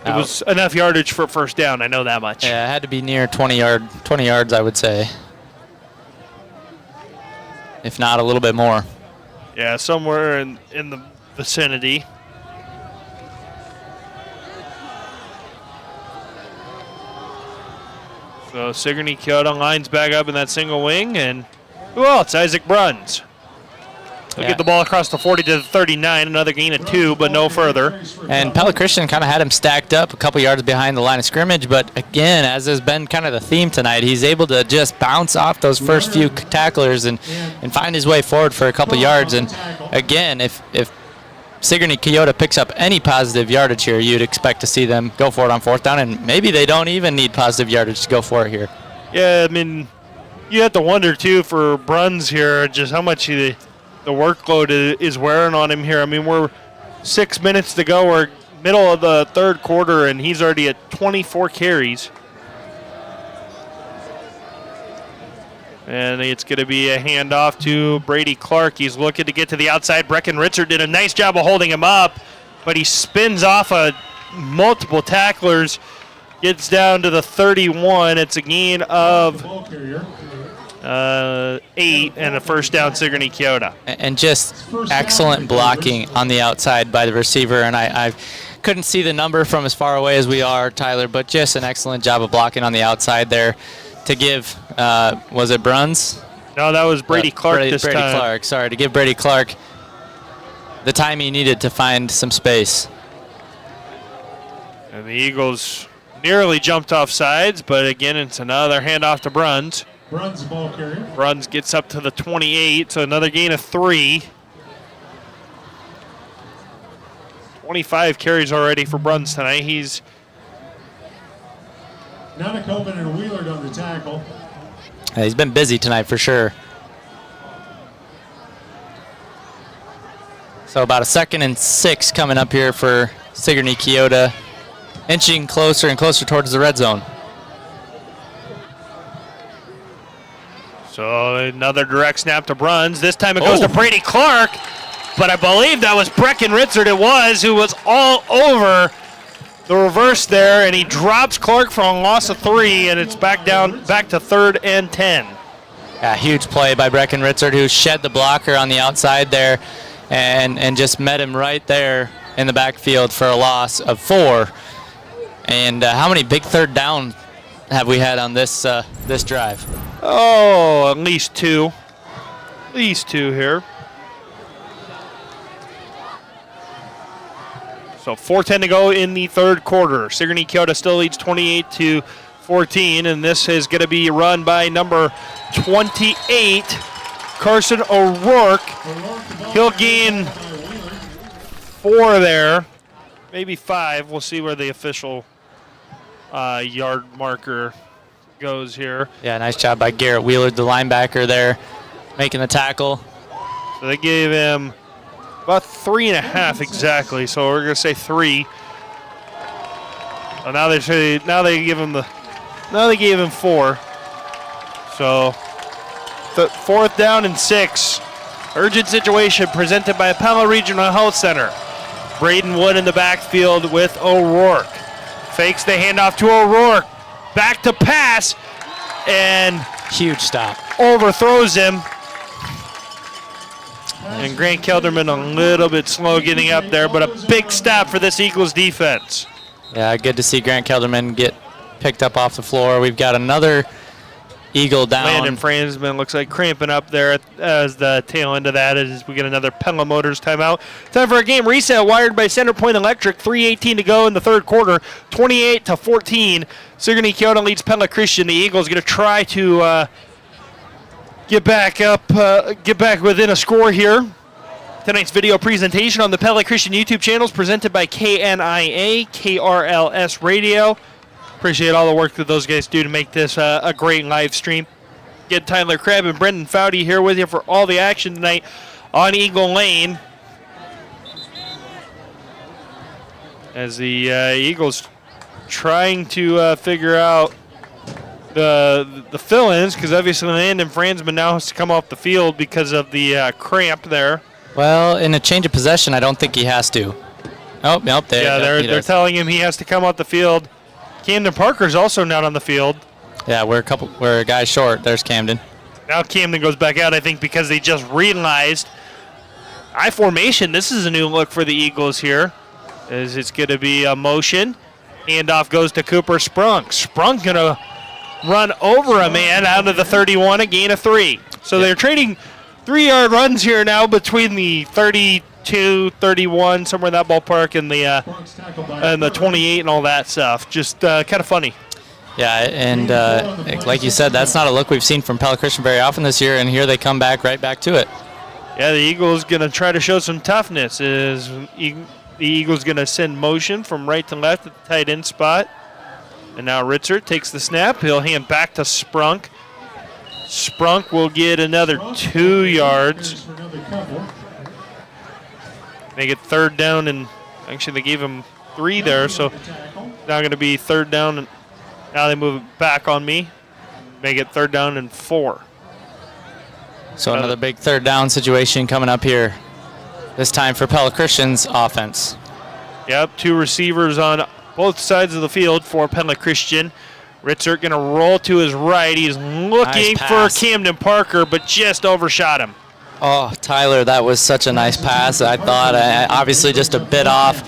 it was enough yardage for a first down. I know that much. Yeah, it had to be near 20 yards, I would say. If not a little bit more. Yeah, somewhere in the vicinity. So Sigourney-Keota lines back up in that single wing, and who else? Isaac Bruns. He'll get the ball across the 40 to the 39, another gain of 2, but no further. And Pella Christian kind of had him stacked up a couple yards behind the line of scrimmage, but again, as has been kind of the theme tonight, he's able to just bounce off those first few tacklers and find his way forward for a couple yards. And again, if Sigourney-Keota picks up any positive yardage here, you'd expect to see them go for it on 4th down, and maybe they don't even need positive yardage to go for it here. Yeah, I mean, you have to wonder, too, for Bruns here, just how much the workload is wearing on him here. I mean, we're 6 minutes to go. We're middle of the third quarter, and he's already at 24 carries. And it's going to be a handoff to Brady Clark. He's looking to get to the outside. Brecken Ritzert did a nice job of holding him up, but he spins off multiple tacklers, gets down to the 31. It's a gain of 8 and a first down, Sigourney-Keota. And just excellent blocking on the outside by the receiver. And I couldn't see the number from as far away as we are, Tyler, but just an excellent job of blocking on the outside there to give, was it Bruns? No, that was Brady Clark Brady time. Clark, sorry, to give Brady Clark the time he needed to find some space. And the Eagles nearly jumped off sides, but again, it's another handoff to Bruns. Bruns ball carrier. Bruns gets up to the 28, so another gain of 3. 25 carries already for Bruns tonight. He's Nanakoven and Wheeler on the tackle. Yeah, he's been busy tonight for sure. So about a 2nd and 6 coming up here for Sigourney-Keota, inching closer and closer towards the red zone. So another direct snap to Bruns. This time it goes to Brady Clark, but I believe that was Brecken Ritzert. It was, who was all over the reverse there, and he drops Clark for a loss of 3, and it's back to 3rd and 10. Yeah, huge play by Brecken Ritzert, who shed the blocker on the outside there and just met him right there in the backfield for a loss of 4. And how many big 3rd down have we had on this this drive? Oh, at least 2. At least 2 here. So 4:10 to go in the 3rd quarter. Sigourney-Keota still leads 28-14, and this is going to be run by number 28, Carson O'Rourke. He'll gain 4 there, maybe 5. We'll see where the official yard marker goes here. Yeah, nice job by Garrett Wheeler, the linebacker there, making the tackle. So they gave him about 3.5 exactly. So we're gonna say 3. Oh, now they gave him 4. So 4th down and 6. Urgent situation presented by Pella Regional Health Center. Braden Wood in the backfield with O'Rourke. Fakes the handoff to O'Rourke. Back to pass, and huge stop. Overthrows him. And Grant Kelderman a little bit slow getting up there, but a big stop for this Eagles defense. Yeah, good to see Grant Kelderman get picked up off the floor. We've got another Eagle down. Landon Franzman looks like cramping up there as the tail end of that as we get another Pella Motors timeout. Time for a game reset wired by Centerpoint Electric. 3:18 to go in the 3rd quarter. 28-14. Sigourney-Keota leads Pella Christian. The Eagles going to try to get back within a score here. Tonight's video presentation on the Pella Christian YouTube channel is presented by KNIA, KRLS Radio. Appreciate all the work that those guys do to make this a great live stream. Get Tyler Crabb and Brendan Foudy here with you for all the action tonight on Eagle Lane. As the Eagles trying to figure out the fill-ins, because obviously Landon Franzman now has to come off the field because of the cramp there. Well, in a change of possession, I don't think he has to. Oh, nope. They're telling him he has to come off the field. Camden Parker's also not on the field. Yeah, we're a guy short. There's Camden. Now Camden goes back out, I think, because they just realized I formation. This is a new look for the Eagles here. As it's going to be a motion. Handoff goes to Cooper Sprunk. Sprunk going to run over a man out of the 31, a gain of 3. So they're trading 3-yard runs here now between the 32, 31, somewhere in that ballpark, and the 28 and all that stuff. Just kind of funny. Yeah, and like you said, that's not a look we've seen from Pella Christian very often this year, and here they come right back to it. Yeah, the Eagles going to try to show some toughness. The Eagles going to send motion from right to left at the tight end spot. And now Ritzert takes the snap. He'll hand back to Sprunk. Sprunk will get another 2 yards. Make it 3rd down, and actually they gave him 3 there, so now going to be 3rd down, and now they move it back on me. Make it 3rd down and 4. So another big 3rd down situation coming up here. This time for Pella Christian's offense. Yep, 2 receivers on both sides of the field for Pella Christian. Ritzert going to roll to his right. He's looking for Camden Parker, but just overshot him. Oh, Tyler, that was such a nice pass. I thought, obviously just a bit off.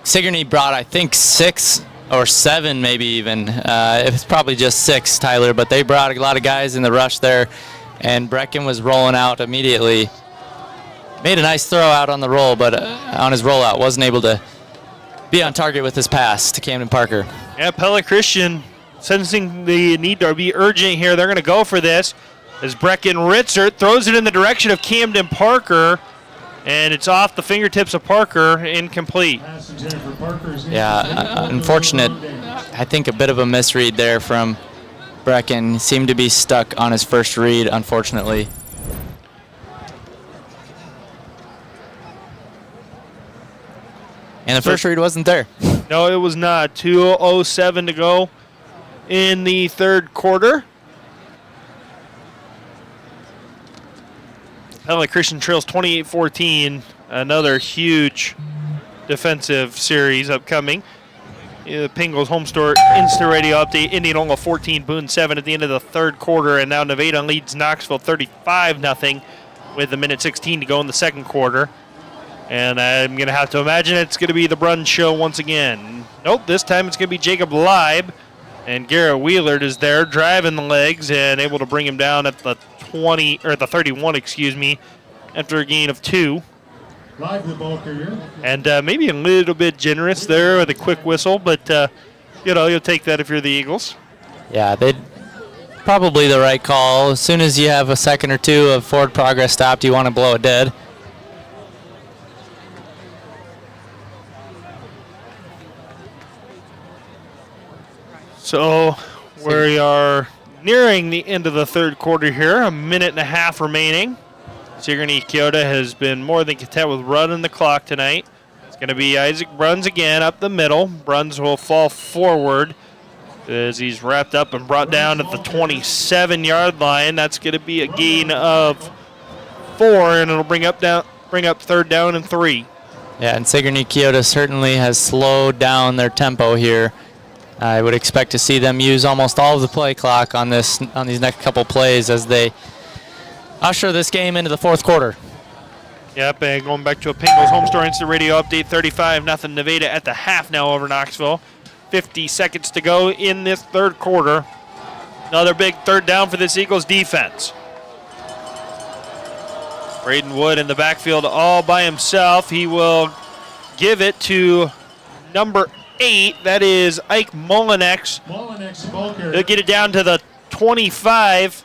Sigourney brought, I think, 6 or 7 maybe even. It's probably just 6, Tyler, but they brought a lot of guys in the rush there, and Brecken was rolling out immediately. Made a nice throw out on the roll, but on his rollout wasn't able to be on target with his pass to Camden Parker. Yeah, Pella Christian sensing the need to be urgent here. They're going to go for this as Brecken Ritzer throws it in the direction of Camden Parker, and it's off the fingertips of Parker, incomplete. Yeah, unfortunate. I think a bit of a misread there from Brecken. Seemed to be stuck on his first read, unfortunately. And the first read wasn't there. No, it was not. 2:07 to go in the third quarter. Pella Christian trails 28-14. Another huge defensive series upcoming. Pingle's home store instant radio update. Indianola 14, Boone 7 at the end of the third quarter, and now Nevada leads Knoxville 35-0 with a minute 16 to go in the second quarter. And I'm going to have to imagine it's going to be the Brun show once again. Nope, this time it's going to be Jacob Leib. And Garrett Wheelard is there driving the legs and able to bring him down at the 31, after a gain of 2. Live the ball carrier. And maybe a little bit generous there with a quick whistle, but you'll take that if you're the Eagles. Yeah, they'd probably the right call. As soon as you have a second or two of forward progress stopped, you want to blow it dead. So we are nearing the end of the third quarter here, a minute and a half remaining. Sigourney-Keota has been more than content with running the clock tonight. It's going to be Isaac Bruns again up the middle. Bruns will fall forward as he's wrapped up and brought down at the 27-yard line. That's going to be a gain of 4, and it'll bring up third down and 3. Yeah, and Sigourney-Keota certainly has slowed down their tempo here. I would expect to see them use almost all of the play clock on these next couple plays as they usher this game into the fourth quarter. Yep, and going back to a Pingles home store instant radio update, 35-0 Nevada at the half now over Knoxville. 50 seconds to go in this third quarter. Another big third down for this Eagles defense. Braden Wood in the backfield all by himself. He will give it to number 8. That is Ike Mullinex. He'll get it down to the 25,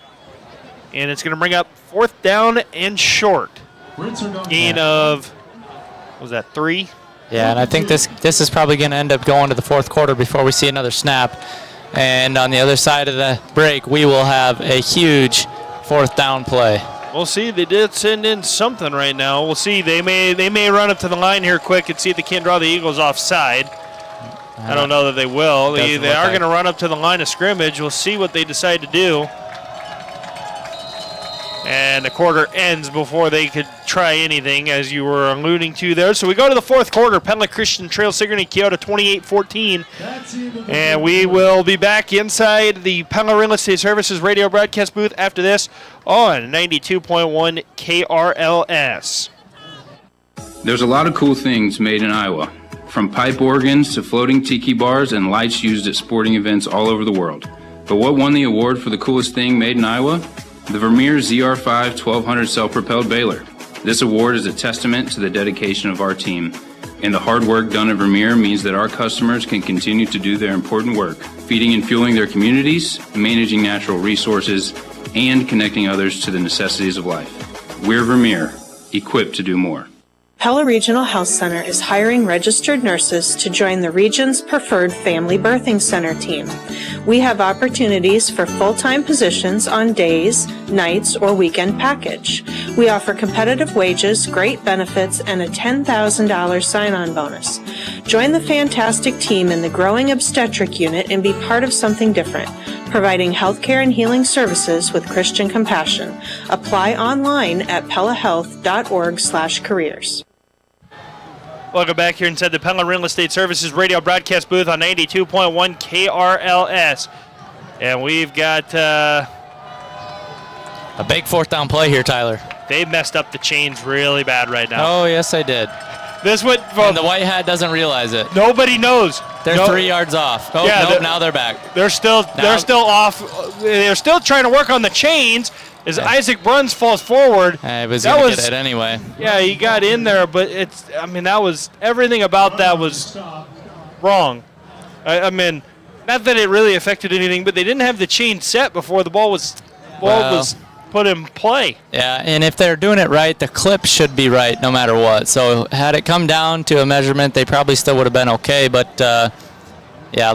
and it's going to bring up fourth down and short. Gain of, what was that, 3? Yeah, and I think this is probably going to end up going to the fourth quarter before we see another snap. And on the other side of the break, we will have a huge fourth down play. We'll see. They did send in something right now. We'll see. They may run up to the line here quick and see if they can't draw the Eagles offside. I don't know that they will. They are going to run up to the line of scrimmage. We'll see what they decide to do. And the quarter ends before they could try anything, as you were alluding to there. So we go to the fourth quarter. Pella Christian trails Sigourney-Keota 28-14. And we will be back inside the Pella Real Estate Services radio broadcast booth after this on 92.1 KRLS. There's a lot of cool things made in Iowa, from pipe organs to floating tiki bars and lights used at sporting events all over the world. But what won the award for the coolest thing made in Iowa? The Vermeer ZR5 1200 self-propelled baler. This award is a testament to the dedication of our team, and the hard work done at Vermeer means that our customers can continue to do their important work, feeding and fueling their communities, managing natural resources, and connecting others to the necessities of life. We're Vermeer, equipped to do more. Pella Regional Health Center is hiring registered nurses to join the region's preferred family birthing center team. We have opportunities for full-time positions on days, nights, or weekend package. We offer competitive wages, great benefits, and a $10,000 sign-on bonus. Join the fantastic team in the growing obstetric unit and be part of something different, providing healthcare and healing services with Christian compassion. Apply online at pellahealth.org/careers. Welcome back here inside the Pella Real Estate Services radio broadcast booth on 92.1 KRLS. And we've got a big fourth down play here, Tyler. They messed up the chains really bad right now. Oh, yes, they did. This would. And the white hat doesn't realize it. Nobody knows. They're 3 yards off. Oh, Yeah, now they're back. They're still off. They're still trying to work on the chains as Isaac Bruns falls forward. He was going to get it anyway. Yeah, he got in there, but that was everything about that was wrong. I mean, not that it really affected anything, but they didn't have the chain set before the ball was put in play. Yeah, and if they're doing it right, the clip should be right no matter what. So had it come down to a measurement, they probably still would have been okay. But, a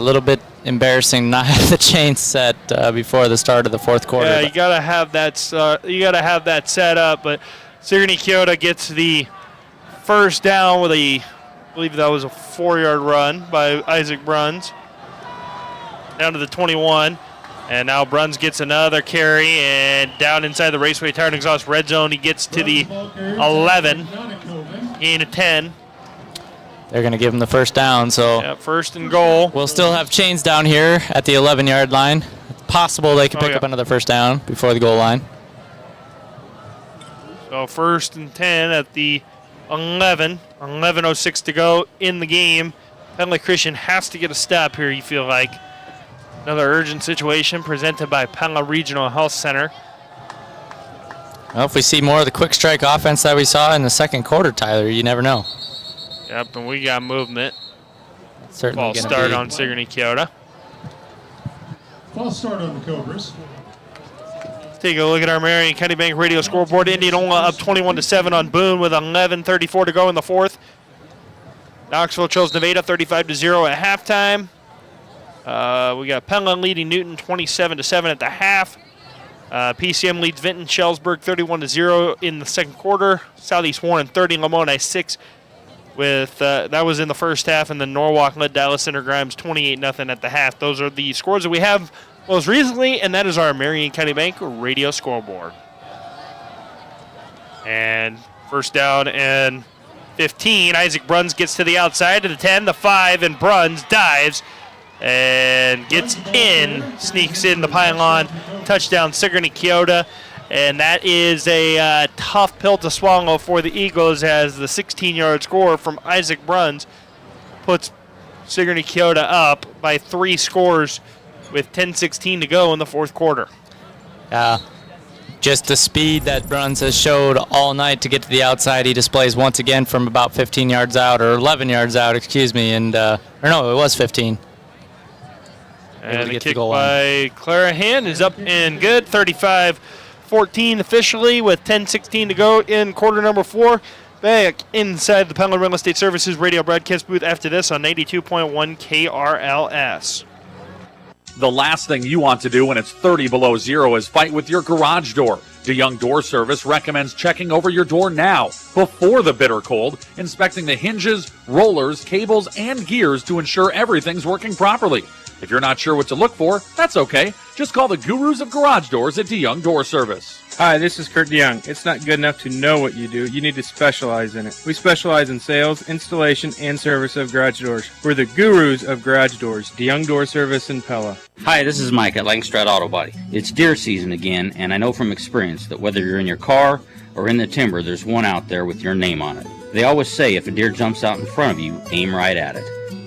little bit embarrassing not have the chain set before the start of the fourth quarter. Yeah, you gotta have that. You gotta have that set up. But Sigourney-Keota gets the first down with I believe that was a 4-yard run by Isaac Bruns down to the 21. And now Bruns gets another carry, and down inside the Raceway Tire and Exhaust red zone, he gets to the 11, gain of 10. They're going to give him the first down, so first and goal. We'll still have chains down here at the 11-yard line. It's possible they can pick up another first down before the goal line. So first and 10 at the 11. 11:06 to go in the game. Pella Christian has to get a stop here, you feel like. Another urgent situation presented by Pella Regional Health Center. Well, if we see more of the quick strike offense that we saw in the second quarter, Tyler, you never know. Yep, and we got movement. Certainly False start on Sigourney-Keota. False start on the Cobras. Let's take a look at our Marion County Bank radio scoreboard. Indianola up 21-7 on Boone with 11:34 to go in the fourth. Knoxville chose Nevada 35-0 at halftime. We got Pella leading Newton 27-7 at the half. PCM leads Vinton Shellsburg 31-0 in the second quarter. Southeast Warren 30, Lamoni 6. With that was in the first half, and then Norwalk led Dallas Center Grimes 28-0 at the half. Those are the scores that we have most recently, and that is our Marion County Bank radio scoreboard. And first down and 15. Isaac Bruns gets to the outside to the 10, the 5, and Bruns dives and gets in, sneaks in the pylon, touchdown Sigourney-Keota. And that is a tough pill to swallow for the Eagles, as the 16-yard score from Isaac Bruns puts Sigourney-Keota up by 3 scores with 10:16 to go in the fourth quarter. Just the speed that Bruns has showed all night to get to the outside, he displays once again from about 15 yards out, or 11 yards out, excuse me. And or no, it was 15. And the kick by Clara Hand is up and good. 35-14 officially with 10:16 to go in quarter number 4. Back inside the Pella Real Estate Services radio broadcast booth after this on 92.1 KRLS. The last thing you want to do when it's 30 below zero is fight with your garage door. DeYoung Door Service recommends checking over your door now, before the bitter cold, inspecting the hinges, rollers, cables, and gears to ensure everything's working properly. If you're not sure what to look for, that's okay. Just call the gurus of garage doors at DeYoung Door Service. Hi, this is Kurt DeYoung. It's not good enough to know what you do. You need to specialize in it. We specialize in sales, installation, and service of garage doors. We're the gurus of garage doors. DeYoung Door Service in Pella. Hi, this is Mike at Langstrad Auto Body. It's deer season again, and I know from experience that whether you're in your car or in the timber, there's one out there with your name on it. They always say if a deer jumps out in front of you, aim right at it.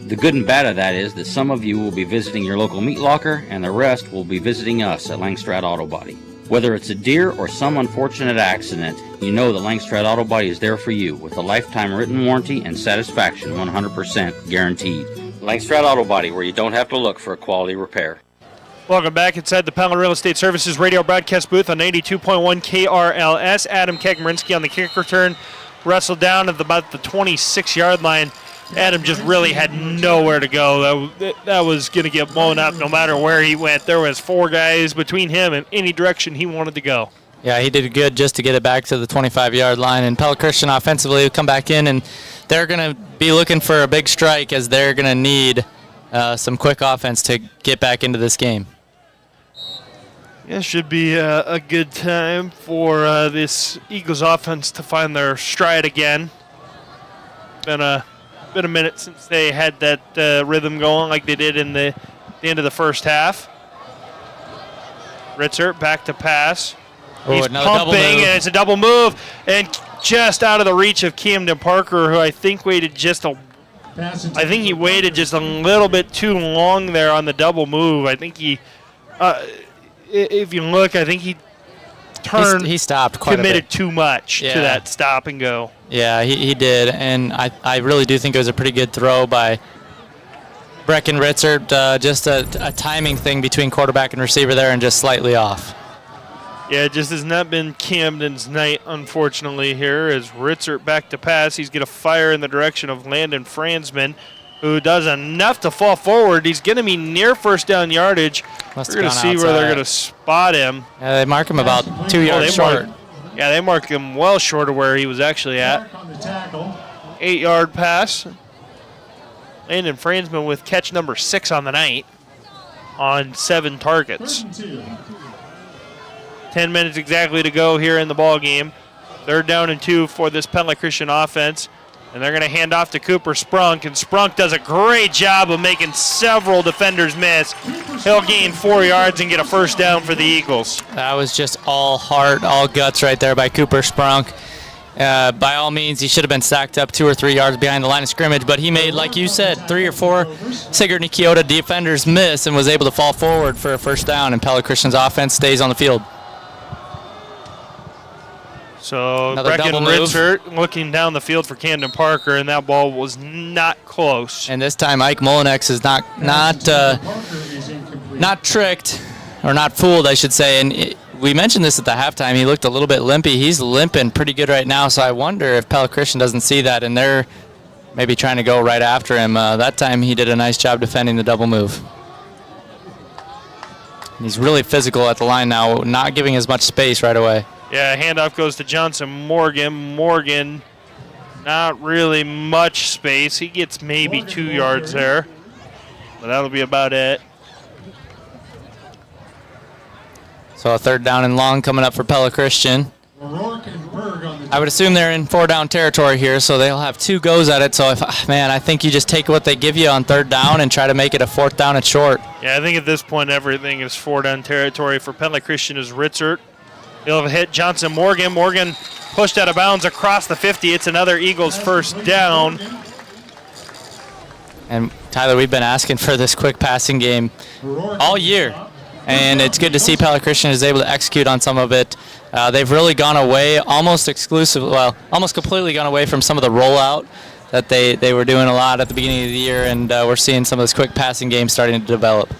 The good and bad of that is that some of you will be visiting your local meat locker, and the rest will be visiting us at Langstrad Auto Body. Whether it's a deer or some unfortunate accident, you know that Langstrad Auto Body is there for you with a lifetime written warranty and satisfaction 100% guaranteed. Langstrad Auto Body, where you don't have to look for a quality repair. Welcome back inside the Pella Real Estate Services radio broadcast booth on 82.1 KRLS. Adam Kekmarinsky on the kick return. Wrestled down at about the 26-yard line. Adam just really had nowhere to go. That was going to get blown up no matter where he went. There was 4 guys between him and any direction he wanted to go. Yeah, he did good just to get it back to the 25-yard line. And Pella Christian offensively will come back in, and they're going to be looking for a big strike, as they're going to need some quick offense to get back into this game. It should be a good time for this Eagles offense to find their stride again. Been a minute since they had that rhythm going like they did in the end of the first half. Ritzer back to pass. He's pumping, and it's a double move. And just out of the reach of Camden Parker, who I think waited just a little bit too long there on the double move. I think he, if you look, I think he turned. He stopped quite a bit. Committed too much to that stop and go. Yeah, he did, and I really do think it was a pretty good throw by Brecken Ritzert. Just a timing thing between quarterback and receiver there, and just slightly off. Yeah, it just has not been Camden's night, unfortunately, here. As Ritzert back to pass, he's going to fire in the direction of Landon Franzman, who does enough to fall forward. He's going to be near first down yardage. We're going to see where they're going to spot him. Yeah, they mark him about 2 yards short. They mark him well short of where he was actually at. 8-yard pass. Landon Franzman with catch number 6 on the night on 7 targets. 10 minutes exactly to go here in the ball game. 3rd down and 2 for this Pella Christian offense. And they're going to hand off to Cooper Sprunk, and Sprunk does a great job of making several defenders miss. He'll gain 4 yards and get a first down for the Eagles. That was just all heart, all guts right there by Cooper Sprunk. By all means, he should have been stacked up 2 or 3 yards behind the line of scrimmage, but he made, like you said, 3 or 4 Sigourney-Keota defenders miss and was able to fall forward for a first down, and Pella Christian's offense stays on the field. So Brecken Ritzert looking down the field for Camden Parker, and that ball was not close. And this time Ike Molinex is not tricked, or not fooled, I should say. And we mentioned this at the halftime. He looked a little bit limpy. He's limping pretty good right now, so I wonder if Pella Christian doesn't see that, and they're maybe trying to go right after him. That time he did a nice job defending the double move. He's really physical at the line now, not giving as much space right away. Yeah, handoff goes to Johnson Morgan. Morgan, not really much space. He gets maybe 2 yards there, but that'll be about it. So a 3rd down and long coming up for Pella Christian. I would assume they're in 4-down territory here, so they'll have 2 goes at it. So, I think you just take what they give you on 3rd down and try to make it a 4th down and short. Yeah, I think at this point everything is 4-down territory for Pella Christian as Ritzert. He'll have hit Johnson Morgan. Morgan pushed out of bounds across the 50. It's another Eagles first down. And Tyler, we've been asking for this quick passing game all year, and it's good to see Pella Christian is able to execute on some of it. They've really gone away, almost completely gone away from some of the rollout that they were doing a lot at the beginning of the year, and we're seeing some of this quick passing game starting to develop.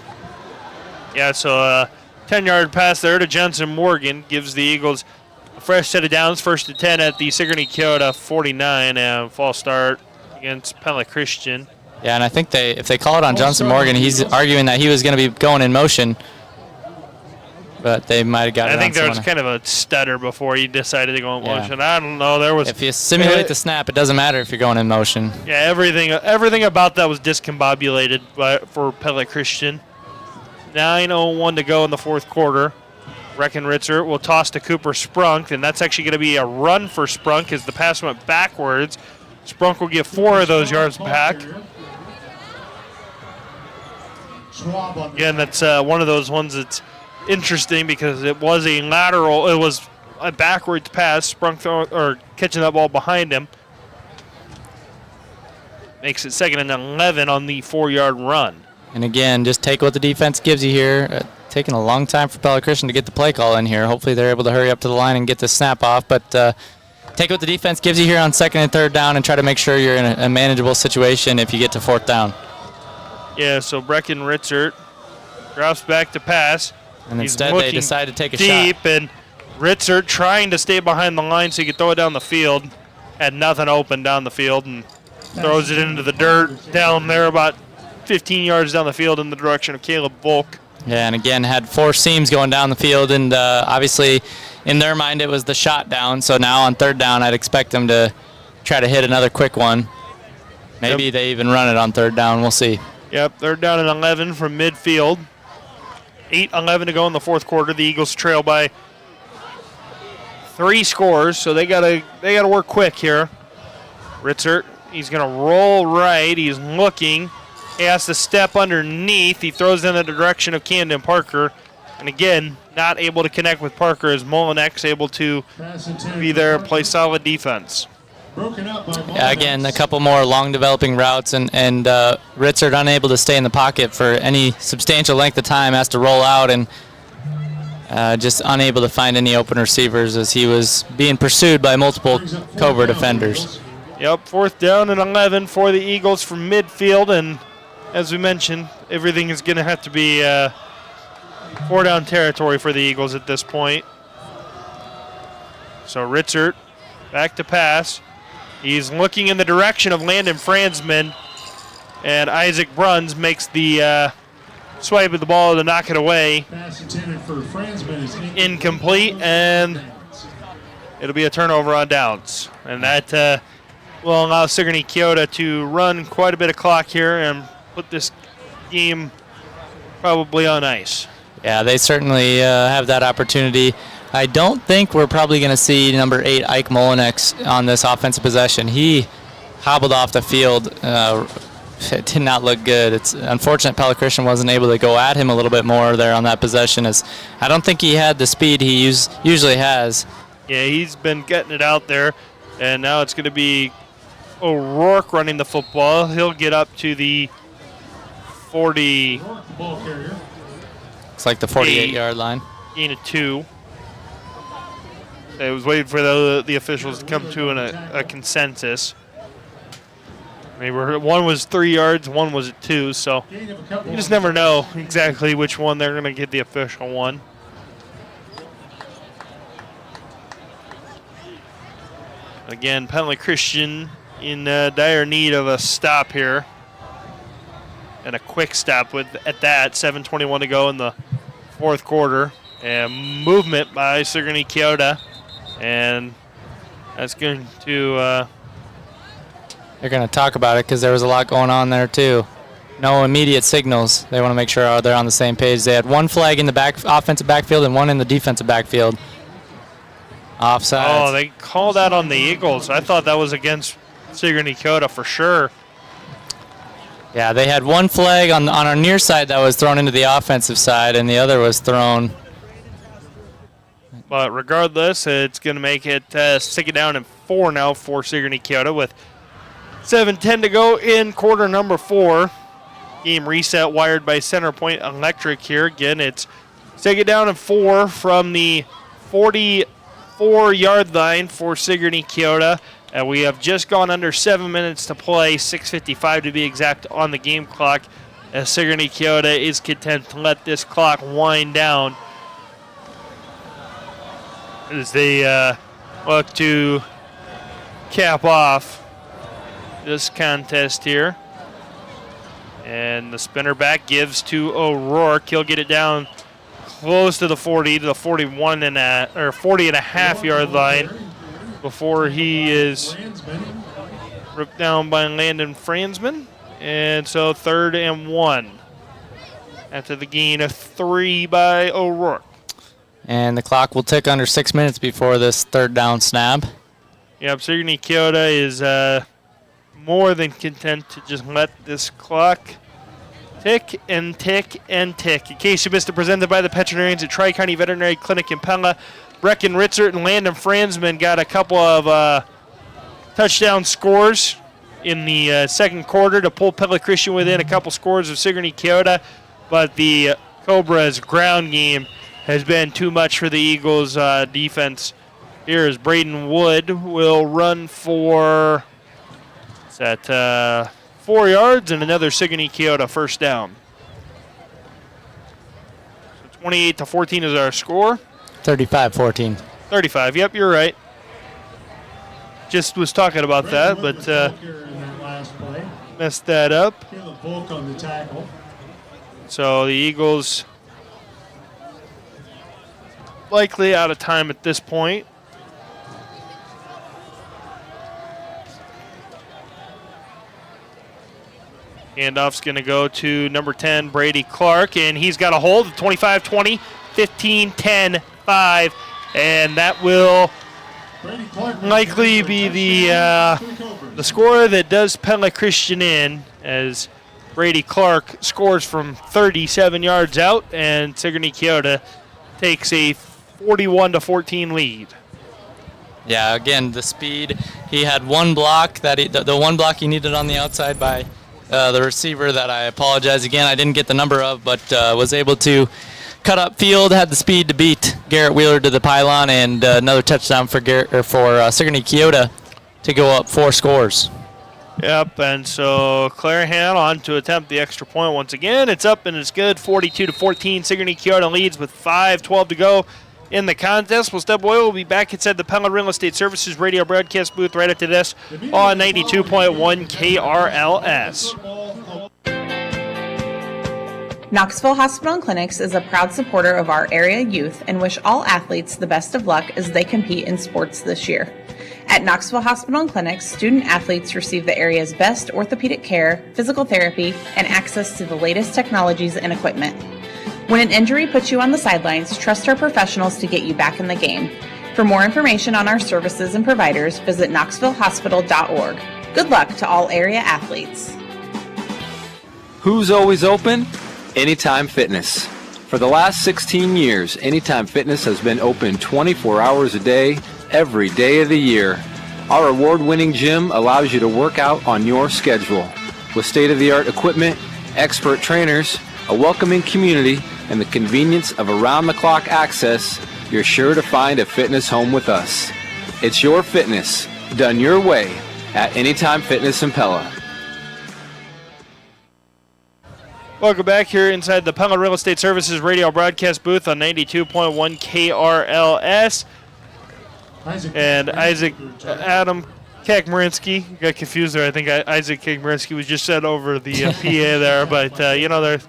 Yeah, so 10-yard pass there to Johnson Morgan gives the Eagles a fresh set of downs, 1st and 10 at the Sigourney-Keota 49, and false start against Pella Christian. Yeah, and I think if they call it on Johnson Morgan, he's arguing that he was going to be going in motion, but they might have got it on I think there was someone. kind of a stutter before he decided to go in motion. I don't know. If you simulate the snap, it doesn't matter if you're going in motion. Yeah, everything about that was discombobulated for Pella Christian. 9:01 to go in the 4th quarter. Brecken Ritzert will toss to Cooper Sprunk, and that's actually going to be a run for Sprunk as the pass went backwards. Sprunk will get 4 of those yards back. Again, that's one of those ones that's interesting because it was a lateral. It was a backwards pass. Sprunk catching that ball behind him. Makes it 2nd and 11 on the 4-yard run. And again, just take what the defense gives you here. Taking a long time for Pella Christian to get the play call in here. Hopefully they're able to hurry up to the line and get the snap off. But take what the defense gives you here on 2nd and 3rd down and try to make sure you're in a manageable situation if you get to 4th down. Yeah, so Brecken Ritzert drops back to pass. And instead they decide to take a deep, shot. And Ritzert trying to stay behind the line so he could throw it down the field. Had nothing open down the field and throws it into the dirt down there about 15 yards down the field in the direction of Caleb Volk. Yeah, and again, had 4 seams going down the field, and obviously in their mind it was the shot down. So now on 3rd down, I'd expect them to try to hit another quick one. Maybe they even run it on 3rd down. We'll see. Yep, 3rd down and 11 from midfield. 8:11 to go in the 4th quarter. The Eagles trail by 3 scores, so they gotta work quick here. Ritzert, he's gonna roll right. He's looking. He has to step underneath. He throws in the direction of Camden Parker. And again, not able to connect with Parker as Molinex able to be there and play solid defense. Yeah, again, a couple more long developing routes, and Ritzert unable to stay in the pocket for any substantial length of time, has to roll out and just unable to find any open receivers as he was being pursued by multiple Cobra defenders. Yep, 4th down and 11 for the Eagles from midfield, and as we mentioned, everything is going to have to be 4-down territory for the Eagles at this point. So Ritzert back to pass. He's looking in the direction of Landon Franzman, and Isaac Bruns makes the swipe of the ball to knock it away. Pass intended for Franzman is Incomplete, and it'll be a turnover on downs. And that will allow Sigourney-Keota to run quite a bit of clock here and put this game probably on ice. Yeah, they certainly have that opportunity. I don't think we're probably going to see number 8, Ike Molinex, on this offensive possession. He hobbled off the field. It did not look good. It's unfortunate Pella Christian wasn't able to go at him a little bit more there on that possession, as I don't think he had the speed he usually has. Yeah, he's been getting it out there, and now it's going to be O'Rourke running the football. He'll get up to the 40. It's like the 48-yard line. Gain of 2. I was waiting for the officials to come to a consensus. Maybe one was 3 yards, one was at 2, so you just never know exactly which one they're going to get the official one. Again, Pella Christian in dire need of a stop here, and a quick stop at that. 7:21 to go in the 4th quarter, and movement by Sigourney-Keota. And that's going to... They're going to talk about it because there was a lot going on there, too. No immediate signals. They want to make sure they're on the same page. They had one flag in the offensive backfield and one in the defensive backfield. Offside. Oh, they called that on the Eagles. I thought that was against Sigourney-Keota for sure. Yeah, they had one flag on our near side that was thrown into the offensive side, and the other was thrown. But regardless, it's going to make it 2nd down and 4 now for Sigourney-Keota with 7:10 to go in quarter number 4. Game reset wired by Center Point Electric here. Again, it's 2nd down and 4 from the 44-yard line for Sigourney-Keota. And we have just gone under 7 minutes to play, 6:55 to be exact on the game clock, as Sigourney-Keota is content to let this clock wind down as they look to cap off this contest here. And the spinner back gives to O'Rourke. He'll get it down close to the 40, to the 41 and or 40 and a half yard line before he is ripped down by Landon Franzman. And so 3rd and 1 after the gain of 3 by O'Rourke. And the clock will tick under 6 minutes before this 3rd down snap. Yep, Sigourney-Keota is more than content to just let this clock tick and tick and tick. In case you missed it, presented by the veterinarians at Tri-County Veterinary Clinic in Pella. Brecken Ritzert and Landon Franzman got a couple of touchdown scores in the 2nd quarter to pull Pella Christian within a couple scores of Sigourney-Keota, but the Cobra's ground game has been too much for the Eagles' defense. Here is Braden Wood will run for 4 yards and another Sigourney-Keota 1st down. So 28-14 is our score. 35-14. 35, yep, you're right. Just was talking about that, but messed that up. On the tackle. So the Eagles likely out of time at this point. Handoff's going to go to number 10, Brady Clark, and he's got a hold of 25-20, 15-10, 5, and that will likely be the score that does Pella Christian in, as Brady Clark scores from 37 yards out, and Sigourney-Keota takes a 41-14 lead. Yeah, again, the speed. He had one block, the one block he needed on the outside by the receiver that I apologize again, I didn't get the number of, but was able to cut up field, had the speed to beat Garrett Wheeler to the pylon, and another touchdown for Sigourney-Keota to go up 4 scores. Yep, and so Clarahan on to attempt the extra point once again. It's up and it's good, 42-14. Sigourney-Keota leads with 5:12 to go in the contest. We'll step away. We'll be back inside the Pella Real Estate Services radio broadcast booth right after this on 92.1 KRLS. Knoxville Hospital and Clinics is a proud supporter of our area youth and wish all athletes the best of luck as they compete in sports this year. At Knoxville Hospital and Clinics, student athletes receive the area's best orthopedic care, physical therapy, and access to the latest technologies and equipment. When an injury puts you on the sidelines, trust our professionals to get you back in the game. For more information on our services and providers, visit knoxvillehospital.org. Good luck to all area athletes. Who's always open? Anytime Fitness. For the last 16 years, Anytime Fitness has been open 24 hours a day, every day of the year. Our award-winning gym allows you to work out on your schedule. With state-of-the-art equipment, expert trainers, a welcoming community, and the convenience of around-the-clock access, you're sure to find a fitness home with us. It's your fitness, done your way, at Anytime Fitness in Pella. Welcome back here inside the Pella Real Estate Services radio broadcast booth on 92.1 KRLS. And Adam Kekmarinsky got confused there. I think Isaac Kekmarinsky was just said over the PA there, but there's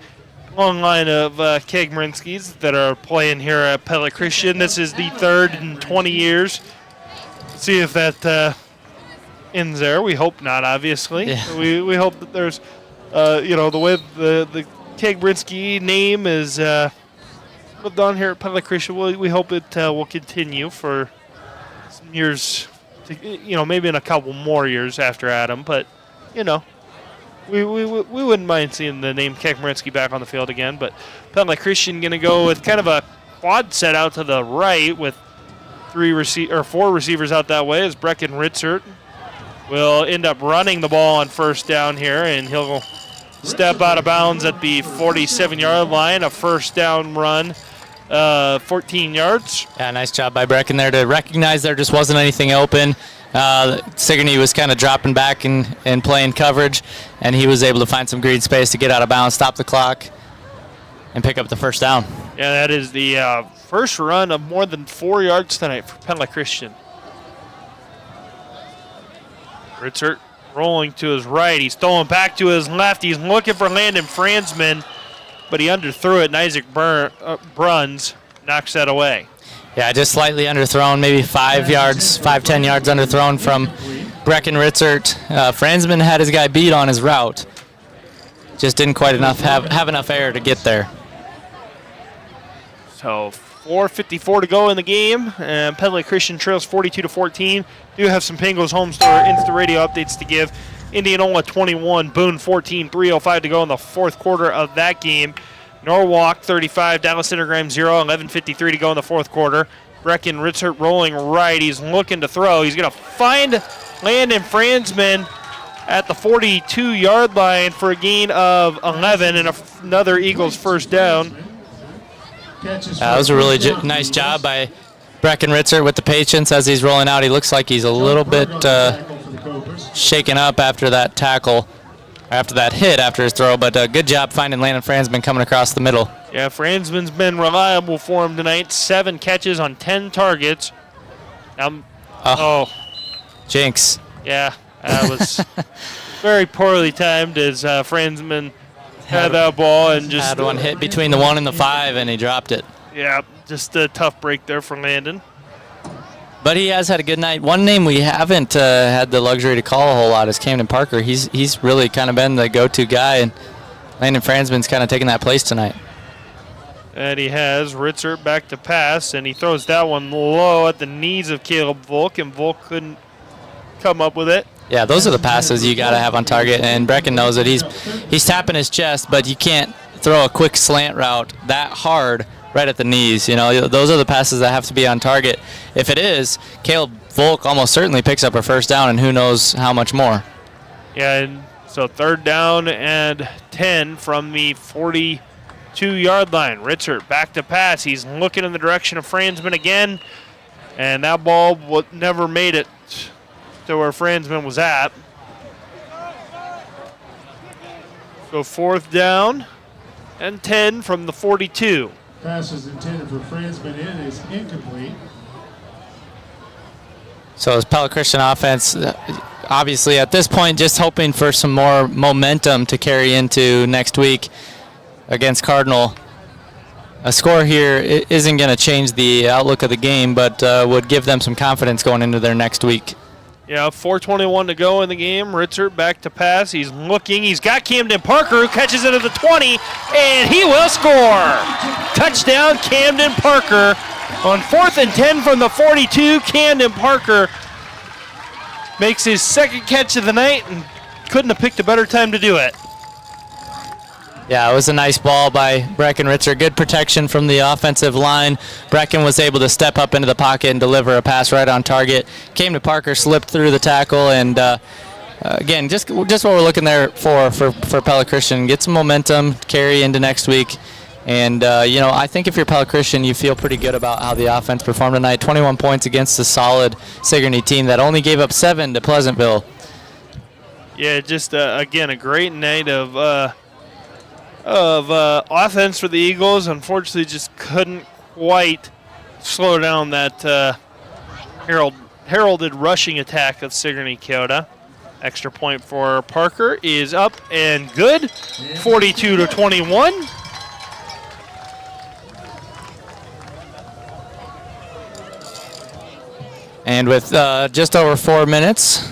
a long line of Kekmarinskys that are playing here at Pella Christian. This is the third in 20 years. See if that ends there. We hope not, obviously. Yeah. We hope that there's, the way the Kekmarinsky name is lived on here at Pella Christian. We hope it will continue for some years, maybe in a couple more years after Adam, but, we wouldn't mind seeing the name Kekmarinsky back on the field again. But Pella Christian going to go with kind of a quad set out to the right with 4 receivers out that way as Brecken Ritzert will end up running the ball on first down here, and he'll step out of bounds at the 47-yard line, a first down run. 14 yards. Yeah, nice job by Brecken there to recognize there just wasn't anything open. Sigourney was kind of dropping back and playing coverage, and he was able to find some green space to get out of bounds, stop the clock, and pick up the first down. Yeah, that is the first run of more than 4 yards tonight for Pella Christian. Ritzert rolling to his right. He's throwing back to his left. He's looking for Landon Franzman, but he underthrew it, and Isaac Bruns knocks that away. Yeah, just slightly underthrown, maybe 10 yards underthrown from Brecken Ritzert. Franzman had his guy beat on his route. Just didn't quite have enough air to get there. So 4:54 to go in the game, and Pella Christian trails 42-14. Do have some Pingles Home Store Insta Radio updates to give. Indianola 21, Boone 14, 3:05 to go in the fourth quarter of that game. Norwalk 35, Dallas Intergram 0, 11:53 to go in the fourth quarter. Brecken Ritzert rolling right. He's looking to throw. He's going to find Landon Franzman at the 42-yard line for a gain of 11 and another Eagles first down. That was a really nice job by Brecken Ritzert with the patience as he's rolling out. He looks like he's a little bit shaken up after that tackle, after that hit after his throw, but good job finding Landon Franzman coming across the middle. Yeah, Franzman's been reliable for him tonight. 7 catches on 10 targets. Jinx. Yeah, that was very poorly timed as Franzman had that ball and just had one hit between the 1 and the 5, and he dropped it. Yeah, just a tough break there for Landon. But he has had a good night. One name we haven't had the luxury to call a whole lot is Camden Parker. He's really kind of been the go-to guy, and Landon Franzman's kind of taking that place tonight. And he has Ritzert back to pass, and he throws that one low at the knees of Caleb Volk, and Volk couldn't come up with it. Yeah, those are the passes you got to have on target, and Brecken knows it. He's tapping his chest, but you can't throw a quick slant route that hard right at the knees. You know, those are the passes that have to be on target. If it is, Caleb Volk almost certainly picks up her first down, and who knows how much more. Yeah, and so 3rd down and 10 from the 42-yard line. Ritzert back to pass. He's looking in the direction of Franzman again, and that ball never made it to where Franzman was at. So 4th down and 10 from the 42. Pass is intended for Franzman and is incomplete. So as Pella Christian offense, obviously at this point, just hoping for some more momentum to carry into next week against Cardinal. A score here isn't going to change the outlook of the game, but would give them some confidence going into their next week. Yeah, 4:21 to go in the game. Ritzert back to pass. He's looking. He's got Camden Parker, who catches it at the 20, and he will score. Touchdown, Camden Parker. On 4th and 10 from the 42, Camden Parker makes his 2nd catch of the night and couldn't have picked a better time to do it. Yeah, it was a nice ball by Brecken Ritzert. Good protection from the offensive line. Brecken was able to step up into the pocket and deliver a pass right on target. Came to Parker, slipped through the tackle, and again, just what we're looking there for Pella Christian. Get some momentum, carry into next week. And, I think if you're Pella Christian, you feel pretty good about how the offense performed tonight. 21 points against a solid Sigourney team that only gave up 7 to Pleasantville. Yeah, just, again, a great night of offense for the Eagles. Unfortunately, just couldn't quite slow down that heralded rushing attack of Sigourney-Keota. Extra point for Parker is up and good, 42-21. And with just over 4 minutes,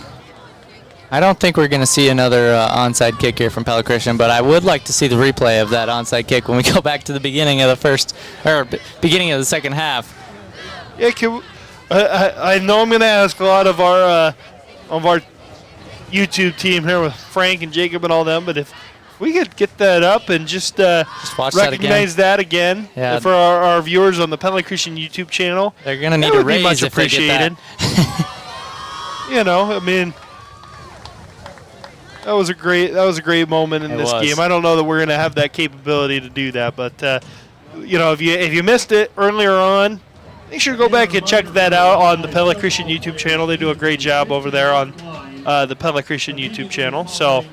I don't think we're going to see another onside kick here from Pella Christian, but I would like to see the replay of that onside kick when we go back to the beginning of beginning of the second half. Yeah, I know I'm going to ask a lot of our YouTube team here with Frank and Jacob and all them, but if we could get that up and just watch recognize that again yeah. for our viewers on the Pella Christian YouTube channel. They're going to need a raise much if they get appreciated. I mean, that was a great moment in this game. I don't know that we're going to have that capability to do that, but if you missed it earlier on, make sure to go back and check that out on the Pella Christian YouTube channel. They do a great job over there on the Pella Christian YouTube channel. So,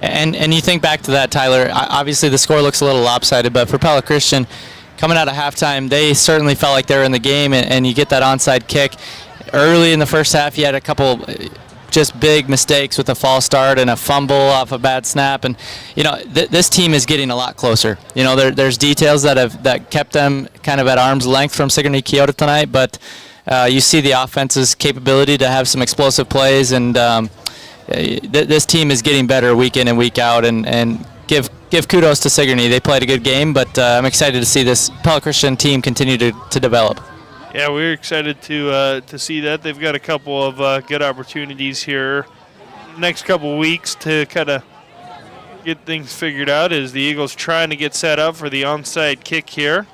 and you think back to that, Tyler. Obviously, the score looks a little lopsided, but for Pella Christian, coming out of halftime, they certainly felt like they were in the game, and you get that onside kick. Early in the first half, you had a couple just big mistakes with a false start and a fumble off a bad snap, and this team is getting a lot closer. There's details that kept them kind of at arm's length from Sigourney-Keota tonight, but you see the offense's capability to have some explosive plays, and this team is getting better week in and week out, and give kudos to Sigourney. They played a good game, but I'm excited to see this Pella Christian team continue to develop. Yeah, we're excited to see that. They've got a couple of good opportunities here next couple weeks to kind of get things figured out as the Eagles trying to get set up for the onside kick here.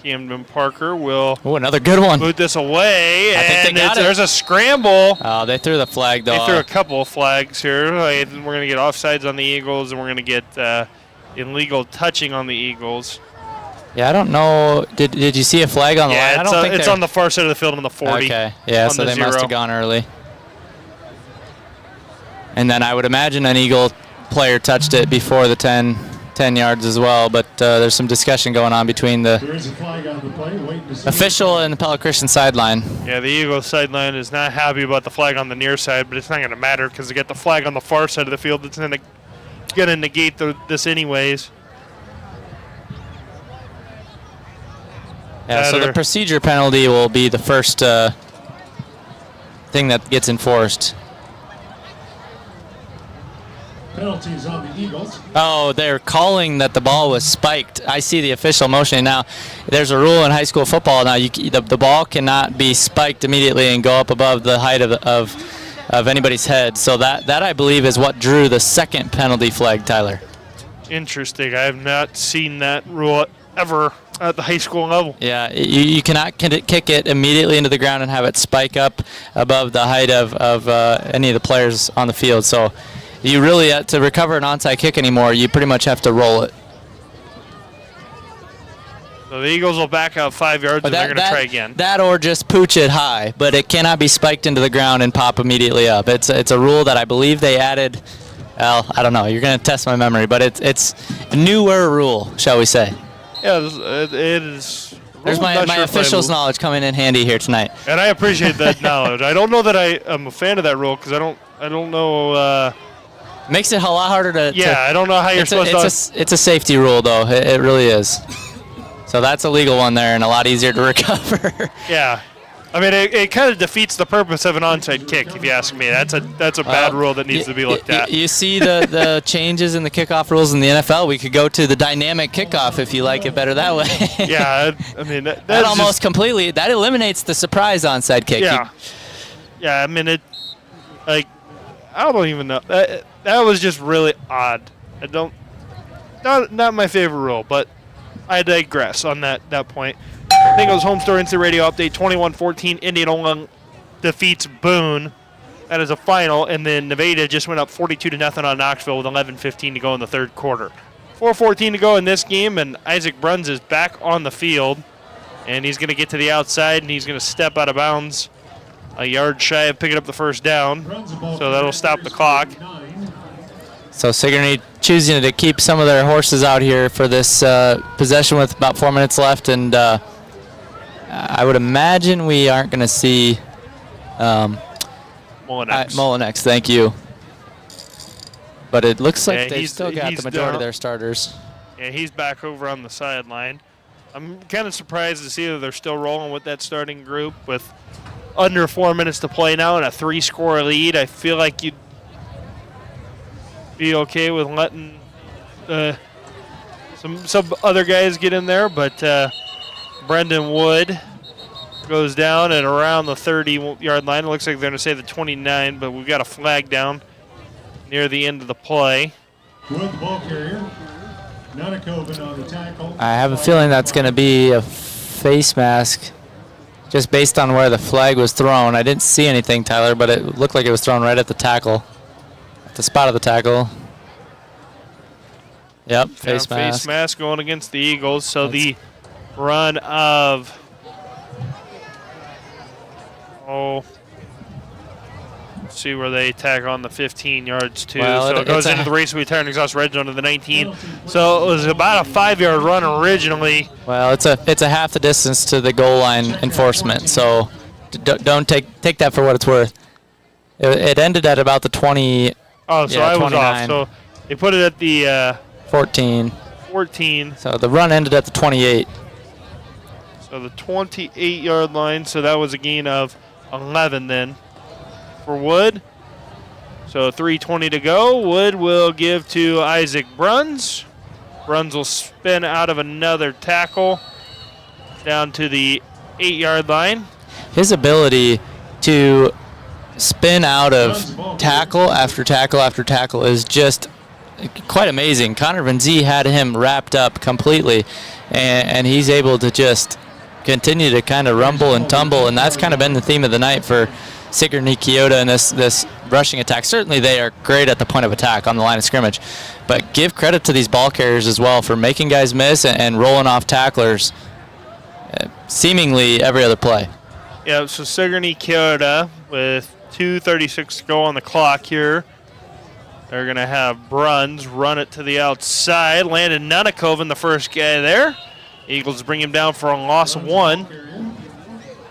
Camden Parker will another good one. Boot this away, I think they got it. There's a scramble. Oh, they threw the flag, though. They threw a couple of flags here. We're going to get offsides on the Eagles, and we're going to get illegal touching on the Eagles. Yeah, I don't know. Did you see a flag on the line? I don't think it's on the far side of the field on the 40. Okay, yeah, so they must have gone early. And then I would imagine an Eagle player touched it before the 10 yards as well, but there's some discussion going on between the official and the Pella Christian sideline. Yeah, the Eagles sideline is not happy about the flag on the near side, but it's not going to matter because they get the flag on the far side of the field that's going to negate this anyways. Yeah, so the procedure penalty will be the first thing that gets enforced. Penalties on the Eagles. Oh, they're calling that the ball was spiked. I see the official motion now. There's a rule in high school football now. The ball cannot be spiked immediately and go up above the height of anybody's head. So that I believe is what drew the second penalty flag, Tyler. Interesting. I have not seen that rule ever. at the high school level. Yeah, you cannot kick it immediately into the ground and have it spike up above the height of any of the players on the field. So you really, to recover an onside kick anymore, you pretty much have to roll it. So the Eagles will back out 5 yards, and they're going to try again. That or just pooch it high, but it cannot be spiked into the ground and pop immediately up. It's a rule that I believe they added. Well, I don't know. You're going to test my memory, but it's a newer rule, shall we say? Yeah, it is. There's my officials' knowledge coming in handy here tonight. And I appreciate that knowledge. I don't know that I am a fan of that rule because I don't know. Makes it a lot harder to. Yeah, I don't know how you're supposed to. It's a safety rule, though. It really is. So that's a legal one there and a lot easier to recover. Yeah. I mean, it kind of defeats the purpose of an onside kick, if you ask me. That's a bad rule that needs to be looked at. You see the changes in the kickoff rules in the NFL. We could go to the dynamic kickoff if you like it better that way. Yeah, I mean that almost completely eliminates the surprise onside kick. Yeah. Yeah, I mean I don't even know. That was just really odd. Not my favorite rule, but I digress on that point. I think it was Home Store Instant Radio Update 21-14. Indianola defeats Boone. That is a final, and then Nevada just went up 42-0 on Knoxville with 11:15 to go in the third quarter. 4:14 to go in this game, and Isaac Bruns is back on the field, and he's going to get to the outside, and he's going to step out of bounds a yard shy of picking up the first down, so that'll stop the clock. So Sigourney choosing to keep some of their horses out here for this possession with about 4 minutes left, and I would imagine we aren't going to see Molinex. Thank you. But it looks like they've still got the majority of their starters. Yeah, he's back over on the sideline. I'm kind of surprised to see that they're still rolling with that starting group with under 4 minutes to play now and a 3-score lead. I feel like you'd be okay with letting some other guys get in there, but Brendan Wood goes down at around the 30-yard line. It looks like they're going to say the 29, but we've got a flag down near the end of the play. Wood, the ball carrier. Sigourney-Keota on the tackle. I have a feeling that's going to be a face mask just based on where the flag was thrown. I didn't see anything, Tyler, but it looked like it was thrown right at the tackle. At the spot of the tackle. Yep, face mask. Face mask going against the Eagles. So the run of let's see where they tack on the 15 yards too. Well, so it goes into the race we turn exhaust red zone to the 19. So it was about a 5-yard run originally. Well, it's a half the distance to the goal line enforcement. So don't take that for what it's worth. It ended at about the 20. Oh, so I was 29. off. So they put it at the 14. 14. So the run ended at the 28. So the 28-yard line. So that was a gain of 11 then for Wood. So 3:20 to go. Wood will give to Isaac Bruns. Bruns will spin out of another tackle down to the 8-yard line. His ability to spin out of tackle after tackle after tackle is just quite amazing. Connor Van Zee had him wrapped up completely, and he's able to just continue to kind of rumble and tumble, and that's kind of been the theme of the night for Sigourney-Keota in this rushing attack. Certainly they are great at the point of attack on the line of scrimmage, but give credit to these ball carriers as well for making guys miss and rolling off tacklers seemingly every other play. Yeah, so Sigourney-Keota with 2:36 to go on the clock here. They're going to have Bruns run it to the outside. Landon Nunikoven, the first guy there. Eagles bring him down for a loss of 1.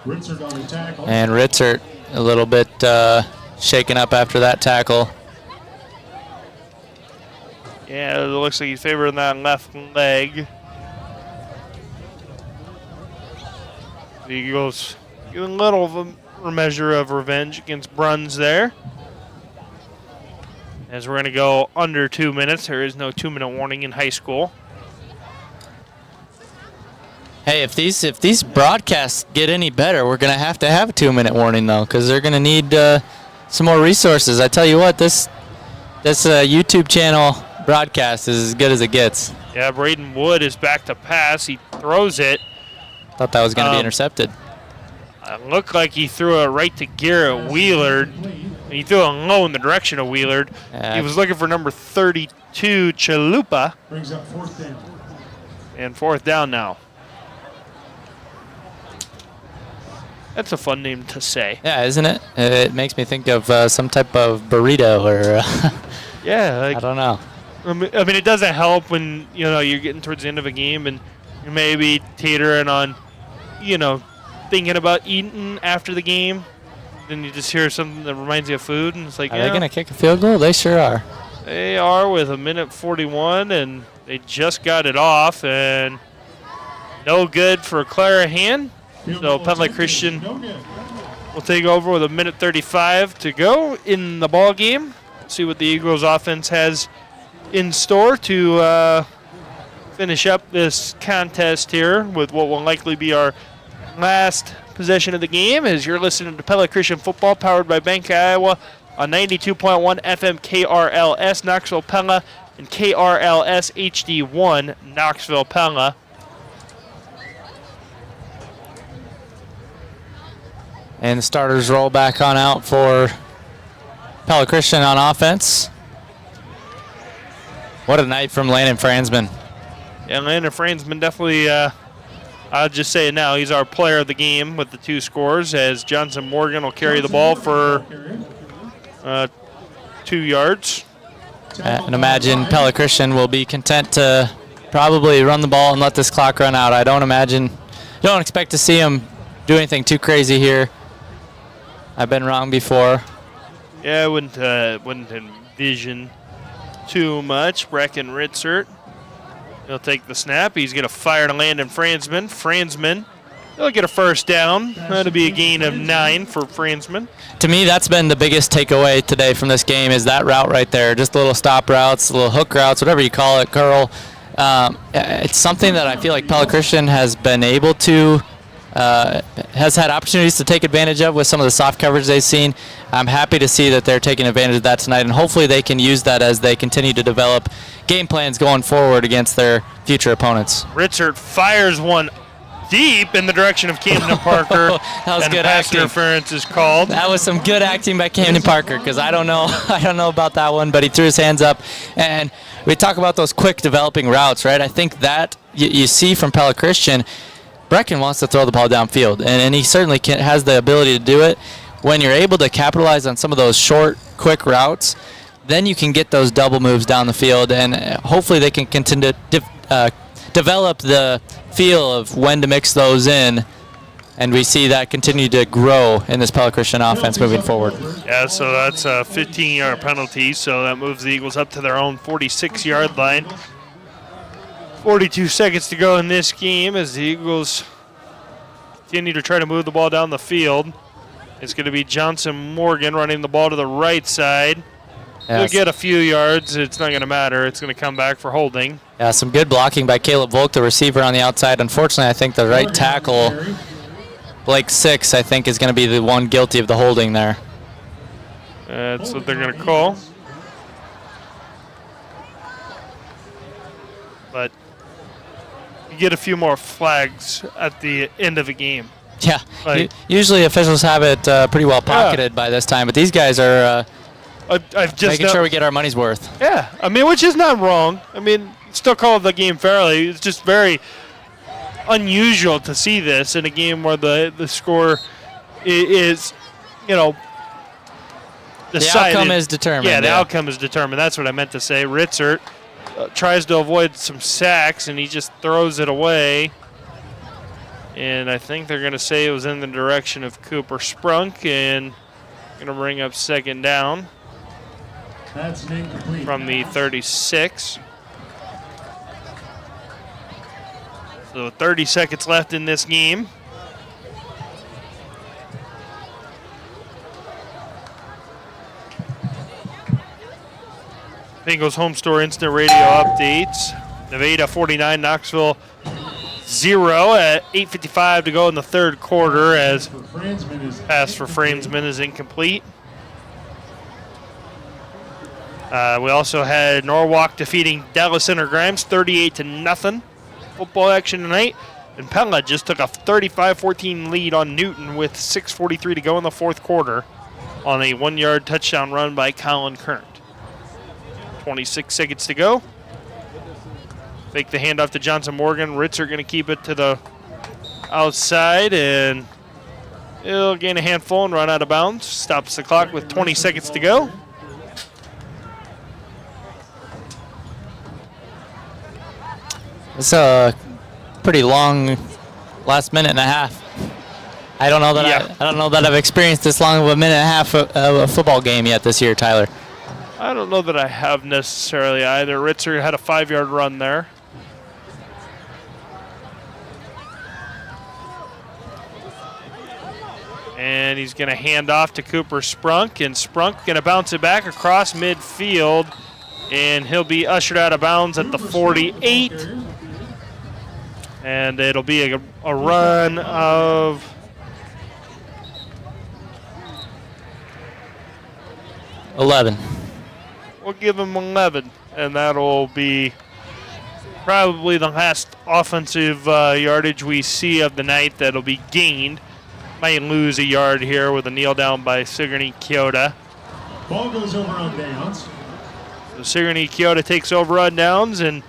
And Ritzert a little bit shaken up after that tackle. Yeah, it looks like he's favoring that left leg. The Eagles get a little of a measure of revenge against Bruns there. As we're going to go under 2 minutes. There is no 2-minute warning in high school. Hey, if these broadcasts get any better, we're going to have a 2-minute warning, though, because they're going to need some more resources. I tell you what, this YouTube channel broadcast is as good as it gets. Yeah, Braden Wood is back to pass. He throws it. Thought that was going to be intercepted. It looked like he threw it right to Garrett Wheelard. He threw it low in the direction of Wheelard. He was looking for number 32, Chalupa. Brings up 4th down. And 4th down now. That's a fun name to say. Yeah, isn't it? It makes me think of some type of burrito or... yeah. I don't know. I mean, it doesn't help when, you're getting towards the end of a game and you're maybe teetering on, thinking about eating after the game. Then you just hear something that reminds you of food, and it's like, Are they going to kick a field goal? They sure are. They are with 1:41, and they just got it off, and no good for Clarahan. So Pella Christian will take over with 1:35 to go in the ball game. See what the Eagles offense has in store to finish up this contest here with what will likely be our last possession of the game, as you're listening to Pella Christian football powered by Bank of Iowa on 92.1 FM KRLS Knoxville Pella and KRLS HD1 Knoxville Pella. And the starters roll back on out for Pella Christian on offense. What a night from Landon Fransman. Yeah, Landon Fransman definitely, I'll just say it now, he's our player of the game with the 2 scores, as Johnson Morgan will carry the ball for 2 yards. And imagine Pella Christian will be content to probably run the ball and let this clock run out. I don't expect to see him do anything too crazy here. I've been wrong before. Yeah, I wouldn't envision too much. Brecken Ritzert, he'll take the snap. He's going to fire to Landon Fransman. Fransman, he'll get a 1st down. That'll be a gain of 9 for Fransman. To me, that's been the biggest takeaway today from this game, is that route right there. Just little stop routes, little hook routes, whatever you call it, curl. It's something that I feel like Pella Christian has been able to, has had opportunities to take advantage of with some of the soft coverage they've seen. I'm happy to see that they're taking advantage of that tonight, and hopefully they can use that as they continue to develop game plans going forward against their future opponents. Ritzert fires one deep in the direction of Camden Parker. That was good pass acting. Interference is called. That was some good acting by Camden Parker, because I don't know about that one, but he threw his hands up. And we talk about those quick developing routes, right? I think that you see from Pella Christian, Brecken wants to throw the ball downfield, and he certainly has the ability to do it. When you're able to capitalize on some of those short, quick routes, then you can get those double moves down the field, and hopefully they can continue to develop the feel of when to mix those in, and we see that continue to grow in this Pella Christian offense moving forward. Yeah, so that's a 15-yard penalty, so that moves the Eagles up to their own 46-yard line. 42 seconds to go in this game as the Eagles continue to try to move the ball down the field. It's going to be Johnson Morgan running the ball to the right side. He'll get a few yards. It's not going to matter. It's going to come back for holding. Yeah, some good blocking by Caleb Volk, the receiver on the outside. Unfortunately, I think the right tackle, Blake Six, I think, is going to be the one guilty of the holding there. That's what they're going to call. But you get a few more flags at the end of a game. Yeah, usually officials have it pretty well pocketed by this time, but these guys are making sure we get our money's worth. Yeah, I mean, which is not wrong. I mean, still call the game fairly. It's just very unusual to see this in a game where the score is, decided. The outcome is determined. Yeah, the outcome is determined. That's what I meant to say. Ritzert tries to avoid some sacks, and he just throws it away. And I think they're going to say it was in the direction of Cooper Sprunk, and going to bring up 2nd down. That's incomplete. From the 36. So 30 seconds left in this game. Bengals home store instant radio updates. Nevada 49, Knoxville 0 at 8:55 to go in the 3rd quarter, as pass for Fransman is incomplete. We also had Norwalk defeating Dallas Center Grimes 38-0. football action tonight. And Pella just took a 35-14 lead on Newton with 6:43 to go in the fourth quarter on a 1-yard touchdown run by Colin Current. 26 seconds to go. Fake the handoff to Johnson Morgan. Ritzer going to keep it to the outside, and he'll gain a handful and run out of bounds. Stops the clock with 20 seconds to go. It's a pretty long last minute and a half. I don't know that I don't know that I've experienced this long of a minute and a half of a football game yet this year, Tyler. I don't know that I have necessarily either. Ritzer had a 5-yard run there. And he's going to hand off to Cooper Sprunk, and Sprunk going to bounce it back across midfield, and he'll be ushered out of bounds at the 48. And it'll be a run of 11. We'll give him 11, and that'll be probably the last offensive yardage we see of the night that'll be gained. Might lose a yard here with a kneel down by Sigourney-Keota. Ball goes over on downs. So Sigourney-Keota takes over on downs, and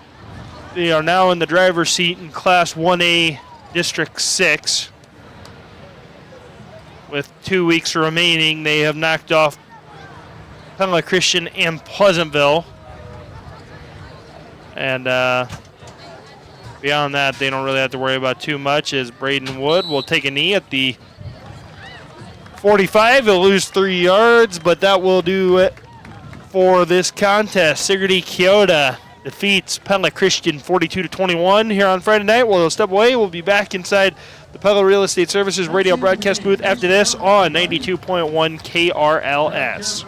they are now in the driver's seat in Class 1A District 6. With 2 weeks remaining, they have knocked off Pella Christian and Pleasantville. And beyond that, they don't really have to worry about too much, as Braden Wood will take a knee at the 45. He'll lose 3 yards, but that will do it for this contest. Sigourney-Keota defeats Pella Christian 42-21 here on Friday night. We'll step away. We'll be back inside the Pella Real Estate Services radio broadcast booth after this on 92.1 KRLS.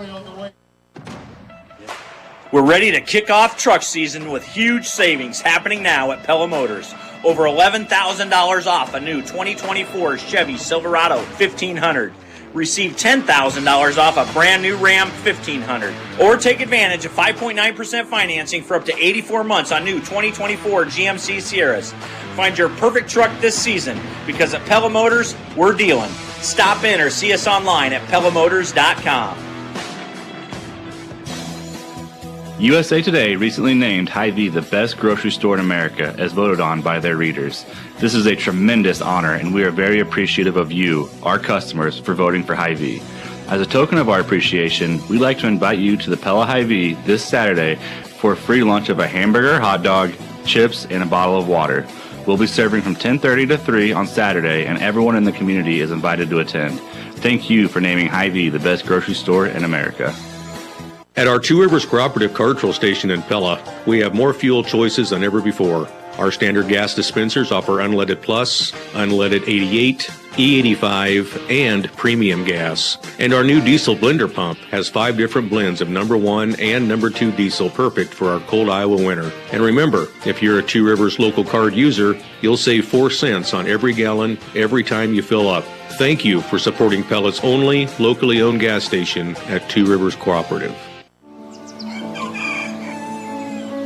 We're ready to kick off truck season with huge savings happening now at Pella Motors. Over $11,000 off a new 2024 Chevy Silverado 1500. Receive $10,000 off a brand new Ram 1500. Or take advantage of 5.9% financing for up to 84 months on new 2024 GMC Sierras. Find your perfect truck this season, because at Pella Motors, we're dealing. Stop in or see us online at PellaMotors.com. USA Today recently named Hy-Vee the best grocery store in America, as voted on by their readers. This is a tremendous honor, and we are very appreciative of you, our customers, for voting for Hy-Vee. As a token of our appreciation, we'd like to invite you to the Pella Hy-Vee this Saturday for a free lunch of a hamburger, hot dog, chips, and a bottle of water. We'll be serving from 10:30 to 3 on Saturday, and everyone in the community is invited to attend. Thank you for naming Hy-Vee the best grocery store in America. At our Two Rivers Cooperative Cartridge Station in Pella, we have more fuel choices than ever before. Our standard gas dispensers offer unleaded plus, unleaded 88, E85, and premium gas. And our new diesel blender pump has 5 different blends of number 1 and number 2 diesel, perfect for our cold Iowa winter. And remember, if you're a Two Rivers local card user, you'll save 4 cents on every gallon every time you fill up. Thank you for supporting Pella's only locally owned gas station at Two Rivers Cooperative.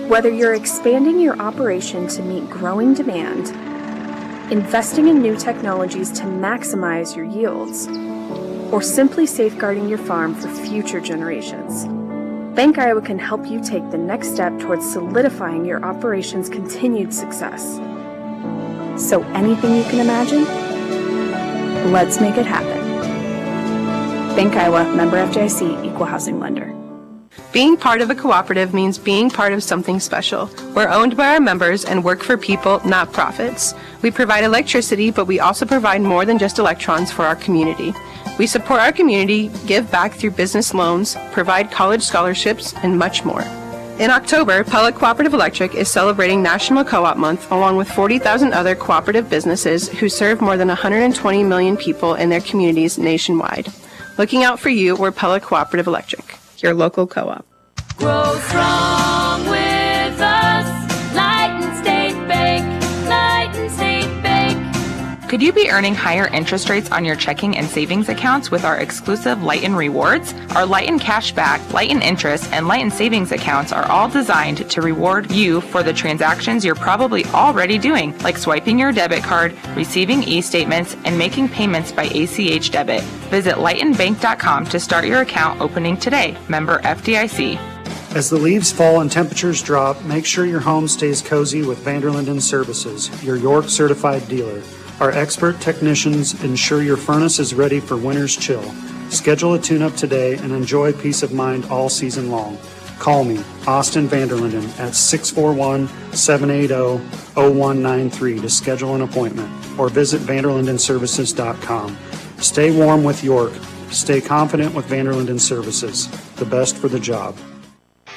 Whether you're expanding your operation to meet growing demand, investing in new technologies to maximize your yields, or simply safeguarding your farm for future generations, Bank Iowa can help you take the next step towards solidifying your operation's continued success. So anything you can imagine, let's make it happen. Bank Iowa, member FDIC, equal housing lender. Being part of a cooperative means being part of something special. We're owned by our members and work for people, not profits. We provide electricity, but we also provide more than just electrons for our community. We support our community, give back through business loans, provide college scholarships, and much more. In October, Pella Cooperative Electric is celebrating National Co-op Month along with 40,000 other cooperative businesses who serve more than 120 million people in their communities nationwide. Looking out for you, we're Pella Cooperative Electric, your local co-op. Grow strong with us, Light and State Bank, Light and State Bank. Could you be earning higher interest rates on your checking and savings accounts with our exclusive Lighten Rewards? Our Lighten Cashback, Lighten Interest, and Lighten Savings accounts are all designed to reward you for the transactions you're probably already doing, like swiping your debit card, receiving e-statements, and making payments by ACH debit. Visit lightenbank.com to start your account opening today. Member FDIC. As the leaves fall and temperatures drop, make sure your home stays cozy with Vanderlinden Services, your York certified dealer. Our expert technicians ensure your furnace is ready for winter's chill. Schedule a tune-up today and enjoy peace of mind all season long. Call me, Austin Vanderlinden, at 641-780-0193 to schedule an appointment, or visit vanderlindenservices.com. Stay warm with York. Stay confident with Vanderlinden Services. The best for the job.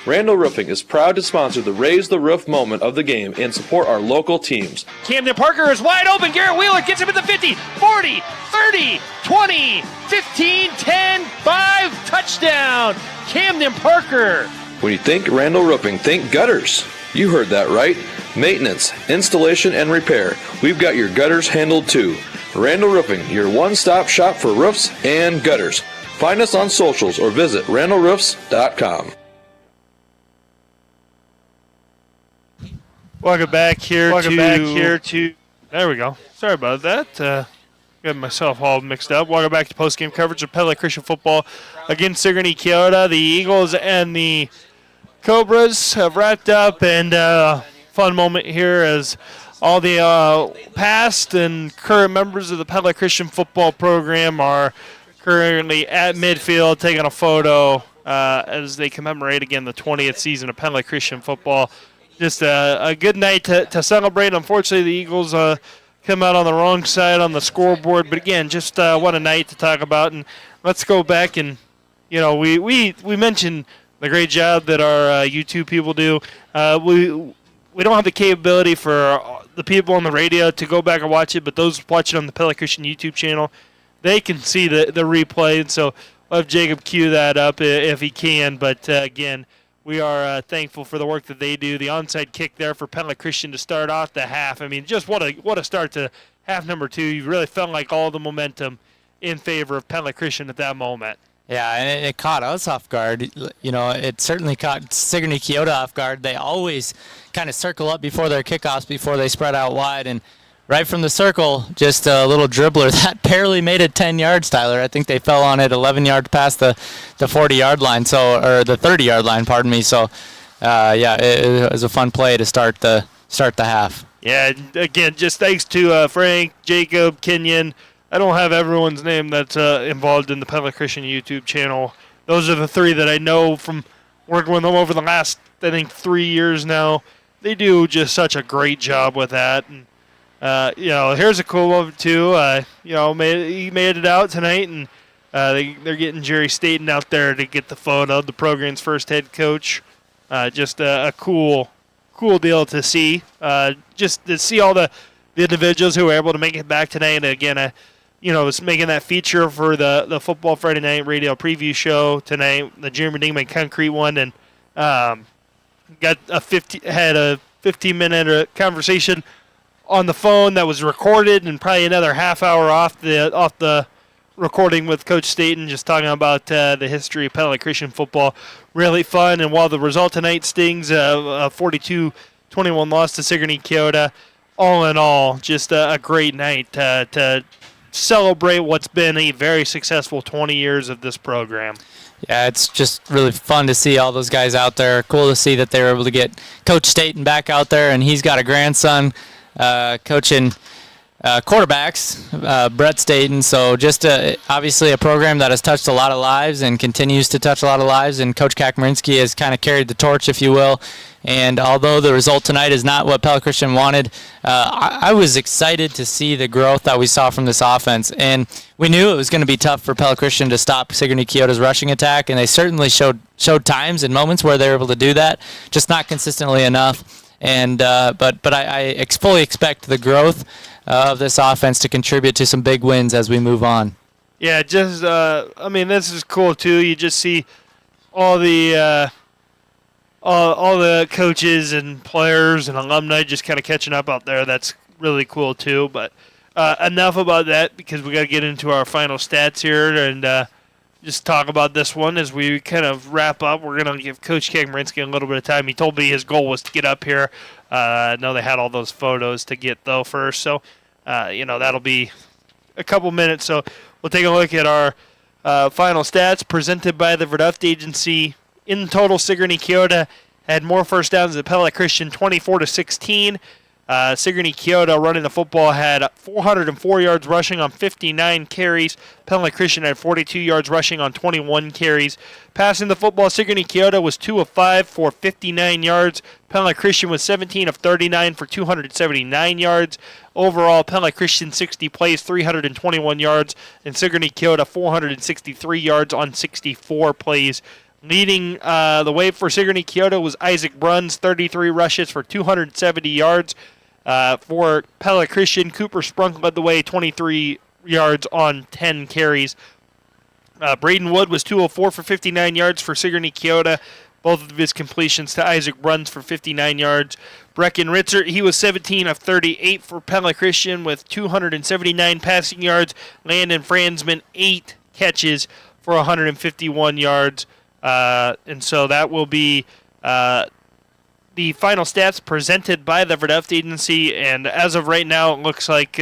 Randall Roofing is proud to sponsor the Raise the Roof moment of the game and support our local teams. Camden Parker is wide open. Garrett Wheeler gets him at the 50, 40, 30, 20, 15, 10, 5, touchdown. Camden Parker. When you think Randall Roofing, think gutters. You heard that right. Maintenance, installation, and repair. We've got your gutters handled too. Randall Roofing, your one-stop shop for roofs and gutters. Find us on socials or visit randallroofs.com. Welcome back here to. There we go. Sorry about that. Got myself all mixed up. Welcome back to postgame coverage of Pella Christian football against Sigourney-Keota. The Eagles and the Cobras have wrapped up, and fun moment here as all the past and current members of the Pella Christian football program are currently at midfield taking a photo as they commemorate again the 20th season of Pella Christian football. Just a good night to celebrate. Unfortunately, the Eagles come out on the wrong side on the scoreboard. But again, just what a night to talk about. And let's go back and, we mentioned the great job that our YouTube people do. We don't have the capability for the people on the radio to go back and watch it, but those watching on the Pella Christian YouTube channel, they can see the replay. And so I'll have Jacob cue that up if he can. But again, we are thankful for the work that they do. The onside kick there for Pella Christian to start off the half. I mean, just what a start to half number 2. You really felt like all the momentum in favor of Pella Christian at that moment. Yeah, and it caught us off guard. It certainly caught Sigourney-Keota off guard. They always kind of circle up before their kickoffs, before they spread out wide. And right from the circle, just a little dribbler that barely made it 10 yards, Tyler. I think they fell on it 11 yards past the 40-yard line, or the 30-yard line, pardon me. So, it was a fun play to start the half. Yeah, again, just thanks to Frank, Jacob, Kenyon. I don't have everyone's name that's involved in the Pella Christian YouTube channel. Those are the 3 that I know from working with them over the last, I think, 3 years now. They do just such a great job with that. And here's a cool one too. He made it out tonight, and they're getting Jerry Staten out there to get the photo. The program's first head coach. Just a cool deal to see. Just to see all the individuals who were able to make it back tonight. And again, was making that feature for the Football Friday Night Radio preview show tonight, the Jeremy Dingman Concrete one, and had a 15-minute conversation on the phone that was recorded, and probably another half hour off the recording with Coach Staten, just talking about the history of Pella Christian football. Really fun, and while the result tonight stings, a 42-21 loss to Sigourney-Keota, all in all, just a great night to celebrate what's been a very successful 20 years of this program. Yeah, it's just really fun to see all those guys out there. Cool to see that they were able to get Coach Staten back out there, and he's got a grandson coaching quarterbacks, Brett Staten. So just obviously a program that has touched a lot of lives and continues to touch a lot of lives, and Coach Kakmarinsky has kind of carried the torch, if you will. And although the result tonight is not what Pella Christian wanted, I was excited to see the growth that we saw from this offense. And we knew it was going to be tough for Pella Christian to stop Sigourney-Keota's rushing attack, and they certainly showed times and moments where they were able to do that, just not consistently enough. And but I fully expect the growth of this offense to contribute to some big wins as we move on. Yeah, just this is cool too. You just see all the coaches and players and alumni just kind of catching up out there. That's really cool too. But enough about that because we got to get into our final stats here and just talk about this one as we kind of wrap up. We're going to give Coach Kegmarinsky a little bit of time. He told me his goal was to get up here. I know they had all those photos to get, though, first. So, that'll be a couple minutes. So we'll take a look at our final stats presented by the Verduft Agency. In total, Sigourney-Keota had more first downs than Pella Christian, 24-16. Sigourney-Keota running the football had 404 yards rushing on 59 carries. Pella Christian had 42 yards rushing on 21 carries. Passing the football, Sigourney-Keota was 2 of 5 for 59 yards. Pella Christian was 17 of 39 for 279 yards. Overall, Pella Christian 60 plays, 321 yards, and Sigourney-Keota 463 yards on 64 plays. Leading the way for Sigourney-Keota was Isaac Bruns, 33 rushes for 270 yards. For Pella Christian, Cooper Sprunk led the way, 23 yards on 10 carries. Braden Wood was 2 of 4 for 59 yards for Sigourney-Keota. Both of his completions to Isaac Bruns for 59 yards. Brecken Ritzer, he was 17 of 38 for Pella Christian with 279 passing yards. Landon Franzman, 8 catches for 151 yards. And so that will be the final stats presented by the Verduft Agency. And as of right now, it looks like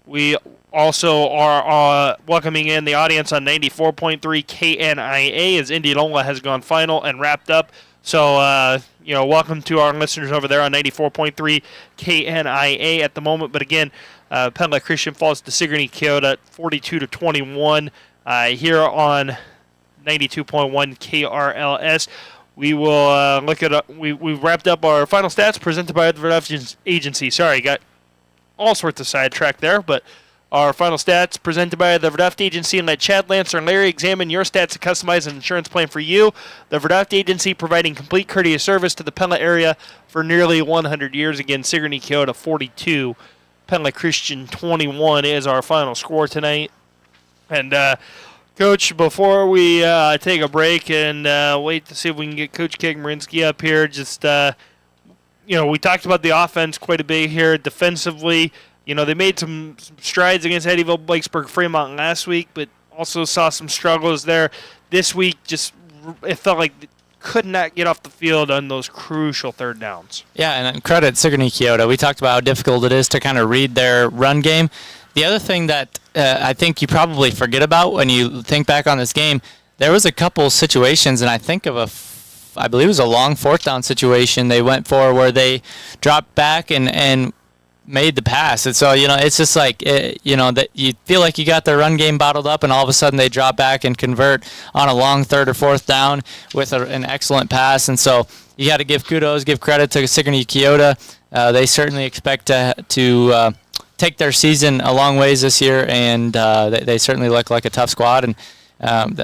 we also are welcoming in the audience on 94.3 KNIA as Indianola has gone final and wrapped up. So, welcome to our listeners over there on 94.3 KNIA at the moment. But again, Pella Christian falls to Sigourney-Keota 42-21 here on 92.1 KRLS. We will look at we've wrapped up our final stats presented by the Verduft Agency. Sorry, got all sorts of sidetracked there, but our final stats presented by the Verduft Agency, and let Chad, Lance, or Larry examine your stats to customize an insurance plan for you. The Verduft Agency providing complete courteous service to the Pella area for nearly 100 years. Again, Sigourney-Keota 42, Pella Christian 21 is our final score tonight. And Coach, before we take a break and wait to see if we can get Coach Kegmarinsky up here, just, we talked about the offense quite a bit here. Defensively, they made some strides against Eddyville, Blakesburg, Fremont last week, but also saw some struggles there. This week, it felt like they could not get off the field on those crucial third downs. Yeah, and credit Sigourney-Keota. We talked about how difficult it is to kind of read their run game. The other thing that I think you probably forget about when you think back on this game, there was a couple situations, and I think of I believe it was a long fourth down situation they went for where they dropped back and made the pass. And so, it's just like, that you feel like you got their run game bottled up, and all of a sudden they drop back and convert on a long third or fourth down with an excellent pass. And so you got to give credit to Sigourney-Keota. They certainly expect to take their season a long ways this year, and they certainly look like a tough squad. And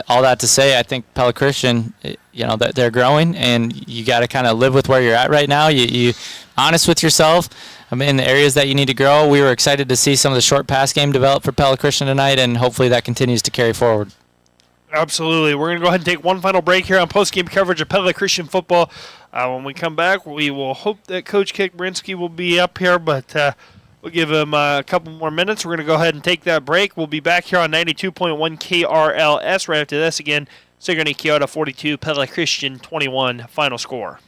all that to say, I think Pella Christian, that they're growing, and you got to kind of live with where you're at right now. You honest with yourself. In the areas that you need to grow. We were excited to see some of the short pass game develop for Pella Christian tonight, and hopefully that continues to carry forward. Absolutely. We're going to go ahead and take one final break here on postgame coverage of Pella Christian football. When we come back, we will hope that Coach Kegmarinsky will be up here, but we'll give him a couple more minutes. We're going to go ahead and take that break. We'll be back here on 92.1 KRLS right after this. Again, Sigourney-Keota 42, Pella Christian 21, final score.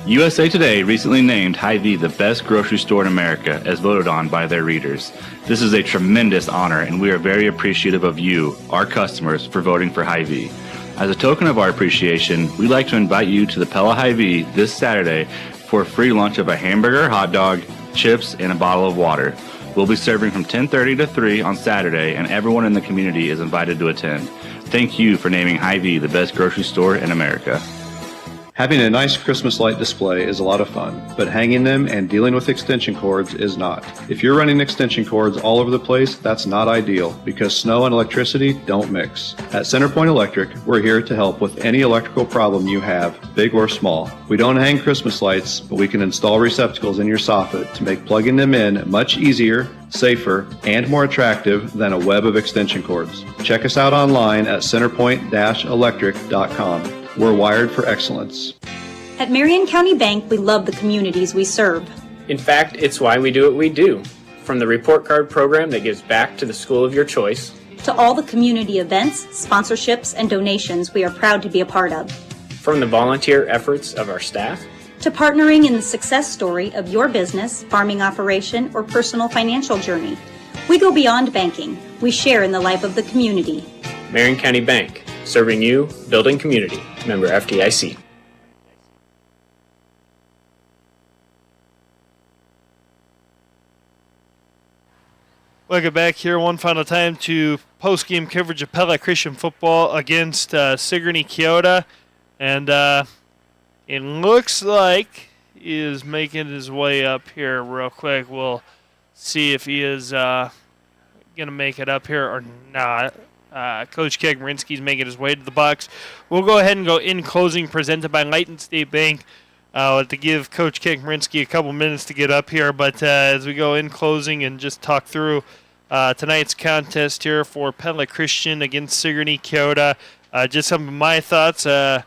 USA Today recently named Hy-Vee the best grocery store in America as voted on by their readers. This is a tremendous honor, and we are very appreciative of you, our customers, for voting for Hy-Vee. As a token of our appreciation, we'd like to invite you to the Pella Hy-Vee this Saturday for a free lunch of a hamburger, hot dog, chips, and a bottle of water. We'll be serving from 10:30 to 3 on Saturday, and everyone in the community is invited to attend. Thank you for naming Hy-Vee the best grocery store in America. Having a nice Christmas light display is a lot of fun, but hanging them and dealing with extension cords is not. If you're running extension cords all over the place, that's not ideal because snow and electricity don't mix. At Centerpoint Electric, we're here to help with any electrical problem you have, big or small. We don't hang Christmas lights, but we can install receptacles in your soffit to make plugging them in much easier, safer, and more attractive than a web of extension cords. Check us out online at centerpoint-electric.com. We're wired for excellence. At Marion County Bank, we love the communities we serve. In fact, it's why we do what we do. From the report card program that gives back to the school of your choice, to all the community events, sponsorships, and donations we are proud to be a part of, from the volunteer efforts of our staff, to partnering in the success story of your business, farming operation, or personal financial journey. We go beyond banking. We share in the life of the community. Marion County Bank, serving you, building community. Member FDIC. Welcome back here one final time to post-game coverage of Pella Christian football against Sigourney-Keota. And it looks like he is making his way up here real quick. We'll see if he is going to make it up here or not. Coach Kegmarinsky's making his way to the box. We'll go ahead and go in closing, presented by Leighton State Bank. To give Coach Kegmarinsky a couple minutes to get up here. But as we go in closing and just talk through tonight's contest here for Pella Christian against Sigourney-Keota, just some of my thoughts. The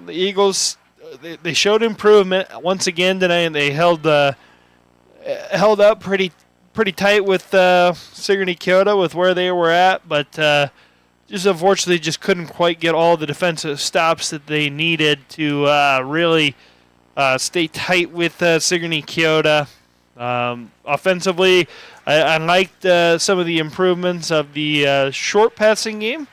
Eagles, they showed improvement once again tonight, and they held up pretty tight with Sigourney-Keota with where they were at, but just unfortunately just couldn't quite get all the defensive stops that they needed to really stay tight with Sigourney-Keota. Offensively, I liked some of the improvements of the short passing game.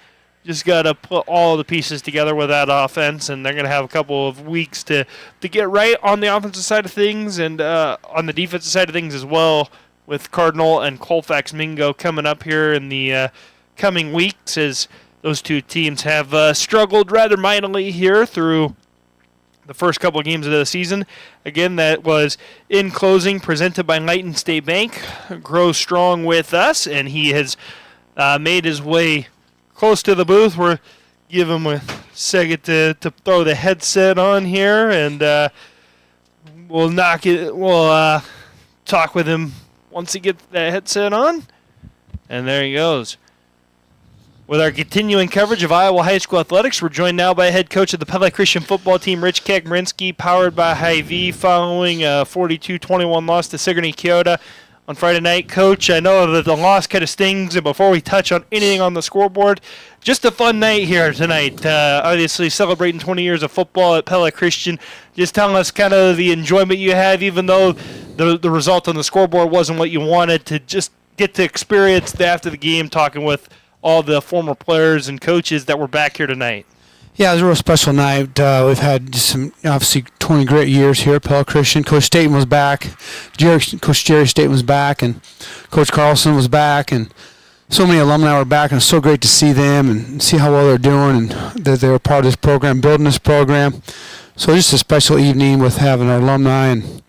Just got to put all the pieces together with that offense, and they're going to have a couple of weeks to get right on the offensive side of things and on the defensive side of things as well, with Cardinal and Colfax Mingo coming up here in the coming weeks, as those two teams have struggled rather mightily here through the first couple of games of the season. Again, that was in closing, presented by Leighton State Bank. Grow strong with us, and he has made his way close to the booth. We're give him a second to throw the headset on here, and we'll talk with him once he gets that headset on. And there he goes. With our continuing coverage of Iowa High School athletics, we're joined now by head coach of the Pella Christian football team, Rich Kegmarinsky, powered by Hy-Vee, following a 42-21 loss to Sigourney-Keota on Friday night. Coach, I know that the loss kind of stings, and before we touch on anything on the scoreboard, just a fun night here tonight. Obviously celebrating 20 years of football at Pella Christian. Just telling us kind of the enjoyment you have, even though the result on the scoreboard wasn't what you wanted, to just get to experience after the game, talking with all the former players and coaches that were back here tonight. Yeah, it was a real special night. We've had just some, obviously, 20 great years here at Pella Christian. Coach Staten was back. Coach Jerry Staten was back, and Coach Carlson was back, and so many alumni were back, and it's so great to see them and see how well they're doing, and that they were part of this program, building this program. So just a special evening with having our alumni and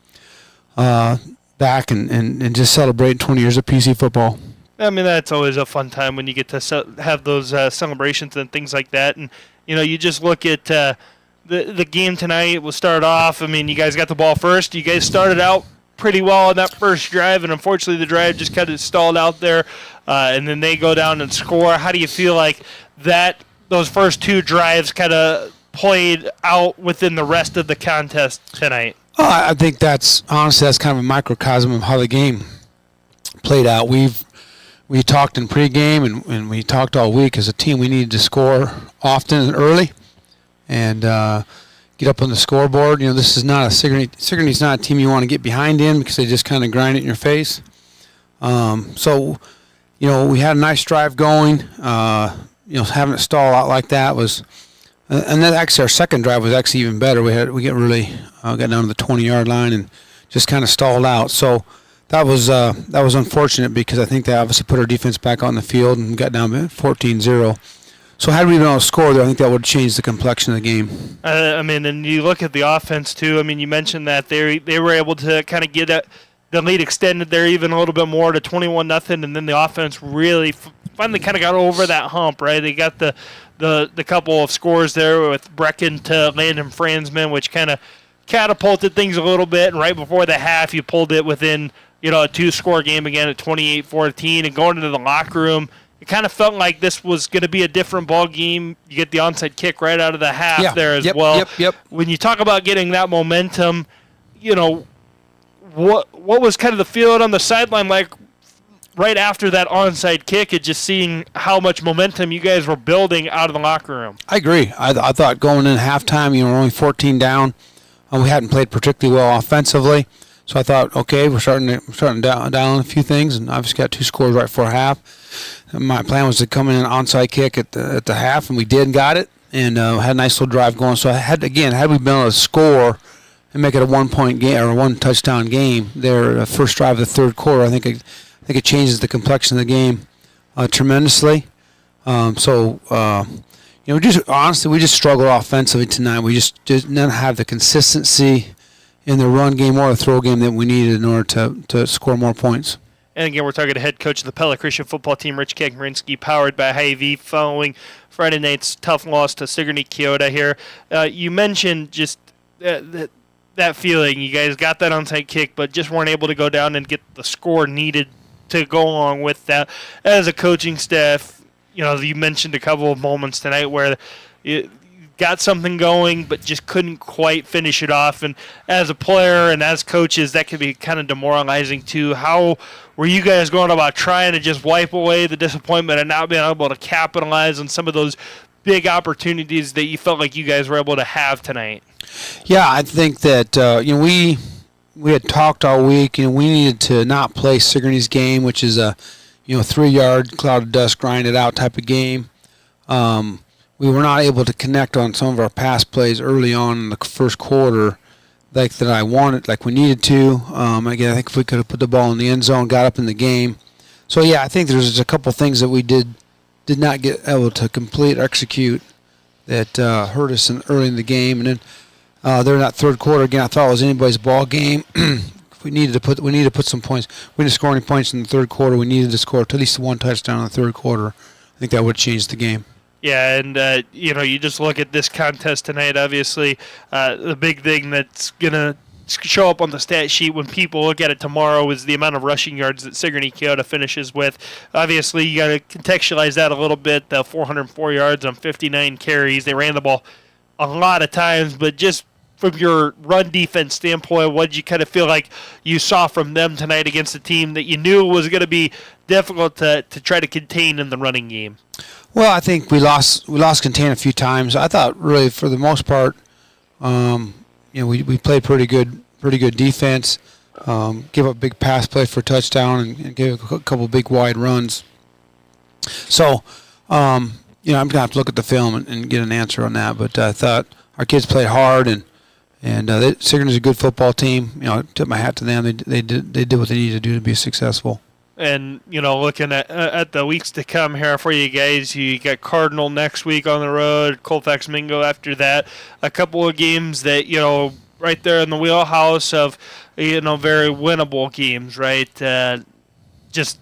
back and just celebrating 20 years of PC football. I mean, that's always a fun time when you get to have those celebrations and things like that. And, you just look at the game tonight. We'll start off. I mean, you guys got the ball first. You guys started out pretty well on that first drive, and unfortunately the drive just kind of stalled out there, and then they go down and score. How do you feel like those first two drives kind of played out within the rest of the contest tonight? Oh, I think that's kind of a microcosm of how the game played out. We talked in pregame, and we talked all week as a team. We needed to score often and early, and get up on the scoreboard. This is not Sigourney's not a team you want to get behind in, because they just kind of grind it in your face. So we had a nice drive going. Having it stall out like that was, and then actually our second drive was actually even better. We got down to the 20-yard line and just kind of stalled out. So that was unfortunate, because I think they obviously put our defense back on the field and got down 14-0. So had we been able to score there, I think that would change the complexion of the game. And you look at the offense too. I mean, you mentioned that they were able to kind of get the lead extended there even a little bit more to 21-0, and then the offense really finally kind of got over that hump, right? They got the couple of scores there with Brecken to Landon Franzman, which kind of catapulted things a little bit. And right before the half, you pulled it within a two-score game again at 28-14, and going into the locker room, it kind of felt like this was going to be a different ball game. You get the onside kick right out of the half well. Yep. When you talk about getting that momentum, what was kind of the feeling on the sideline like right after that onside kick, and just seeing how much momentum you guys were building out of the locker room? I agree. I thought going in halftime, we're only 14 down. We hadn't played particularly well offensively. So I thought, okay, we're starting down a few things, and obviously got 2 scores right before half. And my plan was to come in an onside kick at the half, and we did and got it, and had a nice little drive going. So had we been able to score and make it a 1-point game or a 1-touchdown game there, first drive of the third quarter, I think it changes the complexion of the game tremendously. We just struggled offensively tonight. We just didn't have the consistency in the run game or the throw game that we needed in order to score more points. And again, we're talking to head coach of the Pella Christian football team, Rich Kegmerinsky, powered by Hy-Vee, following Friday night's tough loss to Sigourney-Keota here. You mentioned just that feeling. You guys got that onside kick, but just weren't able to go down and get the score needed to go along with that. As a coaching staff, you mentioned a couple of moments tonight where you got something going, but just couldn't quite finish it off. And as a player and as coaches, that could be kind of demoralizing too. How were you guys going about trying to just wipe away the disappointment and not being able to capitalize on some of those big opportunities that you felt like you guys were able to have tonight? Yeah, I think that we had talked all week. We needed to not play Sigourney's game, which is a 3-yard cloud of dust, grind it out type of game. We were not able to connect on some of our pass plays early on in the first quarter like we needed to. Again, I think if we could have put the ball in the end zone, got up in the game. So, yeah, I think there's a couple things that we did not get able to complete or execute that hurt us early in the game. And then there in that third quarter, again, I thought it was anybody's ball game. We needed to put some points. We didn't score any points in the third quarter. We needed to score at least 1 touchdown in the third quarter. I think that would have changed the game. Yeah, and you just look at this contest tonight. Obviously, the big thing that's gonna show up on the stat sheet when people look at it tomorrow is the amount of rushing yards that Sigourney-Keota finishes with. Obviously, you got to contextualize that a little bit. The 404 yards on 59 carries. They ran the ball a lot of times, but just from your run defense standpoint, what did you kind of feel like you saw from them tonight against a team that you knew was going to be difficult to try to contain in the running game? Well, I think we lost contain a few times. I thought really for the most part, we played pretty good defense. Give up big pass play for a touchdown and gave a couple big wide runs. So, I'm gonna have to look at the film and get an answer on that. But I thought our kids played hard and Sigourney's a good football team. I tip my hat to them. They did what they needed to do to be successful. And, looking at the weeks to come here for you guys, you got Cardinal next week on the road, Colfax Mingo after that. A couple of games that, right there in the wheelhouse of, very winnable games, right? Just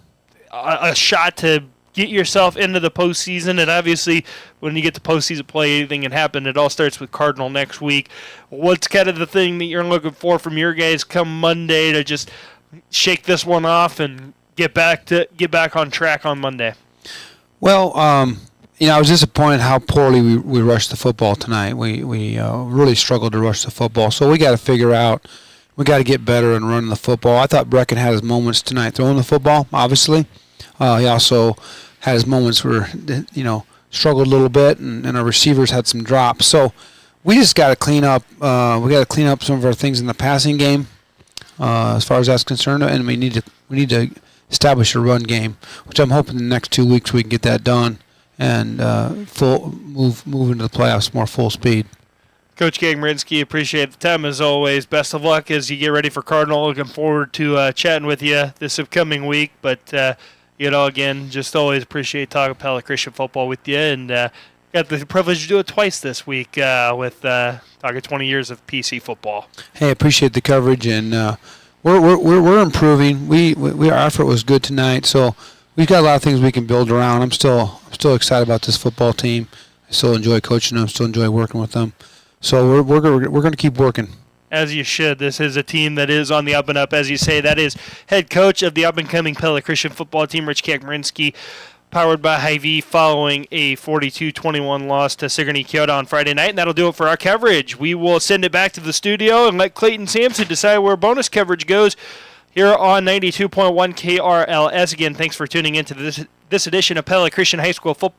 a shot to get yourself into the postseason. And obviously, when you get to postseason play, anything can happen. It all starts with Cardinal next week. What's kind of the thing that you're looking for from your guys come Monday to just shake this one off and get back on track on Monday? Well, I was disappointed how poorly we rushed the football tonight. We really struggled to rush the football. So we got to figure out, we got to get better in running the football. I thought Brecken had his moments tonight throwing the football, obviously. He also had his moments where, struggled a little bit, and our receivers had some drops. So we just got to clean up. We got to clean up some of our things in the passing game, as far as that's concerned, and we need to establish a run game, which I'm hoping in the next 2 weeks we can get that done and move into the playoffs more full speed. Coach Kegmerinsky, appreciate the time as always. Best of luck as you get ready for Cardinal. Looking forward to chatting with you this upcoming week. But, again, just always appreciate talking Pella Christian football with you. And got the privilege to do it twice this week with talking 20 years of PC football. Hey, appreciate the coverage, and we're improving. Our effort was good tonight, so we've got a lot of things we can build around. I'm still excited about this football team. I still enjoy coaching them. Still enjoy working with them. So we're going to keep working. As you should. This is a team that is on the up and up, as you say. That is head coach of the up and coming Pella Christian football team, Rich Kegmerinsky. powered by Hy-Vee, following a 42-21 loss to Sigourney-Keota on Friday night. And that'll do it for our coverage. We will send it back to the studio and let Clayton Sampson decide where bonus coverage goes here on 92.1 KRLS. Again, thanks for tuning in to this edition of Pella Christian High School Football.